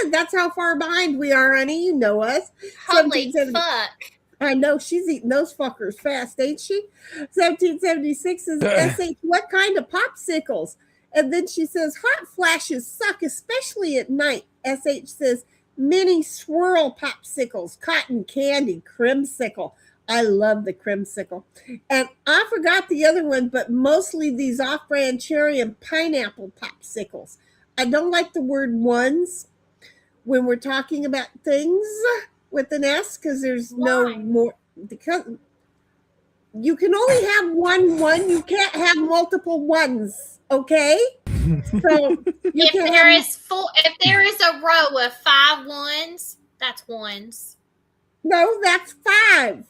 That's how far behind we are, honey. You know us. Holy 1770 fuck. I know she's eating those fuckers fast, ain't she? 1776 is SH, what kind of popsicles? And then she says, hot flashes suck, especially at night. SH says, mini swirl popsicles, cotton candy, crimsicle. I love the crimsicle. And I forgot the other one, but mostly these off-brand cherry and pineapple popsicles. I don't like the word ones when we're talking about things with an S because there's no more. Because you can only have one. You can't have multiple ones. Okay. So If there is a row of 5 ones, that's ones. No, that's 5.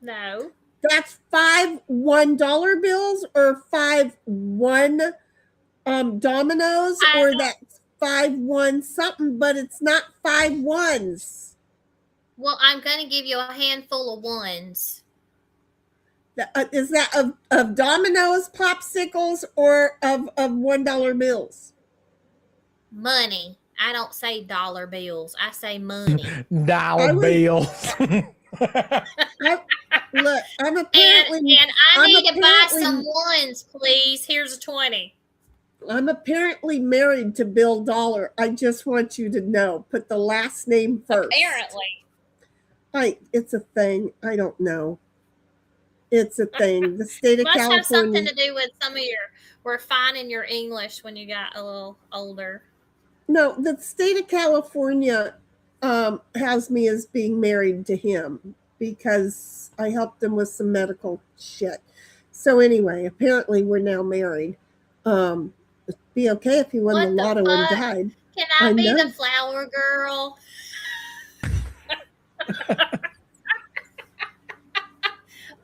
No. That's 5 $1 bills or 5 1 dominoes, or that's 5 1 something, but it's not 5 ones. Well, I'm going to give you a handful of ones. Is that of dominoes, popsicles, or of $1 bills? Money. I don't say dollar bills. I say money. Dollar bills. Look, I'm apparently and I need to buy some ones, please. Here's a 20. I'm apparently married to Bill Dollar. I just want you to know. Put the last name first. Apparently. It's a thing. I don't know. It's a thing. The state of Must California. have something to do with some of refining your English when you got a little older. No, the state of California has me as being married to him because I helped him with some medical shit. So anyway, apparently we're now married. It'd be okay if he won the lotto and died. Can I be the flower girl?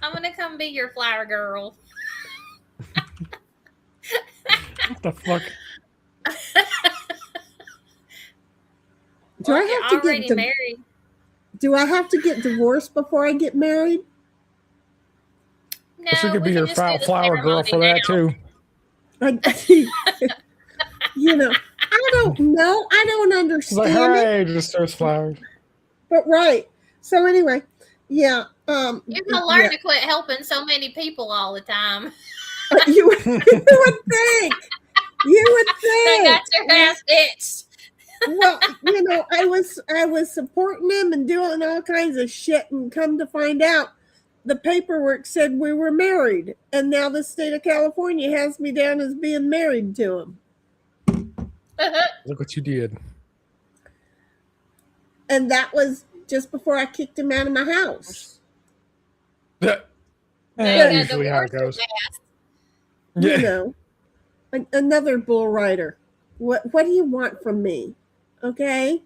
I'm gonna come be your flower girl. What the fuck? Do I have to get married? Do I have to get divorced before I get married? No, she could be your flower girl for that too. You know, I don't know. I don't understand like, hooray, just throws flowers. But right. So anyway, yeah. You're gonna learn to quit helping so many people all the time. You would think. You would think. They got your ass bitched. Well, you know, I was supporting him and doing all kinds of shit, and come to find out, the paperwork said we were married, and now the state of California has me down as being married to him. Look what you did. And that was just before I kicked him out of my house. That's usually how it goes. You know, another bull rider. What do you want from me? Okay.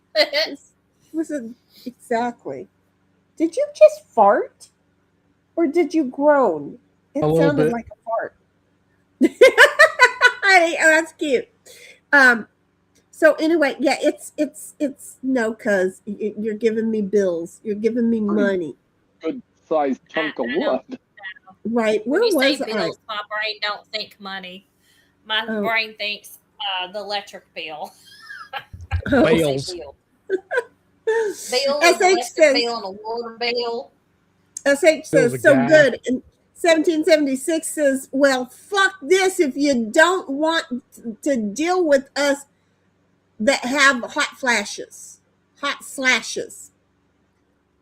Exactly. Did you just fart? Or did you groan? It sounded like a fart. Honey, that's cute. So anyway, yeah, it's no, cuz you're giving me bills. You're giving me money. Good sized chunk of wood. Right. Where when you was say bills, my brain don't think money. My brain thinks the electric bill. Bills. Bill, electric bill, and a water bill. SH says so good. And 1776 says, well, fuck this if you don't want to deal with us that have hot flashes, hot slashes.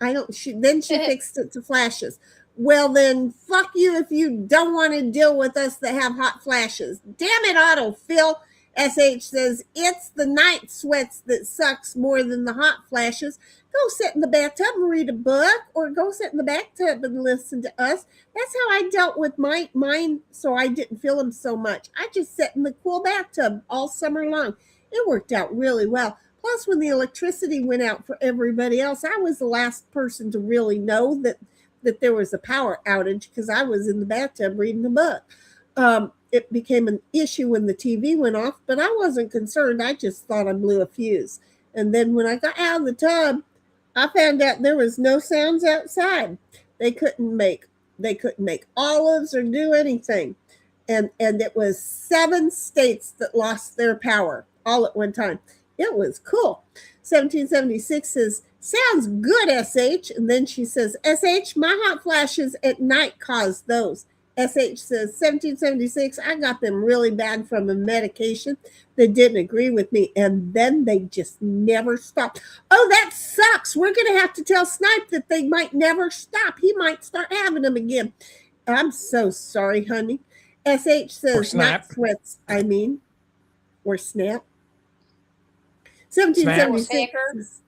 Then she fixed it to flashes. Well, then fuck you if you don't want to deal with us that have hot flashes. Damn it, autofill. SH says, it's the night sweats that sucks more than the hot flashes. Go sit in the bathtub and read a book, or go sit in the bathtub and listen to us. That's how I dealt with mine, so I didn't feel them so much. I just sat in the cool bathtub all summer long. It worked out really well. Plus, when the electricity went out for everybody else, I was the last person to really know that there was a power outage because I was in the bathtub reading a book. It became an issue when the TV went off, but I wasn't concerned. I just thought I blew a fuse. And then when I got out of the tub, I found out there was no sounds outside. They couldn't make olives or do anything. And it was 7 states that lost their power all at one time. It was cool. 1776 says, sounds good, SH. And then she says, SH, my hot flashes at night caused those. SH says, 1776, I got them really bad from a medication that didn't agree with me. And then they just never stopped. Oh, that sucks. We're going to have to tell Snipe that they might never stop. He might start having them again. I'm so sorry, honey. SH says, not sweats, or snap. 1776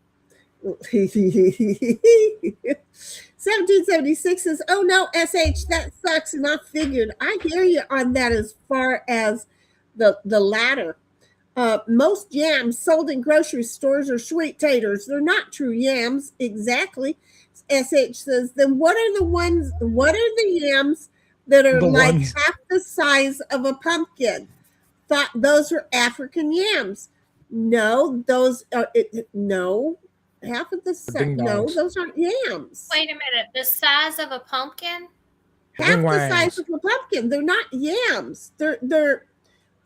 1776 says, oh no, SH, that sucks. And I figured, I hear you on that as far as the latter. Most yams sold in grocery stores are sweet taters. They're not true yams. Exactly. SH says, then what are the yams that are half the size of a pumpkin? Thought those were African yams. No, those are no. Half of the size. No, those aren't yams. Wait a minute. The size of a pumpkin? Half the size of a pumpkin. They're not yams. They're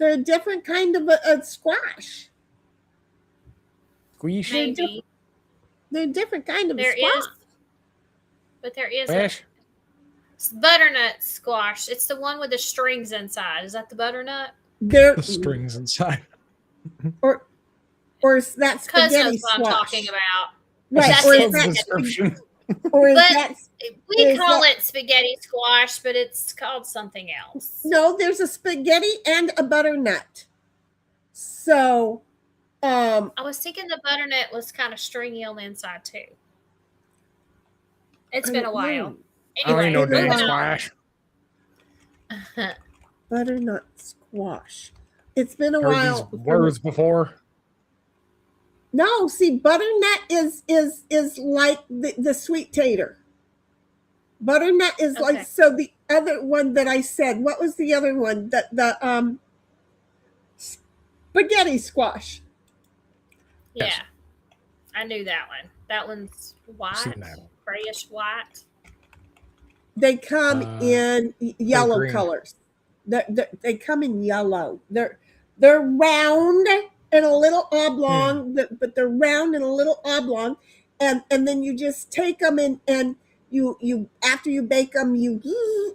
a different kind of a squash. Squeeze. Maybe. They're a different kind of a squash. But there is butternut squash. It's the one with the strings inside. Is that the butternut? The strings inside. Or is that spaghetti squash? I'm talking about. Right. That's or is that description. Or is but that, we call it spaghetti squash, but it's called something else. No, there's a spaghetti and a butternut. So I was thinking the butternut was kind of stringy on the inside too. It's been a while. Anyway, I don't know moving squash. Butternut squash. It's been a Heard while. These words before. No, see, butternut is like the sweet tater. Butternut is like, so the other one that I said, what was the other one? The spaghetti squash. Yeah, Yes. I knew that one. That one's white, grayish white. They come in yellow green. colors. They come in yellow. They're round and a little oblong, but they're round and a little oblong, and then you just take them and you after you bake them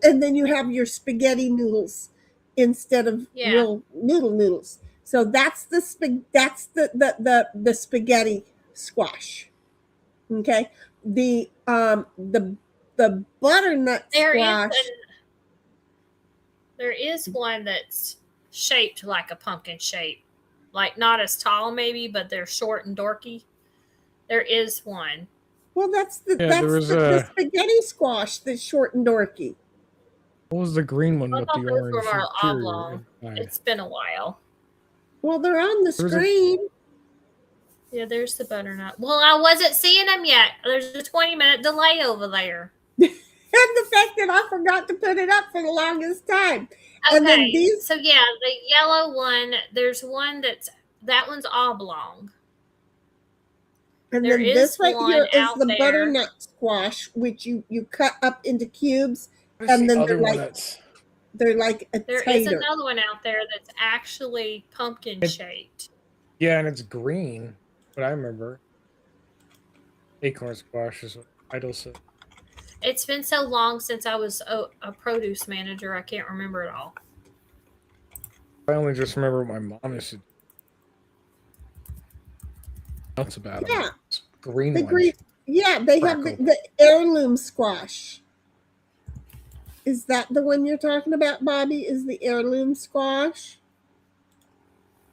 and then you have your spaghetti noodles instead of real noodles. So that's the spaghetti squash. Okay, the butternut squash. There is one that's shaped like a pumpkin shape. Like not as tall maybe, but they're short and dorky. There is one. Well, that's the spaghetti squash that's short and dorky. What was the green one with the orange oblong. interior? It's been a while. Well, they're on the screen. Yeah, there's the butternut. Well, I wasn't seeing them yet. There's a 20-minute delay over there. And the fact that I forgot to put it up for the longest time. Okay, and then so yeah, the yellow one, there's one that one's oblong. And there then is this right here is the there. butternut squash, which you cut up into cubes, and then they're like a There tater. is another one out there that's actually pumpkin shaped. Yeah, and it's green, but I remember acorn squash is what Idol said. It's been so long since I was a produce manager. I can't remember it all. I only just remember what my mom used to. That's about them. Yeah. Green The ones. green. Yeah, they have Crackle. the heirloom squash. Is that the one you're talking about, Bobby? Is the heirloom squash?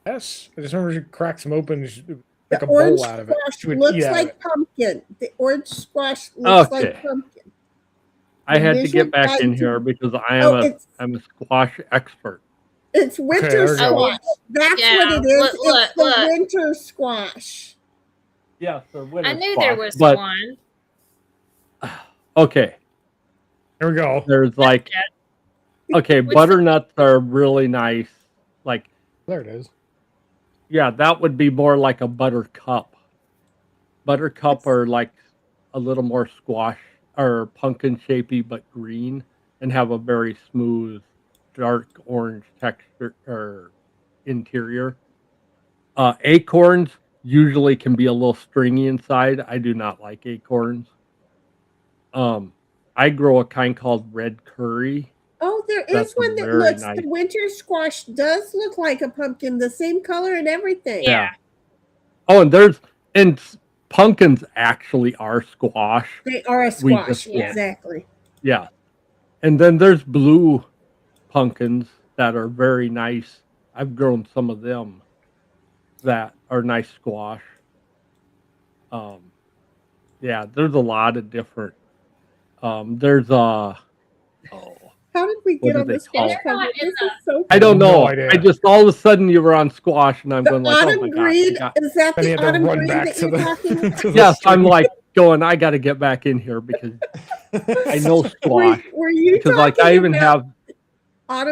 Yes, I just remember she cracks them open, The like a orange bowl out of it. squash She would looks eat out of like it. pumpkin. The orange squash looks like Okay. pumpkin. I had to Visual get back in guide here to- because Oh, I'm a squash expert. It's Okay, winter there we go. squash. That's Yeah, what it is. look, It's the look. winter squash. Yes, the winter I knew squash, there was but one. okay. There we go. There's like okay, Which butternuts are really nice. Like There it is. yeah, that would be more like a buttercup. Buttercup are like a little more squash or pumpkin shapey but green and have a very smooth dark orange texture or interior. Acorns usually can be a little stringy inside. I do not like acorns. I grow a kind called red curry. Oh, there That's is one that very looks. nice. The winter squash does look like a pumpkin, the same color and everything. Yeah. Oh, and pumpkins actually are squash. They are a We squash, just- Yeah. exactly. Yeah. And then there's blue pumpkins that are very nice. I've grown some of them that are nice squash. Yeah, there's a lot of different. There's How did we What get do on they the call squash it? cover? This is so. I don't No know. idea. I just all of a sudden you were on squash, and I'm The going like, oh autumn my god. green, is that And he the had to autumn run green back that to you're the. talking about? to the Yes, I'm street. like going. I got to get back in here because I know squash. Were you Because like talking I even about have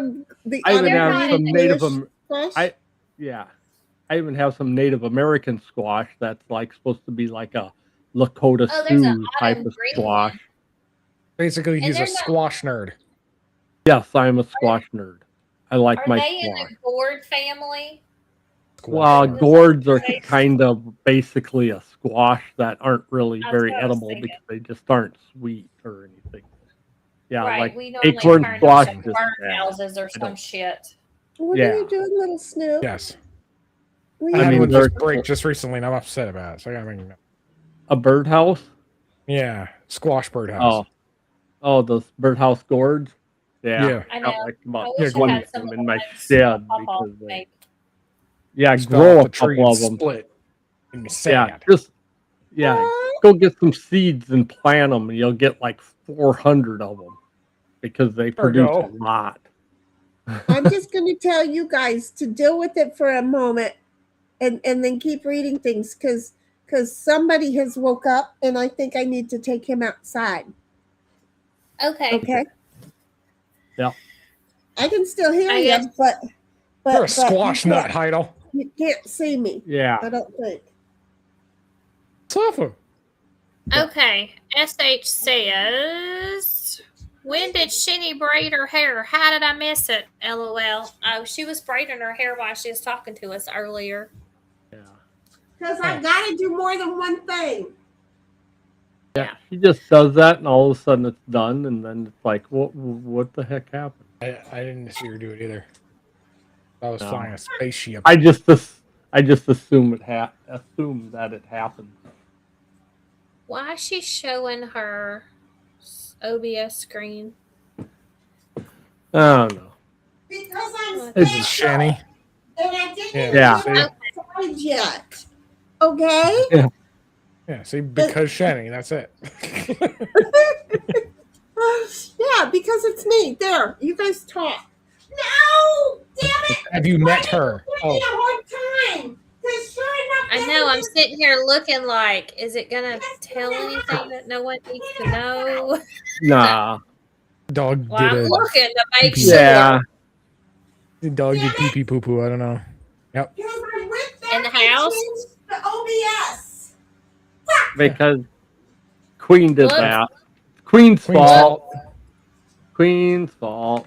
the I even autumn have green some Native English squash? I even have some Native American squash that's like supposed to be like a Lakota Oh, there's an Sioux type autumn of green squash. one. Basically, And he's a they're not- squash nerd. Yes, I'm a squash nerd. I like Are my they in squash. the gourd family? Well, Squash. gourds are They- kind of basically a squash that aren't really That's very what I was edible thinking. because they just aren't sweet or anything. Yeah, right. like We normally acorn turn squash them is to just burn bad. houses or I some don't- shit. What yeah. are you doing, little Snoop? Yes. Will I you had mean, one they're- just break just recently, and I'm upset about it. So I gotta make A birdhouse? Yeah, squash birdhouse. Oh, those birdhouse gourds? Yeah. Yeah. I got know. like I about wish I 20 had of some them of in the my ones shed pop off because they, make. yeah, Just fell grow off a the tree couple and of them. split in the Yeah, sand. just go get some seeds and plant them, and you'll get like 400 of them because they There we produce go. a lot. I'm just going to tell you guys to deal with it for a moment, and then keep reading things because somebody has woke up, and I think I need to take him outside. Okay. Okay. Yeah. I can still hear I you, guess- but You're a squash you nut, can't- Heidel. You can't see me. Yeah. I don't think. Suffer. Okay. SH says, when did Shinny braid her hair? How did I miss it? LOL. Oh, she was braiding her hair while she was talking to us earlier. Yeah. Because I got to do more than one thing. Yeah. She just does that, and all of a sudden it's done, and then it's like, what the heck happened? I didn't see her do it either. I was No. flying a spaceship. I just assume assume that it happened. Why is she showing her OBS screen? I don't know. Because I'm It's special, Shanny. and I didn't Yeah. even See? outside yet. Okay? Yeah, see, because Shanny, that's it. Yeah, because it's me. There, you guys talk. No! Damn it! Have you met her? Give me Oh, a hard time. 'Cause sure enough, I know. I'm sitting here looking like, is it going to tell anything that no one needs to know? Nah. dog Well, I'm did looking to make Yeah. sure. Yeah. a dog did pee pee poo poo. I don't know. Yep. Because I went back In the and house? changed the OBS. Because Queen did Whoops. that. Queen's Queen's fault. fault. Queen's fault.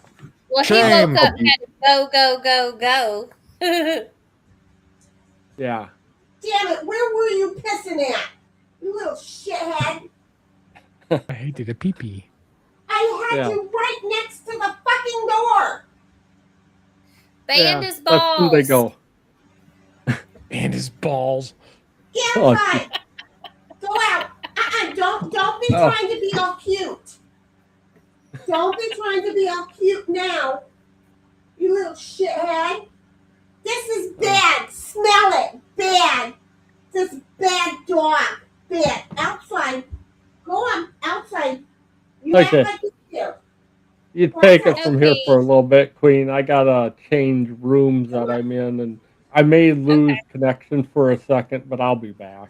Well, Shame. he woke up and had to go. Yeah. Damn it, where were you pissing at? You little shithead. I hated a pee-pee. I had Yeah. you right next to the fucking door. Band his That's where they balls. go. And his balls. Oh, Inside. Go out. Don't be Oh. trying to be all cute. Don't be trying to be all cute now. You little shithead. This is bad. Smell it. Bad. This bad dog. Bad. Outside. Go on. Outside. You Okay. act like you're here. You Go take it outside. from here Okay. for a little bit, Queen. I gotta change rooms that I'm in, and I may lose connection for a second, but I'll be back.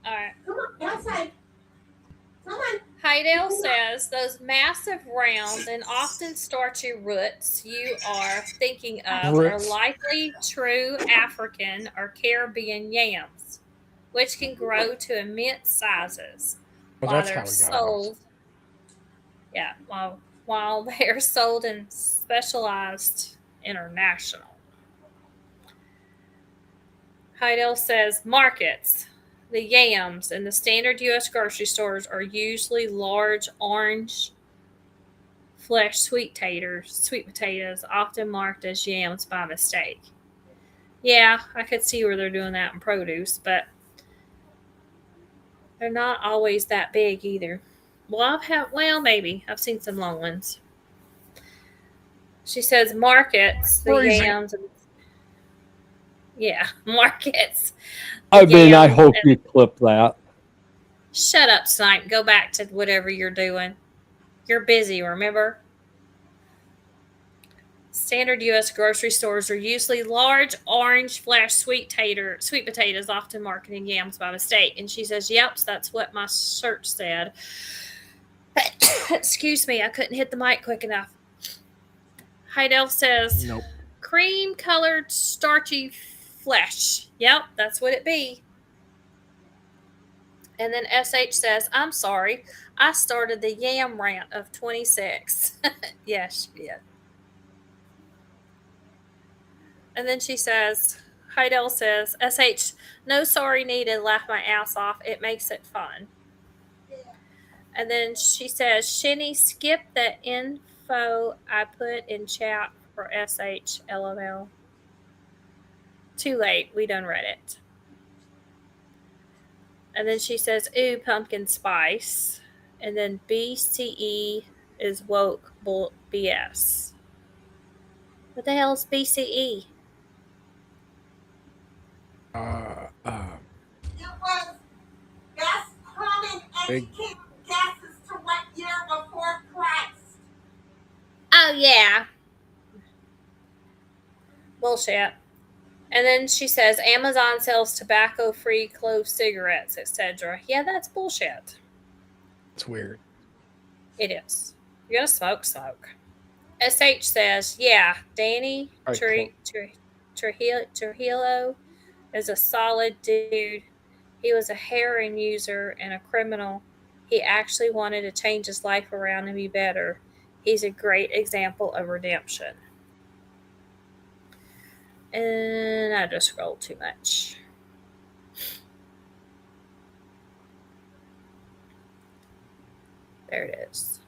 All right. Come on. Outside. Come on. Heidel says those massive, round, and often starchy roots you are thinking of are Roots. likely true African or Caribbean yams, which can grow to immense sizes Well, while that's how they're we got sold. Yeah, while they're sold in specialized international. Heidel says markets. The yams in the standard U.S. grocery stores are usually large orange flesh sweet potatoes, often marked as yams by mistake. Yeah, I could see where they're doing that in produce, but they're not always that big either. Well, maybe I've seen some long ones. She says markets, the Freezing. yams. Yeah, markets. I mean, I yams hope and- you clip that. Shut up, Snipe. Go back to whatever you're doing. You're busy, remember? Standard U.S. grocery stores are usually large orange flesh sweet potatoes, often marketing yams by mistake. And she says, "Yep, that's what my search said." Excuse me, I couldn't hit the mic quick enough. Heidel says, Nope. cream-colored starchy flesh. Yep, that's what it be. And then SH says, "I'm sorry, I started the yam rant of 26." Yes, she did. And then she says, Heidel says, SH, no sorry needed, laugh my ass off. It makes it fun. And then she says, Shinny, skip the info I put in chat for SH, LOL. Too late. We done read it. And then she says, ooh, pumpkin spice. And then BCE is woke BS. What the hell is BCE? It was best common educated guesses to what year before Christ. Oh, yeah. Bullshit. And then she says, Amazon sells tobacco-free clove cigarettes, etc. Yeah, that's bullshit. It's weird. It is. You're going to smoke. SH says, yeah, Danny Trujillo is a solid dude. He was a heroin user and a criminal. He actually wanted to change his life around and be better. He's a great example of redemption. And I just scrolled too much. There it is.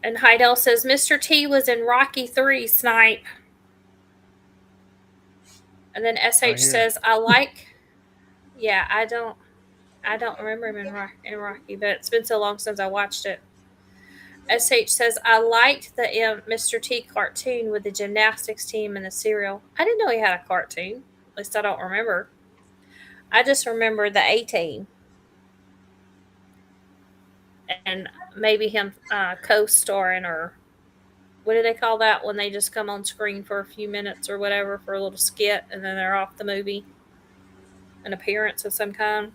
And Heidel says, Mr. T was in Rocky 3, Snipe. And then SH says, I like... Yeah, I don't remember him in Rocky, but it's been so long since I watched it. SH says, I liked the Mr. T cartoon with the gymnastics team and the cereal. I didn't know he had a cartoon. At least I don't remember. I just remember the A-Team. And maybe him co-starring, or what do they call that when they just come on screen for a few minutes or whatever for a little skit and then they're off the movie? An appearance of some kind.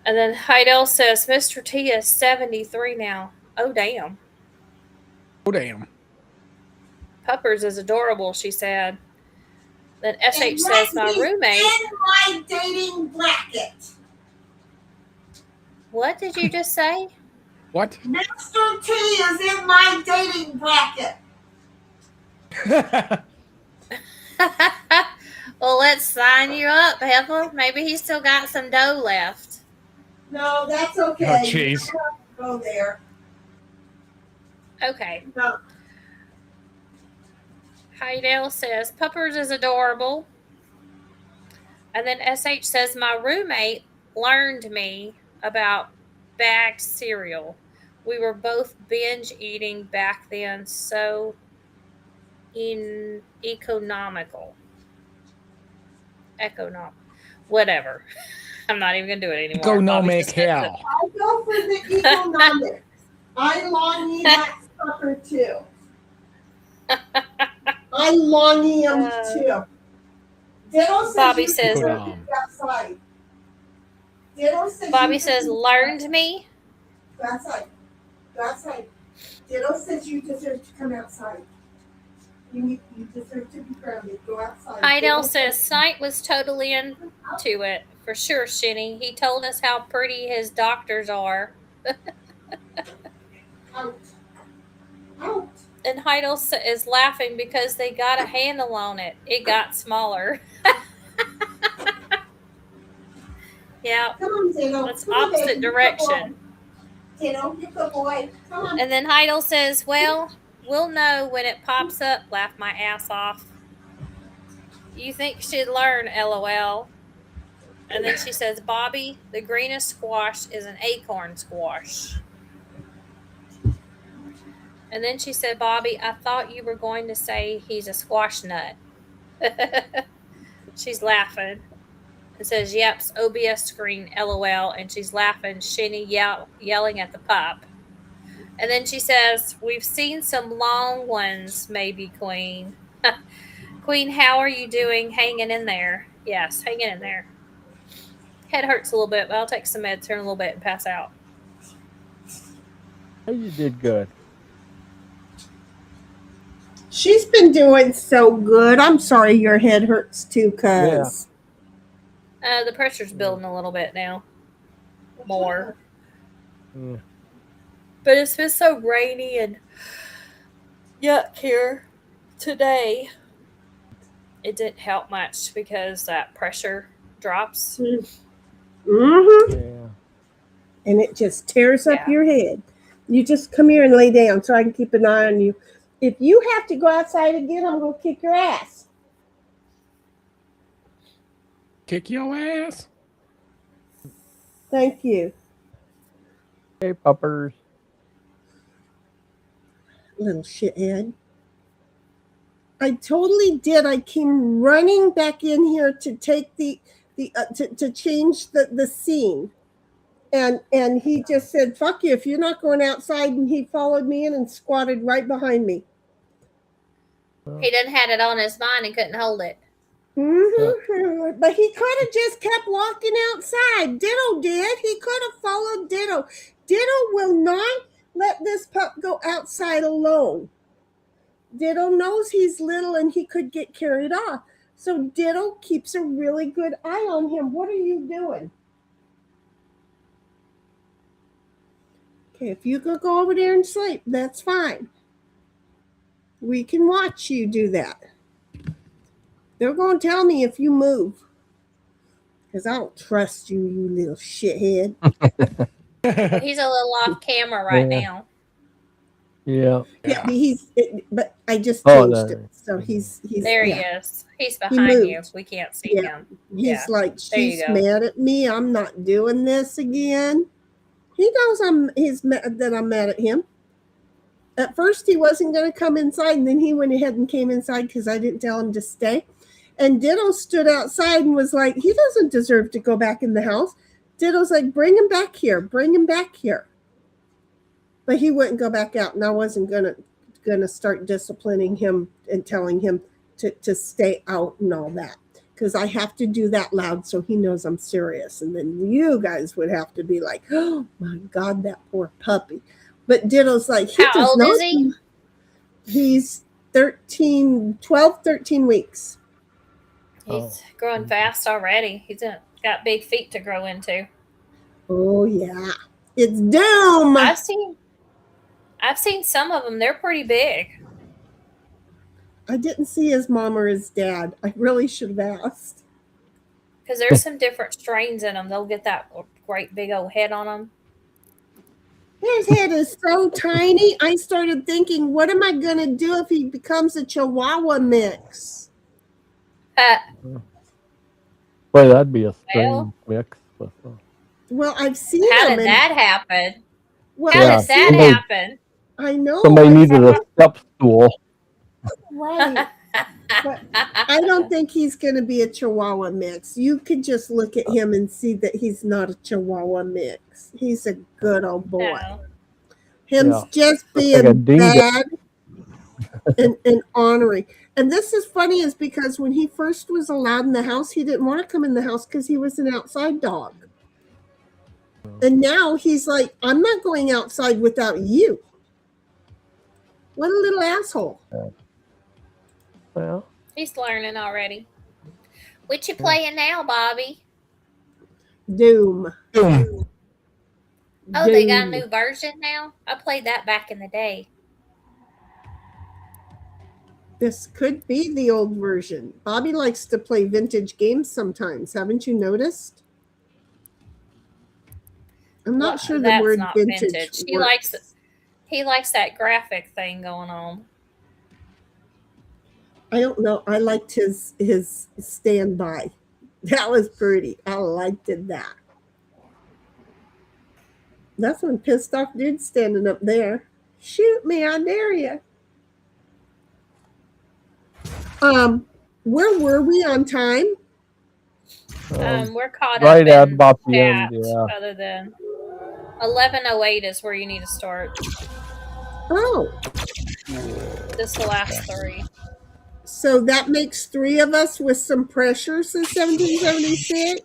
And then Heidel says, Mr. T is 73 now. Oh, damn. Puppers is adorable, she said. Then SH says, my roommate. In my dating bracket. What did you just say? What? Mr. T is in my dating bracket. Well, let's sign you up, Heather. Maybe he's still got some dough left. No, that's okay. Oh, jeez. You don't have to go there. Okay. No. Heidel says, Puppers is adorable. And then SH says, my roommate learned me about bagged cereal. We were both binge eating back then, so economical. Whatever. I'm not even going to do it anymore. Economic Bobby just said hell. I go for the economic. I long eat that sucker too. I long eat them too. Ditto says Bobby you says- deserve to be outside. Ditto says Bobby you says, deserve- learned me. Go outside. Go outside. Ditto says you deserve to come outside. You deserve to be grounded. Go outside. Heidel says, Sight was totally into it. For sure, Shinny. He told us how pretty his doctors are. Out. Out. And Heidel is laughing because they got a handle on it. It got smaller. Yeah. Come on, Ditto. That's Come on, opposite baby. direction. Ditto, you good boy. Come on. And then Heidel says, well, we'll know when it pops up. Laugh my ass off. You think she'd learn, LOL. And then she says, Bobby, the greenest squash is an acorn squash. And then she said, Bobby, I thought you were going to say he's a squash nut. She's laughing. It says, yep's OBS screen, LOL. And she's laughing, Shinny yelling at the pup. And then she says, we've seen some long ones, maybe, Queen. Queen, how are you doing? Hanging in there. Yes, hanging in there. Head hurts a little bit, but I'll take some meds here in a little bit and pass out. Oh, you did good. She's been doing so good. I'm sorry your head hurts too, cuz. The pressure's building a little bit now. More. Mm. But it's been so rainy and yuck here today. It didn't help much because that pressure drops. Mm-hmm. Yeah. And it just tears up your head. You just come here and lay down so I can keep an eye on you. If you have to go outside again, I'm going to kick your ass. Kick your ass. Thank you. Hey, puppers. Little shithead. I totally did. I came running back in here to take to change the scene. And he just said, fuck you, if you're not going outside, and he followed me in and squatted right behind me. He done had it on his mind and couldn't hold it. Mm-hmm. But he could have just kept walking outside. Ditto did. He could have followed Ditto. Ditto will not let this pup go outside alone. Ditto knows he's little and he could get carried off. So Ditto keeps a really good eye on him. What are you doing? Okay, if you could go over there and sleep, that's fine. We can watch you do that. They're going to tell me if you move. Because I don't trust you, you little shithead. He's a little off camera right now. Yeah, but I just changed it. So he's there he is. He's behind you. We can't see him. He's like, she's mad at me. I'm not doing this again. He knows that I'm mad at him. At first, he wasn't going to come inside, and then he went ahead and came inside because I didn't tell him to stay. And Ditto stood outside and was like, he doesn't deserve to go back in the house. Ditto's like, bring him back here. Bring him back here. But he wouldn't go back out, and I wasn't gonna start disciplining him and telling him to stay out and all that, because I have to do that loud so he knows I'm serious. And then you guys would have to be like, oh my God, that poor puppy. But Ditto's like, how old is he? He's 12, 13 weeks. He's growing fast already. He's got big feet to grow into. Oh yeah, it's doom. I've seen some of them. They're pretty big. I didn't see his mom or his dad. I really should have asked. Because there's some different strains in them. They'll get that great big old head on them. His head is so tiny. I started thinking, what am I going to do if he becomes a Chihuahua mix? Boy, that'd be a Well, strange mix. With, Well, I've seen how him. did that happen? Well, How Yeah, did that somebody- happen? I know. somebody I've needed a step stool. Right. But I don't think he's going to be a Chihuahua mix. You could just look at him and see that he's not a Chihuahua mix. He's a good old boy. No. Him's Yeah. just Looks being like a dingo. bad and ornery. And this is funny is because when he first was allowed in the house, he didn't want to come in the house because he was an outside dog. And now he's like, I'm not going outside without you. What a little asshole. Well, He's learning already. What you playing now, Bobby? Doom. Oh, they got a Doom. new version now? I played that back in the day. This could be the old version. Bobby likes to play vintage games sometimes. Haven't you noticed? I'm not Well, sure the that's word not vintage. He likes that graphic thing going on. I don't know. I liked his standby. That was pretty. I liked that. That's one pissed off dude standing up there. Shoot me, I dare you. Where were we on time? We're caught right up at in about the chat, end, yeah. other than 11:08 is where you need to start. Oh, This is the last 3. so that makes 3 of us with some pressure since 1776,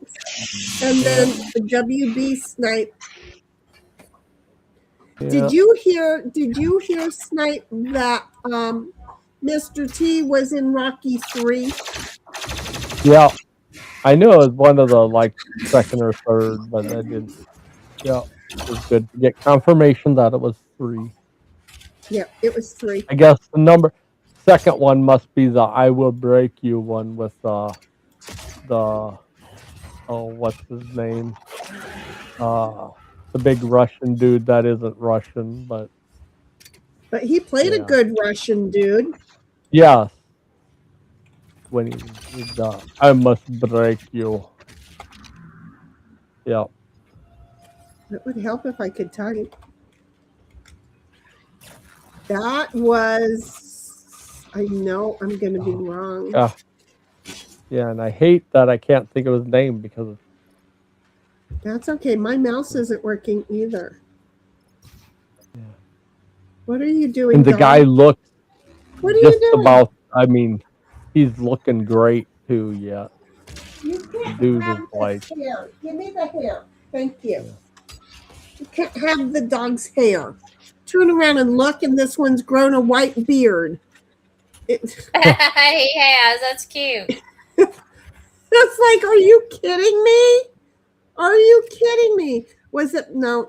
and then the WB snipe. Yeah. Did you hear Snipe that Mr. T was in Rocky 3? Yeah. I knew it was one of the like second or third, but I didn't. Yeah. It was good to get confirmation that it was 3. Yeah, it was 3. I guess the second one must be the I Will Break You one with the what's his name? The big Russian dude that isn't Russian, but he played a good Russian dude. yeah. When he I must break you. Yeah. It would help if I could type. That was, I know I'm going to be wrong. Yeah. Yeah, and I hate that I can't think of his name because That's okay. My mouse isn't working either. Yeah. What are you doing? and the Dog? guy looks What are just you doing? about. I mean, he's looking great too. Yeah. You can't Dude have is this like- hair. Give me the hair. Thank you. You can't have the dog's hair. Turn around and look, and this one's grown a white beard. He has. That's cute. That's like, are you kidding me? Are you kidding me? Was it no?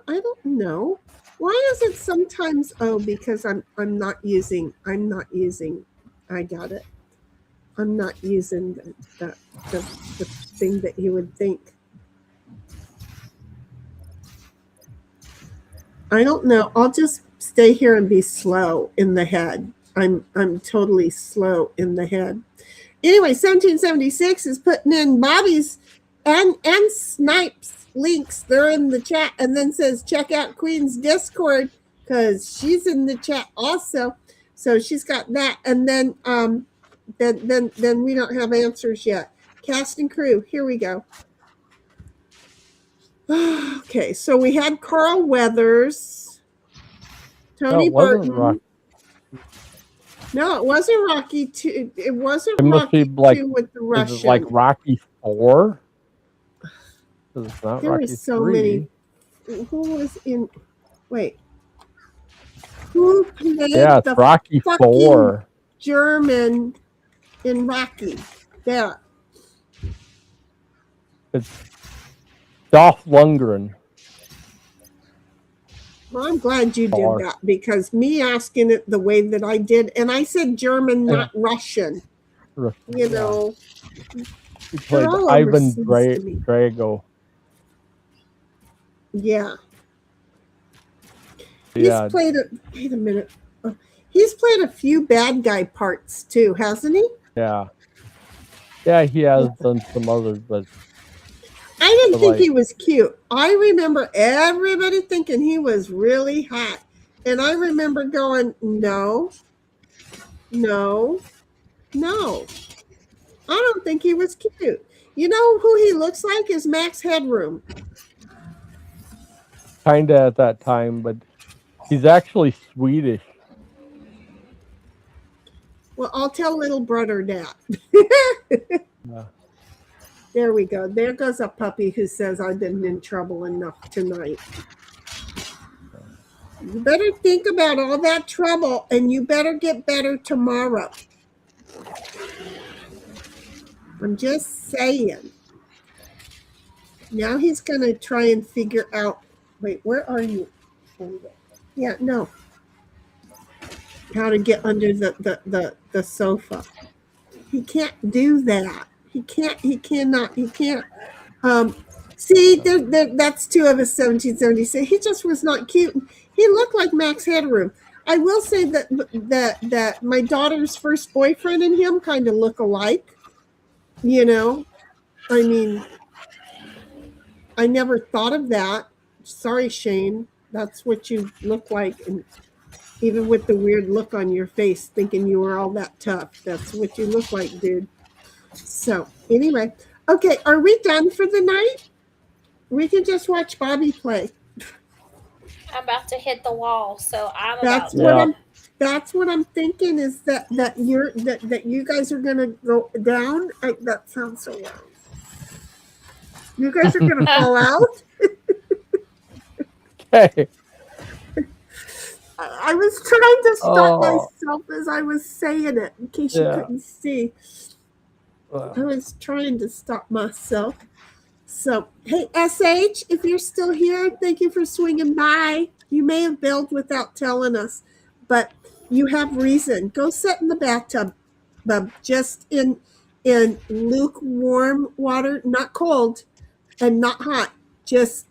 I don't know. Why is it sometimes? Oh, because I'm not using. I got it. I'm not using the thing that you would think. I don't know. I'll just stay here and be slow in the head. I'm totally slow in the head. Anyway, 1776 is putting in Bobby's and Snipe's links. They're in the chat, and then says check out Queen's Discord because she's in the chat also. So she's got that, and then we don't have answers yet. Cast and crew. Here we go. Okay, so we had Carl Weathers, Tony Burton. Rocky. No, it wasn't Rocky 2. It wasn't It must Rocky be like 2 with the Russian. Is it like Rocky 4? It's not There Rocky was so 3. many. Who was in? Wait. Who played Yeah, it's the Rocky fucking 4. German in Rocky? There. It's Dolph Lundgren. Well, I'm glad you did Or- that because me asking it the way that I did, and I said German, not Russian. You know, He played all Ivan overseas to me. Drago. Yeah. He's Yeah, played a wait a minute. He's played a few bad guy parts too, hasn't he? yeah. Yeah, he has done some others, but I didn't think like, he was cute. I remember everybody thinking he was really hot. And I remember going, no, no, no. I don't think he was cute. You know who he looks like is Max Headroom. kind of at that time, but he's actually Swedish. Well, I'll tell little brother that. Yeah. There we go. There goes a puppy who says I've been in trouble enough tonight. You better think about all that trouble and you better get better tomorrow. I'm just saying. Now he's going to try and figure out. Wait, where are you? Yeah, no. How to get under the sofa. He can't do that. He can't. See, that's two of his 1776. He just was not cute. He looked like Max Headroom. I will say that my daughter's first boyfriend and him kind of look alike. You know, I mean, I never thought of that. Sorry, Shane. That's what you look like, and even with the weird look on your face, thinking you were all that tough, that's what you look like, dude. So anyway, okay, are we done for the night? We can just watch Bobby play. I'm about to hit the wall, so That's what I'm thinking is that you guys are gonna go down. That sounds so wrong. You guys are gonna fall out. Okay. I was trying to stop myself as I was saying it, in case you couldn't see. I was trying to stop myself. So, hey, SH, if you're still here, thank you for swinging by. You may have bailed without telling us, but you have reason. Go sit in the bathtub, just in lukewarm water, not cold and not hot. Just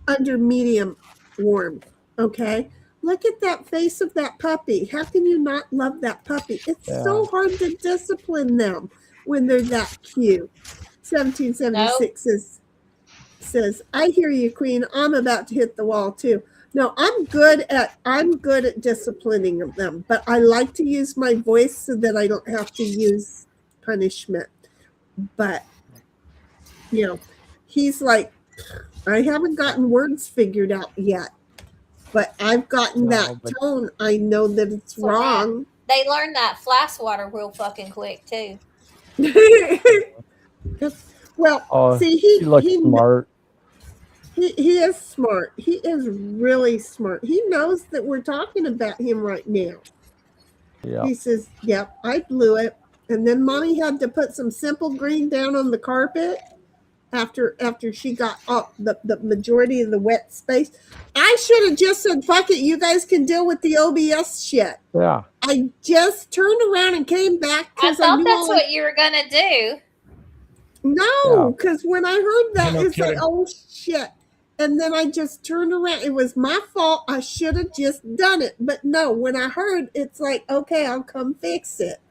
under medium warm. Okay. Look at that face of that puppy. How can you not love that puppy? It's so hard to discipline them when they're that cute. 1776 says, I hear you, Queen. I'm about to hit the wall too. No, I'm good at disciplining them, but I like to use my voice so that I don't have to use punishment. But you know, he's like, I haven't gotten words figured out yet, but I've gotten that tone. I know that it's wrong. They learned that flash water real fucking quick too. Well, see, he looks smart. He is smart. He is really smart. He knows that we're talking about him right now. Yeah. He says, yep, I blew it. And then Mommy had to put some simple green down on the carpet after she got up the majority of the wet space. I should have just said, fuck it, you guys can deal with the OBS shit. Yeah. I just turned around and came back. I thought that's what you were going to do. No, because when I heard that, it's like, oh, shit. And then I just turned around. It was my fault. I should have just done it. But no, when I heard, it's like, okay, I'll come fix it.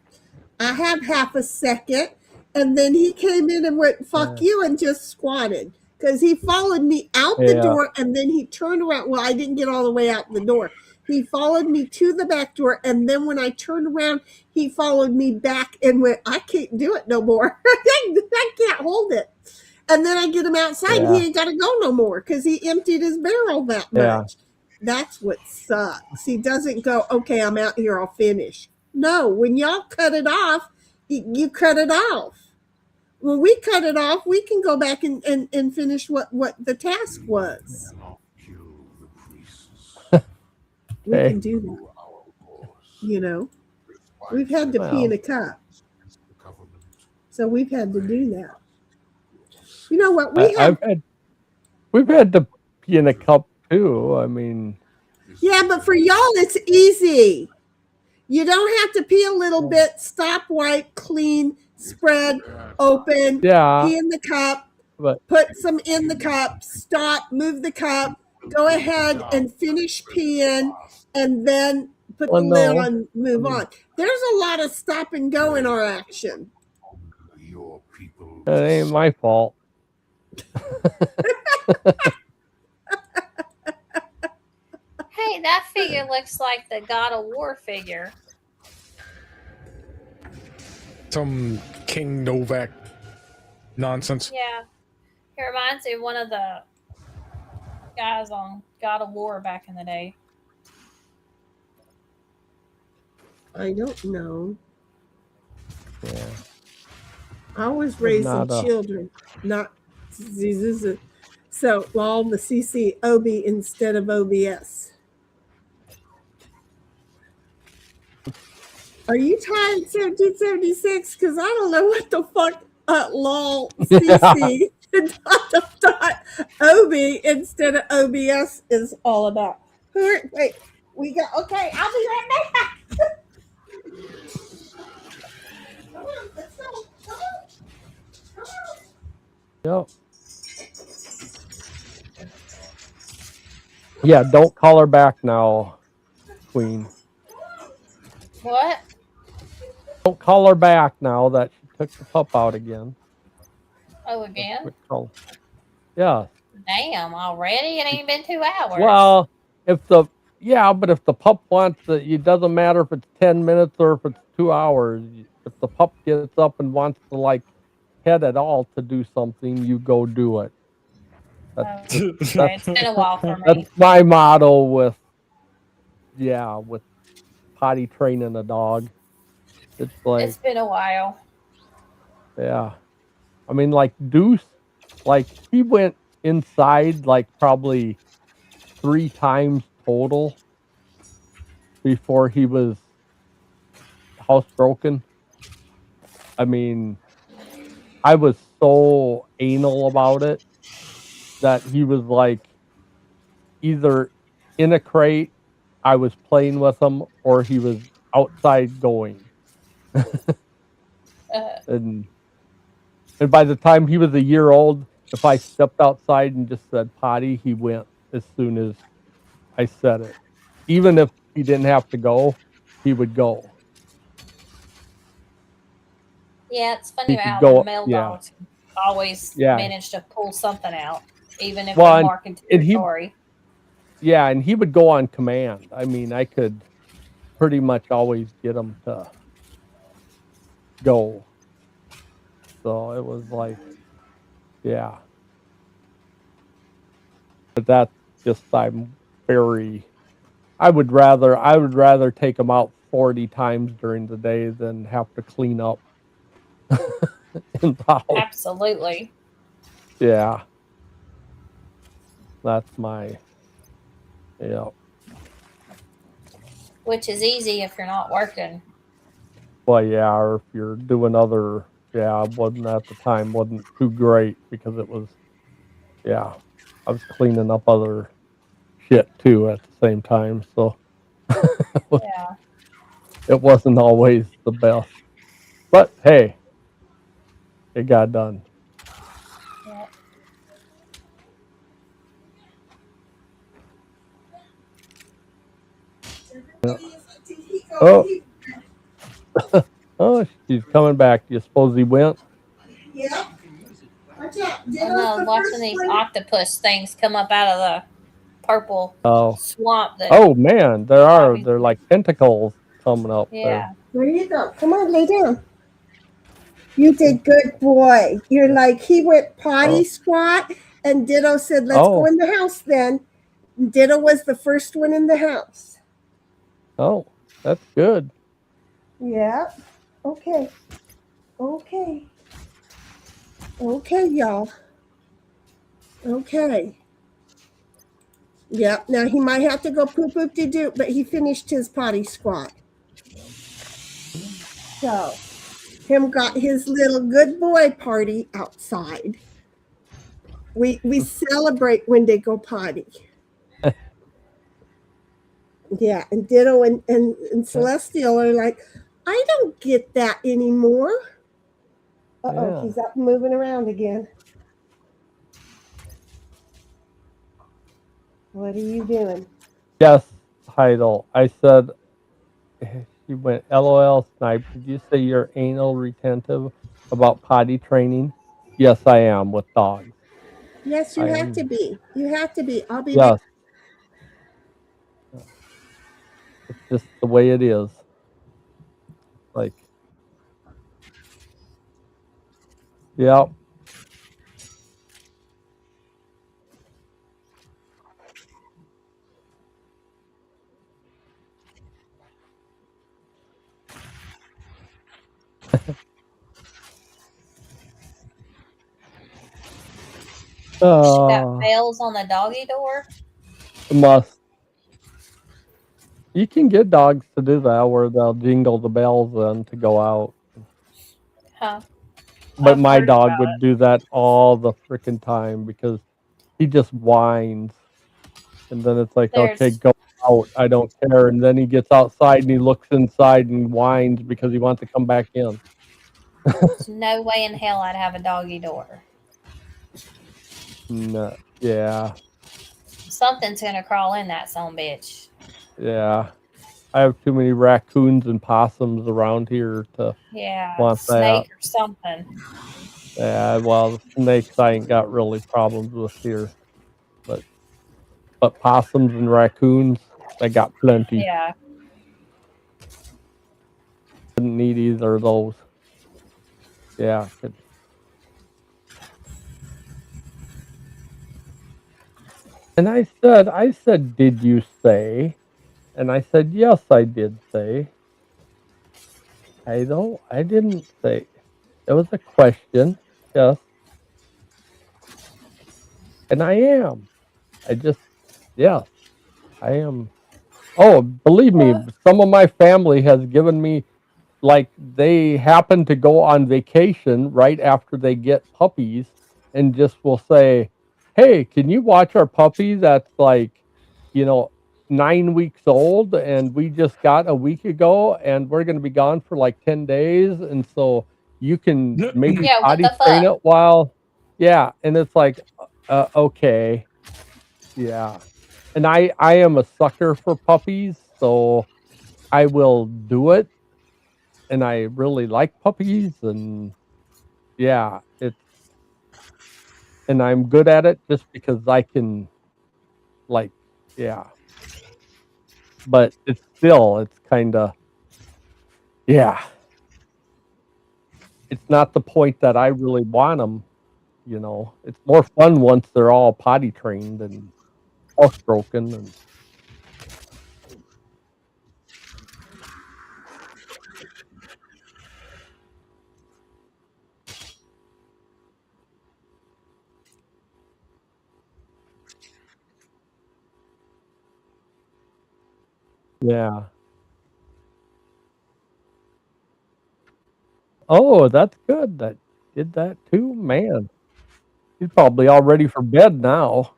I have half a second. And then he came in and went, fuck you, and just squatted. Because he followed me out the door, and then he turned around. Well, I didn't get all the way out the door. He followed me to the back door, and then when I turned around, he followed me back and went, I can't do it no more. I can't hold it. And then I get him outside, he ain't got to go no more because he emptied his barrel that much. That's what sucks. He doesn't go, okay, I'm out here, I'll finish. No, when y'all cut it off, you cut it off. When we cut it off, we can go back and finish what the task was. We can do that. You know, we've had to pee in a cup. So we've had to do that. You know what? We've had to pee in a cup too. I mean, yeah, but for y'all, it's easy. You don't have to pee a little bit, stop, wipe, clean, spread, open, Yeah, pee in the cup, but put some in the cup, stop, move the cup, go ahead and finish peeing, and then put the well, lid no, on, I move mean, on. There's a lot of stop and go in our action. it ain't my fault. Hey, that figure looks like the God of War figure. Some King Novak nonsense. Yeah. It reminds me of one of the guys on God of War back in the day. I don't know. Yeah, I was but raising not children, not diseases. So, well, the CC OB instead of OBS. Are you tired 1776? Because I don't know what the fuck lol CC OB instead of OBS is all about. Wait, we got, okay, I'll be right back. Come on, let's go. Come on. Come on. Yep. Yeah, don't call her back now, Queen. What? Don't call her back now that she took the pup out again. Oh, again? Quit call. Yeah. Damn, already? It ain't been 2 hours. Well, but if the pup wants it doesn't matter if it's 10 minutes or if it's 2 hours. If the pup gets up and wants to like head at all to do something, you go do it. That's Okay, it's been a while for me. that's my motto with potty training a dog. It's like, It's been a while. yeah. I mean, like Deuce, like he went inside like probably 3 times total before he was housebroken. I mean, I was so anal about it that he was like either in a crate, I was playing with him, or he was outside going. And by the time he was a year old, if I stepped outside and just said potty, he went as soon as I said it. Even if he didn't have to go, he would go. Yeah, it's funny He could how go. the male Yeah. dogs always Yeah. manage to pull something out, even if Well, they're marking territory. Yeah, and he would go on command. I mean, I could pretty much always get him to go. So it was like, yeah. But that's just I would rather take him out 40 times during the day than have to clean up in the house. Absolutely. Yeah. That's my, yeah. Which is easy if you're not working. Well, yeah, or if you're doing other, wasn't at the time, wasn't too great because it was, I was cleaning up other shit too at the same time. So Yeah. it wasn't always the best. But hey, it got done. Yeah. Yeah. Oh. Oh, she's coming back. Do you suppose he went? Yeah. Watch out. I'm watching these octopus things come up out of the purple swamp. Oh man, they're like tentacles coming up there. There you go. Come on, lay down. You did good, boy. You're like, he went potty squat, and Ditto said, let's go in the house then. Ditto was the first one in the house. Oh, that's good. Yeah. Okay. Okay. Okay, y'all. Okay. Yeah. Now he might have to go poop oop de doo, but he finished his potty squat. So him got his little good boy party outside. We celebrate when they go potty. Yeah, and Ditto and Celestial are like, I don't get that anymore. Uh-oh, Yeah. he's up and moving around again. What are you doing? Yes, Heidel. I said, she went, LOL, Snipe. Did you say you're anal retentive about potty training? Yes, I am with dogs. Yes, you I have to am. be. You have to be. I'll be back. Yes. It's just the way it is. Like, yeah. She got Uh, bells on the doggy door. must. You can get dogs to do that where they'll jingle the bells in to go out. Huh. But I've my heard dog about would do that all the freaking time because he just whines. And then it's like, okay, There's go out. I don't care. And then he gets outside and he looks inside and whines because he wants to come back in. no way in hell I'd have a doggy door. No, yeah, Something's gonna crawl in that son bitch. yeah. I have too many raccoons and possums around here to Yeah, want that. snake or something. Yeah, well, the snakes I ain't got really problems with here, but possums and raccoons, I got plenty. Yeah. Didn't need either of those. Yeah, and I said, did you say? And I said, yes, I did say. I didn't say. It was a question. Yes, and I am. I just, yes, I am. Oh, believe me, some of my family has given me, like, they happen to go on vacation right after they get puppies and just will say, hey, can you watch our puppy that's like, you know, 9 weeks old and we just got a week ago and we're going to be gone for like 10 days. And so you can maybe Yeah, what potty the train fuck? it while, yeah. And it's like, okay. Yeah. And I am a sucker for puppies. So I will do it, and I really like puppies, and yeah, and I'm good at it just because I can, like, yeah. But it's kind of, yeah. It's not the point that I really want them. It's more fun once they're all potty trained and housebroken, and yeah. Oh, that's good. That did that too, man. He's probably all ready for bed now.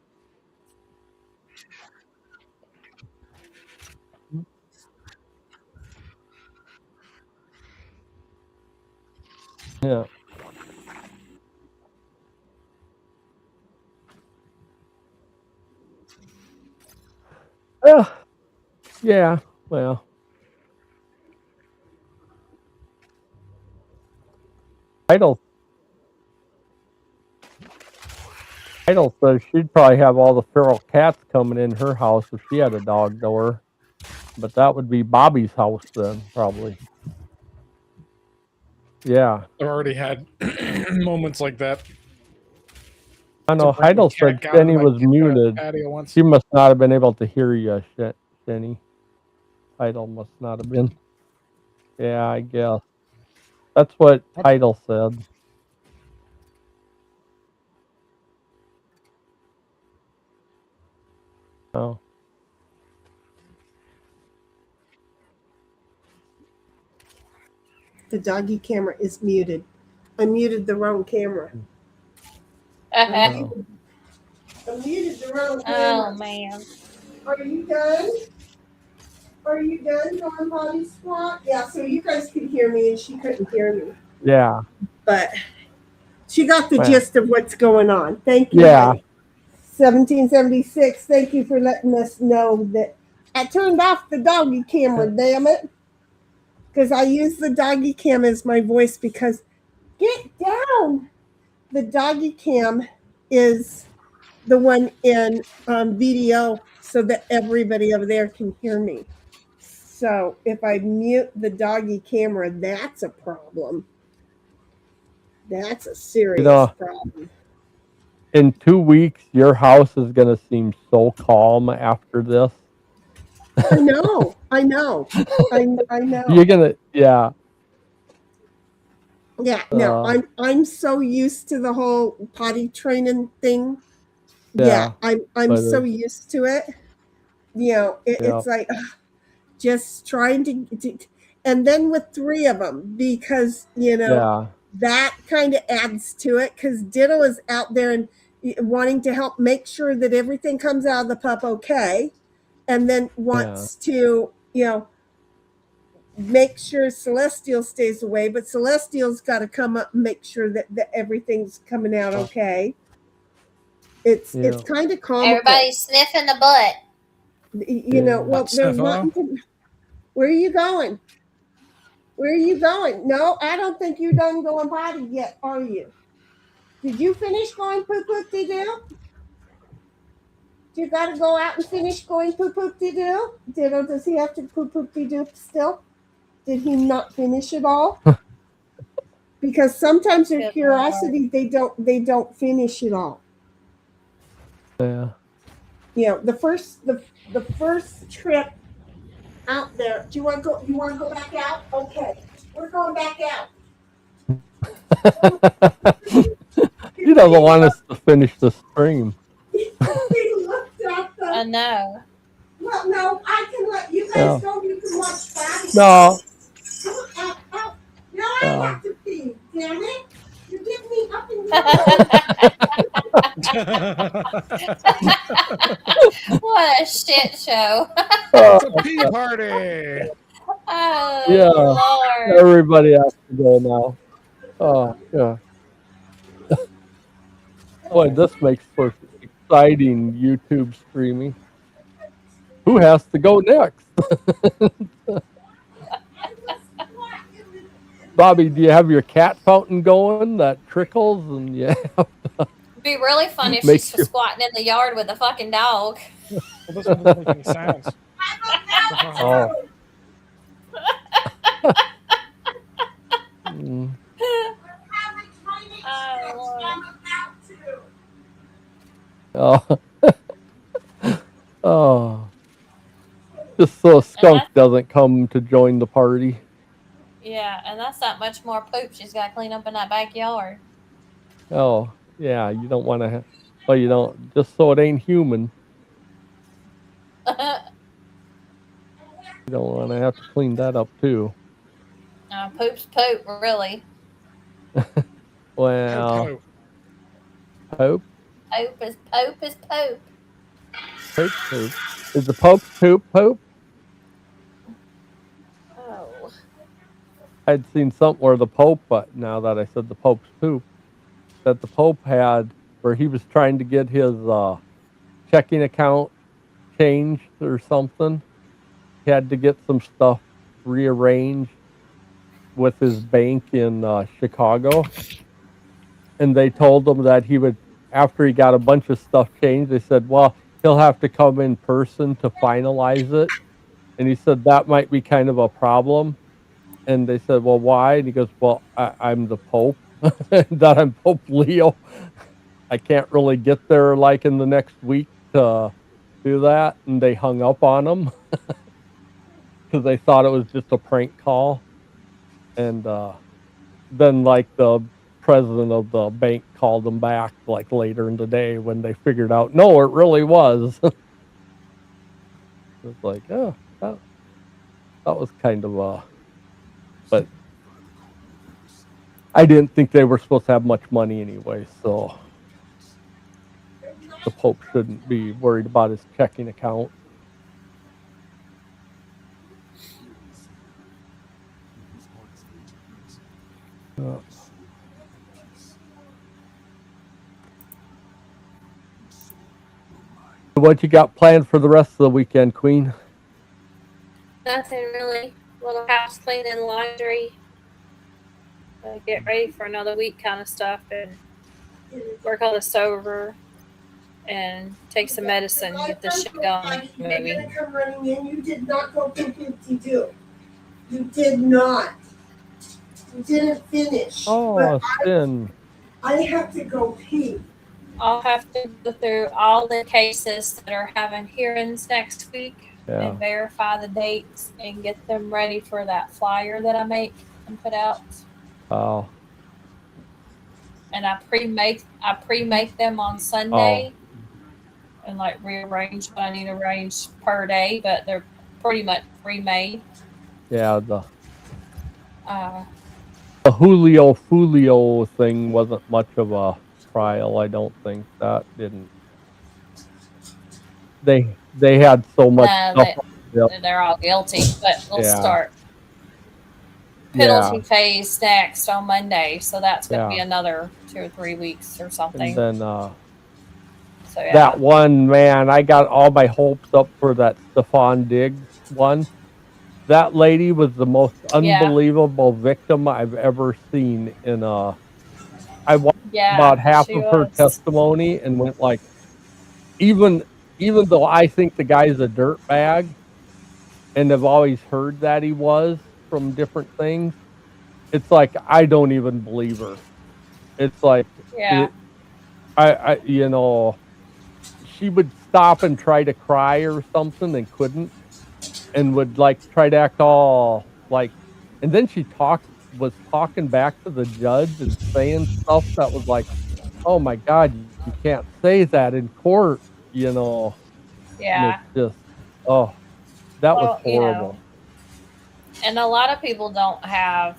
Yeah. Yeah. Yeah. Well, Idle Idle says she'd probably have all the feral cats coming in her house if she had a dog door, but that would be Bobby's house then, probably. Yeah. I've already had moments like that. I Some know random Heidel cat said got into Shenny my was muted. patio once. She must not have been able to hear you, Shenny. Heidel must not have been. Yeah, I guess. That's what Heidel said. Oh. The doggy camera is muted. I muted the wrong camera. Oh. I muted the wrong Oh camera. man. Are you done? Are you done going potty squat? Yeah, so you guys could hear me and she couldn't hear me. Yeah. But She got the Wow. gist of what's going on. Thank you, Yeah. honey. 1776. Thank you for letting us know that I turned off the doggy camera, damn it. Because I use the doggy cam as my voice because get down. The doggy cam is the one in video so that everybody over there can hear me. So if I mute the doggy camera, that's a problem. That's a serious problem. In 2 weeks, your house is going to seem so calm after this. I know. I know. I You're know. going to, yeah. Yeah, no, I'm so used to the whole potty training thing. Yeah, I'm so used to it. You know, it's like just trying to, and then with 3 of them because that kind of adds to it because Ditto is out there and wanting to help make sure that everything comes out of the pup okay, and then wants to make sure Celestial stays away, but Celestial's got to come up and make sure that everything's coming out okay. It's kind of comical. Everybody's sniffing the butt. Well, they're wanting to. Where are you going? Where are you going? No, I don't think you're done going potty yet, are you? Did you finish going poop poop de doo? You got to go out and finish going poop poop de doo? Ditto, does he have to poop poop de doo still? Did he not finish it all? Because sometimes their curiosity, they don't finish it all. Yeah. The first trip out there. Do you want to go? You want to go back out? Okay, we're going back out. He doesn't want us to finish the stream. He looked at them. I know. Well, no, I can let you guys go. You can watch that. No. Out, out. No, I have to pee. Damn it! You give me up and down. What a shit show. It's a pee party. Oh, Yeah. Lord. Everybody has to go now. Oh, yeah. Boy, this makes for exciting YouTube streaming. Who has to go next? Bobby, do you have your cat fountain going that trickles and yeah? It'd be really funny if Makes she's squatting in the yard with a fucking dog. Well, this one doesn't make any sounds. Oh. Mm. Oh. Oh. Just so a skunk doesn't come to join the party. Yeah, and that's not much more poop she's got to clean up in that backyard. Oh, yeah, you don't want to. Well, you don't. Just so it ain't human. You don't want to have to clean that up too. Poop's poop, really. Well, Poop poop. is poop is poop. Poop, poop. Is the Pope poop poop? Oh. I'd seen something where the Pope, but now that I said the Pope's poop, that the Pope had where he was trying to get his checking account changed or something. He had to get some stuff rearranged with his bank in Chicago. And they told him that he would, after he got a bunch of stuff changed, they said, well, he'll have to come in person to finalize it. And he said that might be kind of a problem. And they said, well, why? And he goes, well, I'm the Pope, that I'm Pope Leo. I can't really get there like in the next week to do that. And they hung up on him because they thought it was just a prank call. And then like the president of the bank called them back like later in the day when they figured out, no, it really was. It's like, oh, that was kind of but I didn't think they were supposed to have much money anyway, so the Pope shouldn't be worried about his checking account. What you got planned for the rest of the weekend, Queen? Nothing really. Little house cleaning, laundry. Get ready for another week kind of stuff and work on this over and take some medicine and get this shit going, You're maybe. gonna come running in. You did not go to 52. You did not. You didn't finish. Oh, Sin. I have to go pee. I'll have to go through all the cases that are having hearings next week Yeah. and verify the dates and get them ready for that flyer that I make and put out. Oh. And I pre-make them on Sunday and like rearrange what I need to arrange per day, but they're pretty much pre-made. Yeah, Uh, the Julio Fulio thing wasn't much of a trial, I don't think. That didn't. They had so much stuff. they're all guilty, but they'll Yeah. start penalty phase next on Monday, so that's going to be another 2 or 3 weeks or something. And then so yeah. that one, man, I got all my hopes up for that Stefan Diggs one. That lady was the most unbelievable victim I've ever seen in a. I watched about half of her testimony and went like, even though I think the guy's a dirtbag, and have always heard that he was from different things, it's like I don't even believe her. It's like, I you know, she would stop and try to cry or something and couldn't, and would like try to act all like, and then she was talking back to the judge and saying stuff that was like, oh my God, you can't say that in court, you know. Yeah. And it's just, that was horrible. You know, and a lot of people have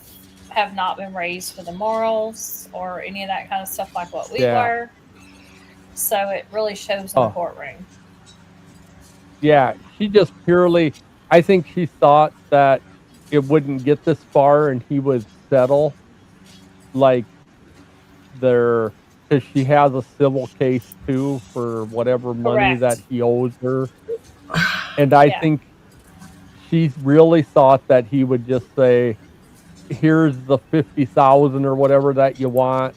not been raised for the morals or any of that kind of stuff like what we were. So it really shows in the courtroom. Yeah, she just purely, I think she thought that it wouldn't get this far and he would settle like because she has a civil case too for whatever money that he owes her. And I think she really thought that he would just say, here's the 50,000 or whatever that you want.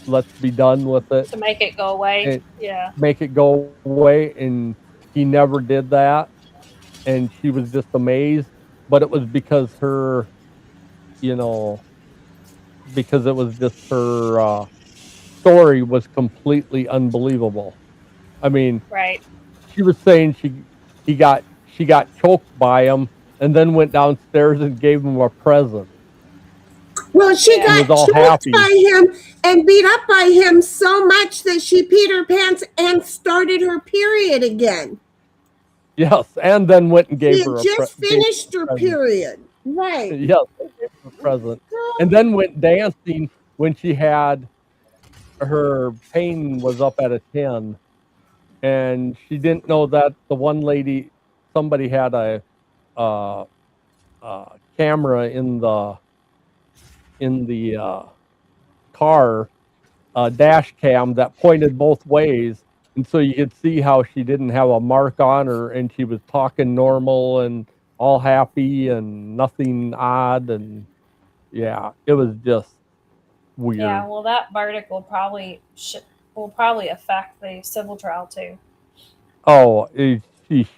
Let's be done with it. To make it go away. Make it go away. And he never did that. And she was just amazed. But it was because her, you know, because it was just her story was completely unbelievable. I mean, she was saying she got choked by him and then went downstairs and gave him a present. Well, she got choked by him and beat up by him so much that she peed her pants and started her period again. Yes, and then went and gave her a present. Just finished her period. Right. Yes, gave her a present. And then went dancing when she had her pain was up at a 10. And she didn't know that the one lady, somebody had a camera in the car, dash cam that pointed both ways, and so you could see how she didn't have a mark on her, and she was talking normal and all happy and nothing odd, and yeah, it was just weird. Yeah, well, that verdict will probably affect the civil trial too. Oh, she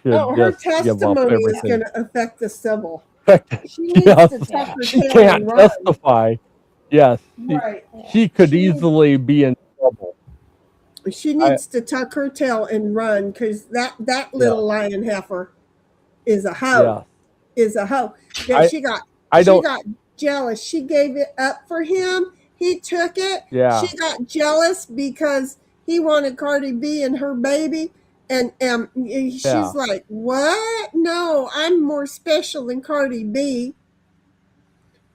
should. Her testimony is going to affect the civil. She needs to tuck her she tail can't and run. testify. Yes, Right. She could easily be in trouble. She needs to tuck her tail and run because that little lion heifer is a hoe. Is a hoe. She got jealous. She gave it up for him. He took it. Yeah. She got jealous because he wanted Cardi B and her baby. And she's like, what? No, I'm more special than Cardi B.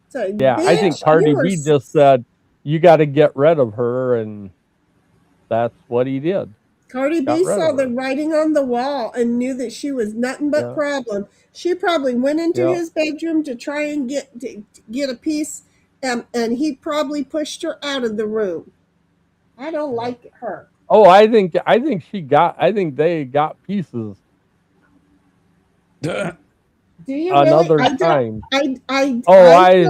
So, I think Cardi B just said, you got to get rid of her, and that's what he did. Cardi B saw the writing on the wall and knew that she was nothing but problem. She probably went into his bedroom to try and get a piece, and he probably pushed her out of the room. I don't like her. Oh, I think they got pieces Duh. Do you really? another I don't. time. Oh, I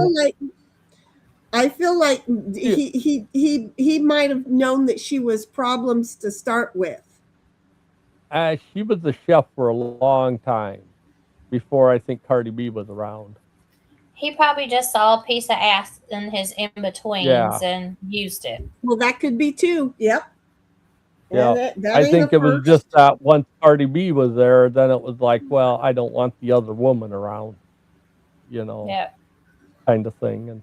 I feel like she, he might have known that she was problems to start with. she was a chef for a long time before I think Cardi B was around. He probably just saw a piece of ass in his in betweens Yeah, and used it. Well, that could be too. Yep. And yeah. that I ain't a think it was just first. that once Cardi B was there, then it was like, well, I don't want the other woman around, you know, Yeah. kind of thing. And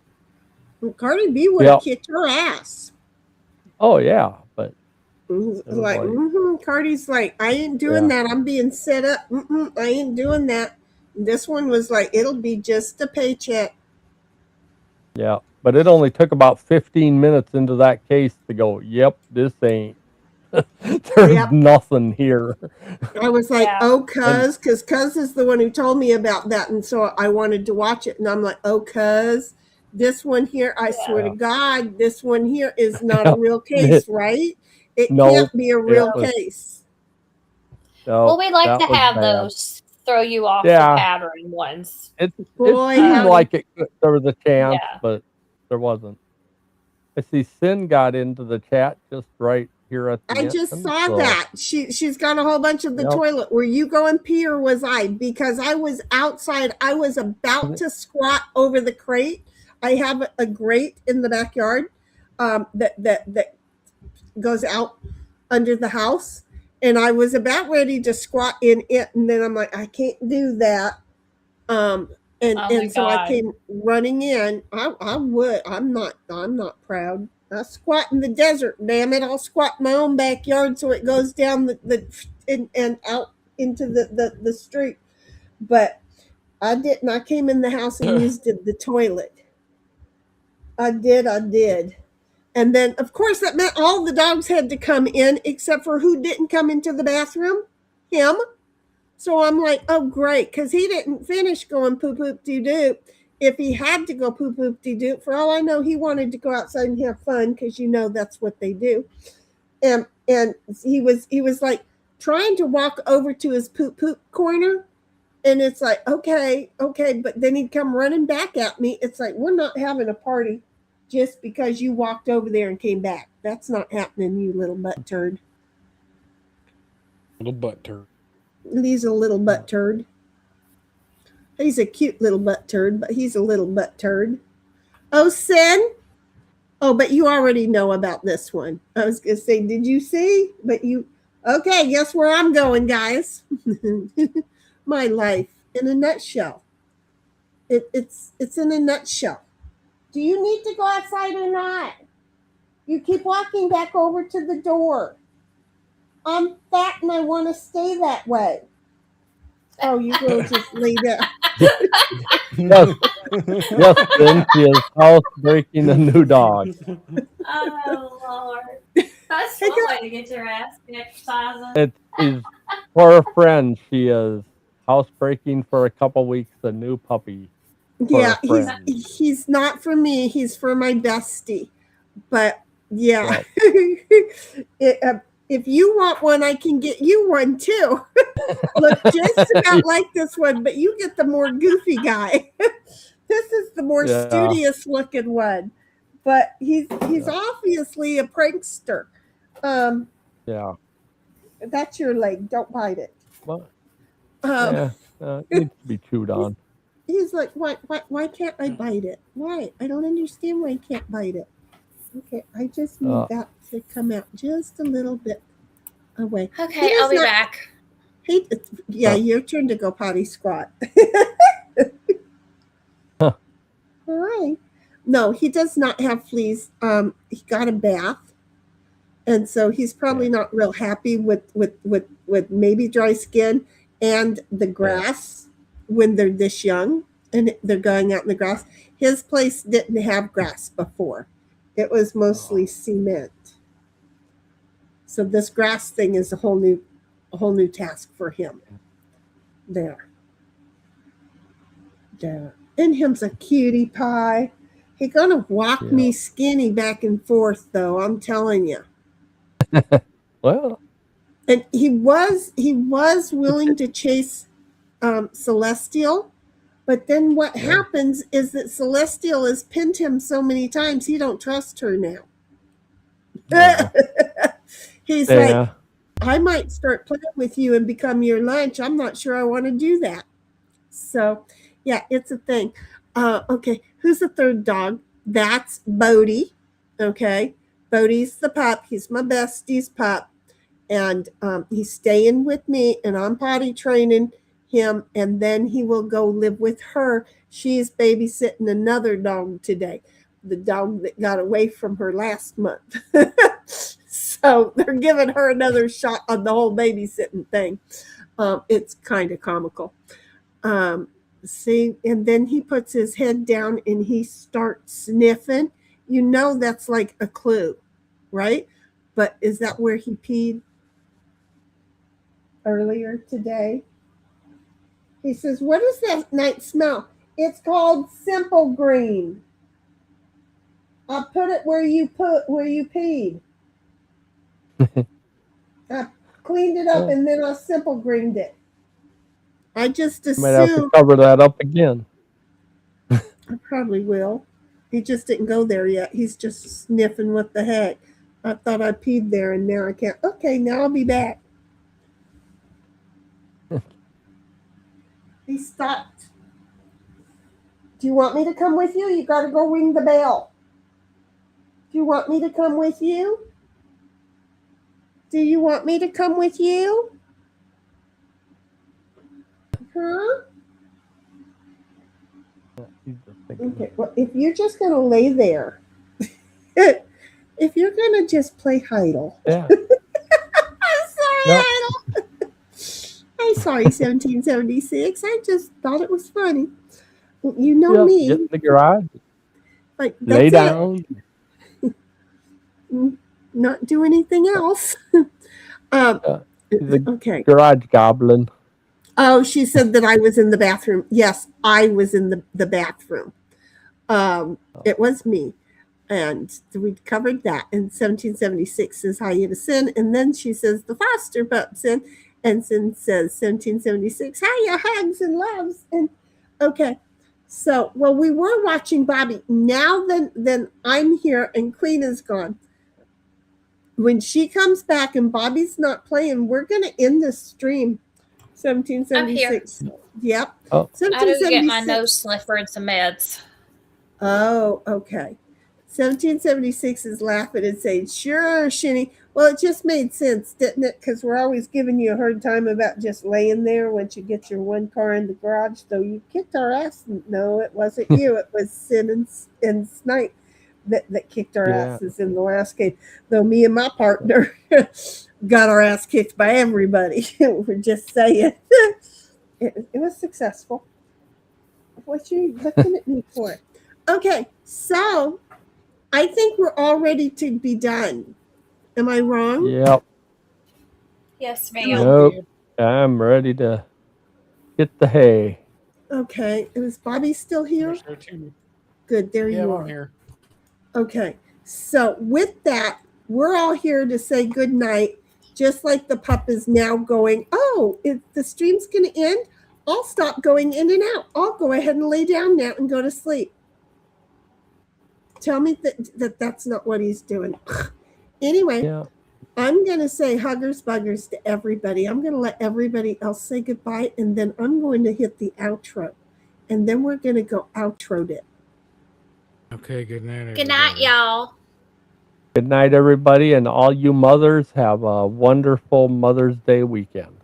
Well, Cardi B would have yeah, kicked her ass. oh yeah, but it was Like, like, Cardi's like, I ain't doing yeah, that. I'm being set up. I ain't doing that. This one was like, it'll be just a paycheck. yeah. But it only took about 15 minutes into that case to go, yep, this ain't. There's Yep. nothing here. I was like, Yeah. oh, And because Cuz is the one who told me about that. And so I wanted to watch it. And I'm like, oh, Cuz, this one here, I Yeah. swear to yeah, God, this one here is not a yeah. real case, right? It No, can't be a it real No. was case. Well, no, we like to that was have bad. those throw you off the Yeah, pattern ones. it Boy, seemed Um, howdy. like there was a chance, yeah. but there wasn't. I see Sin got into the chat just right here at I the just end. saw So, that. She's got a whole bunch of the yep. toilet. Were you going pee or was I? Because I was outside. I was about to squat over the crate. I have a grate in the backyard that goes out under the house. And I was about ready to squat in it. And then I'm like, I can't do that. Um, Oh my and so I God. came running in. I would. I'm not proud. I squat in the desert. Damn it! I'll squat in my own backyard so it goes down the and out into the street. But I didn't. I came in the house and used the toilet. I did. I did. And then, of course, that meant all the dogs had to come in, except for who didn't come into the bathroom? Him. So I'm like, oh, great, because he didn't finish going poop poop doo doo. If he had to go poop poop doo doo, for all I know, he wanted to go outside and have fun because that's what they do. And he was like trying to walk over to his poop poop corner, and it's like, okay, but then he'd come running back at me. It's like, we're not having a party just because you walked over there and came back. That's not happening, you little butt turd. Little butt turd. He's a little butt turd. He's a cute little butt turd, but he's a little butt turd. Oh, Sin? Oh, but you already know about this one. I was going to say, did you see? But you, okay, guess where I'm going, guys? My life in a nutshell. It's in a nutshell. Do you need to go outside or not? You keep walking back over to the door. I'm fat and I want to stay that way. Oh, you will just lay down. Yes, yes, Sin. She is housebreaking a new dog. Oh Lord. That's one way to get your ass exercising. She's for a friend. She is housebreaking for a couple weeks a new puppy for Yeah, a friend. he's not for me. He's for my bestie. But yeah, Yep. if you want one, I can get you one too. Look just about like this one, but you get the more goofy guy. This is the more Yeah. studious looking one, but he's Yeah. obviously a prankster. Yeah. That's your leg. Don't bite it. Well, Um, it needs to be chewed on. he's like, why can't I bite it? Why? I don't understand why I can't bite it. Okay, I just need that to come out just a little bit away. Okay, I'll be back. Your turn to go potty squat. All right. No, he does not have fleas. He got a bath, and so he's probably not real happy with maybe dry skin and the grass when they're this young and they're going out in the grass. His place didn't have grass before. It was mostly cement. So this grass thing is a whole new task for him. There. And him's a cutie pie. He gonna walk me skinny back and forth though, I'm telling you. Well, And he was willing to chase Celestial, but then what happens is that Celestial has pinned him so many times he don't trust her now. no. He's like, Yeah. I might start playing with you and become your lunch. I'm not sure I want to do that. So, yeah, it's a thing. Okay, who's the third dog? That's Bodie. Okay, Bodie's the pup. He's my bestie's pup. And he's staying with me, and I'm potty training him, and then he will go live with her. She's babysitting another dog today, the dog that got away from her last month. So they're giving her another shot on the whole babysitting thing. It's kind of comical. See, and then he puts his head down and he starts sniffing. You know that's like a clue, right? But is that where he peed earlier today? He says, "What is that night smell?" It's called Simple Green. I put it where you peed. I cleaned it up and then I simple greened it. I just Might have to assumed cover that up again. I probably will. He just didn't go there yet. He's just sniffing what the heck. I thought I peed there and now I can't. Okay, now I'll be back. He stopped. Do you want me to come with you? You got to go ring the bell. Do you want me to come with you? Do you want me to come with you? Huh? Okay, well, if you're just going to lay there, if you're going to just play Heidel. Yeah. I'm sorry, Yep. Heidel. I'm sorry, 1776. I just thought it was funny. You know Yep. me. Get in the garage. Like, Lay that's down. it. Not do anything else. The Okay. garage goblin. Oh, she said that I was in the bathroom. Yes, I was in the bathroom. It was me. And we covered that. And 1776 says hyena sin. And then she says the foster pup sin. And then says 1776, hiya, hugs and loves. And okay. So, well, we were watching Bobby. Now then I'm here and Queen is gone. When she comes back and Bobby's not playing, we're going to end this stream. 1776. Yep. Oh. I do get my nose sniffer and some meds. Oh, okay. 1776 is laughing and saying, sure, Shinny. Well, it just made sense, didn't it? Because we're always giving you a hard time about just laying there once you get your one car in the garage. Though you kicked our ass. No, it wasn't you. It was Sin and Snipe that kicked our asses in the last game. Though me and my partner got our ass kicked by everybody. We're just saying. It was successful. What are you looking at me for? Okay, so I think we're all ready to be done. Am I wrong? Yep. Yes, ma'am. Nope. I'm ready to get the hay. Okay, is Bobby still here? Good, there you are. I'm here. Okay, so with that, we're all here to say good night, just like the pup is now going, oh, if the stream's going to end, I'll stop going in and out. I'll go ahead and lay down now and go to sleep. Tell me that that's not what he's doing. Anyway, I'm going to say huggers buggers to everybody. I'm going to let everybody else say goodbye, and then I'm going to hit the outro. And then we're going to go outro it. Okay, good night, everybody. Good night, y'all. Good night, everybody, and all you mothers have a wonderful Mother's Day weekend.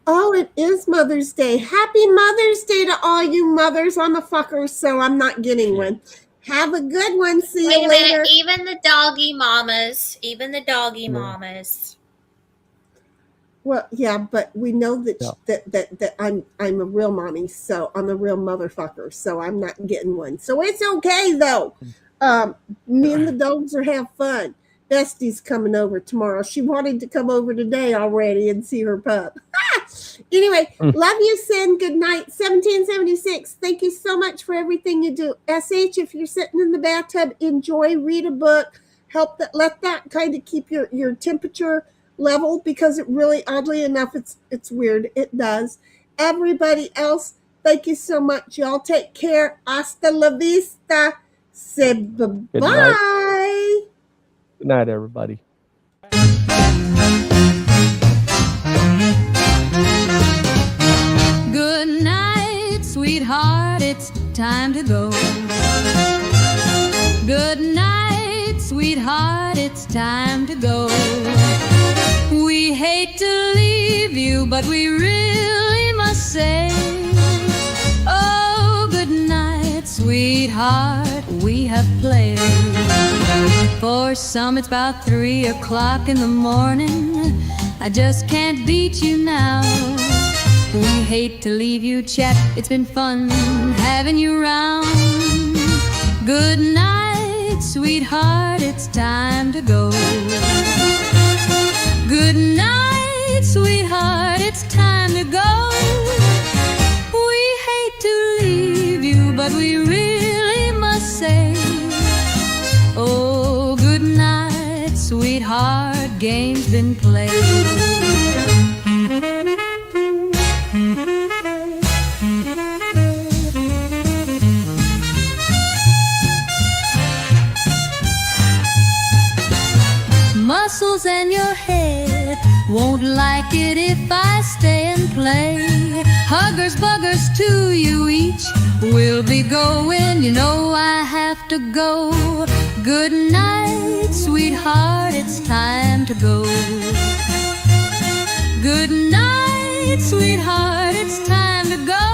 Oh, it is Mother's Day. Happy Mother's Day to all you mothers. I'm a fucker, so I'm not getting one. Have a good one. See you later. Wait a minute. Even the doggy mamas. Well, yeah, but we know that I'm a real mommy, so I'm a real motherfucker, so I'm not getting one. So it's okay though. Me and the dogs are have fun. Bestie's coming over tomorrow. She wanted to come over today already and see her pup. Anyway, love you, Sin. Good night. 1776. Thank you so much for everything you do. SH, if you're sitting in the bathtub, enjoy, read a book, let that kind of keep your temperature level because it really, oddly enough, it's weird. It does. Everybody else, thank you so much. Y'all take care. Hasta la vista. Say Good night. bye-bye. Good night, everybody. Good night, sweetheart, it's time to go. Good night, sweetheart, it's time to go. We hate to leave you, but we really must say, oh, good night, sweetheart, we have played. For some it's about 3 o'clock in the morning. I just can't beat you now. We hate to leave you, Chet. It's been fun having you round. Good night, sweetheart, it's time to go. Good night, sweetheart, it's time to go. We hate to leave you, but we really must say, oh, good night, sweetheart, game's been played. Muscles and your head won't like it if I stay and play. Huggers, buggers to you each. We'll be going, you know I have to go. Good night, sweetheart, it's time to go. Good night, sweetheart, it's time to go.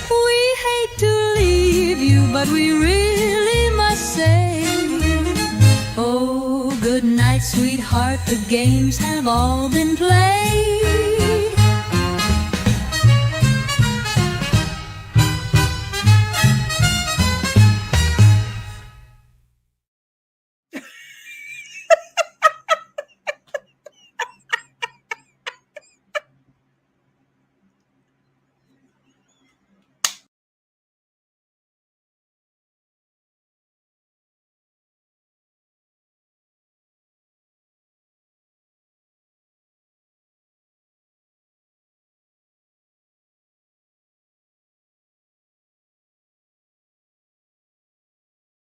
We hate to leave you, but we really must say, oh, good night, sweetheart, the games have all been played.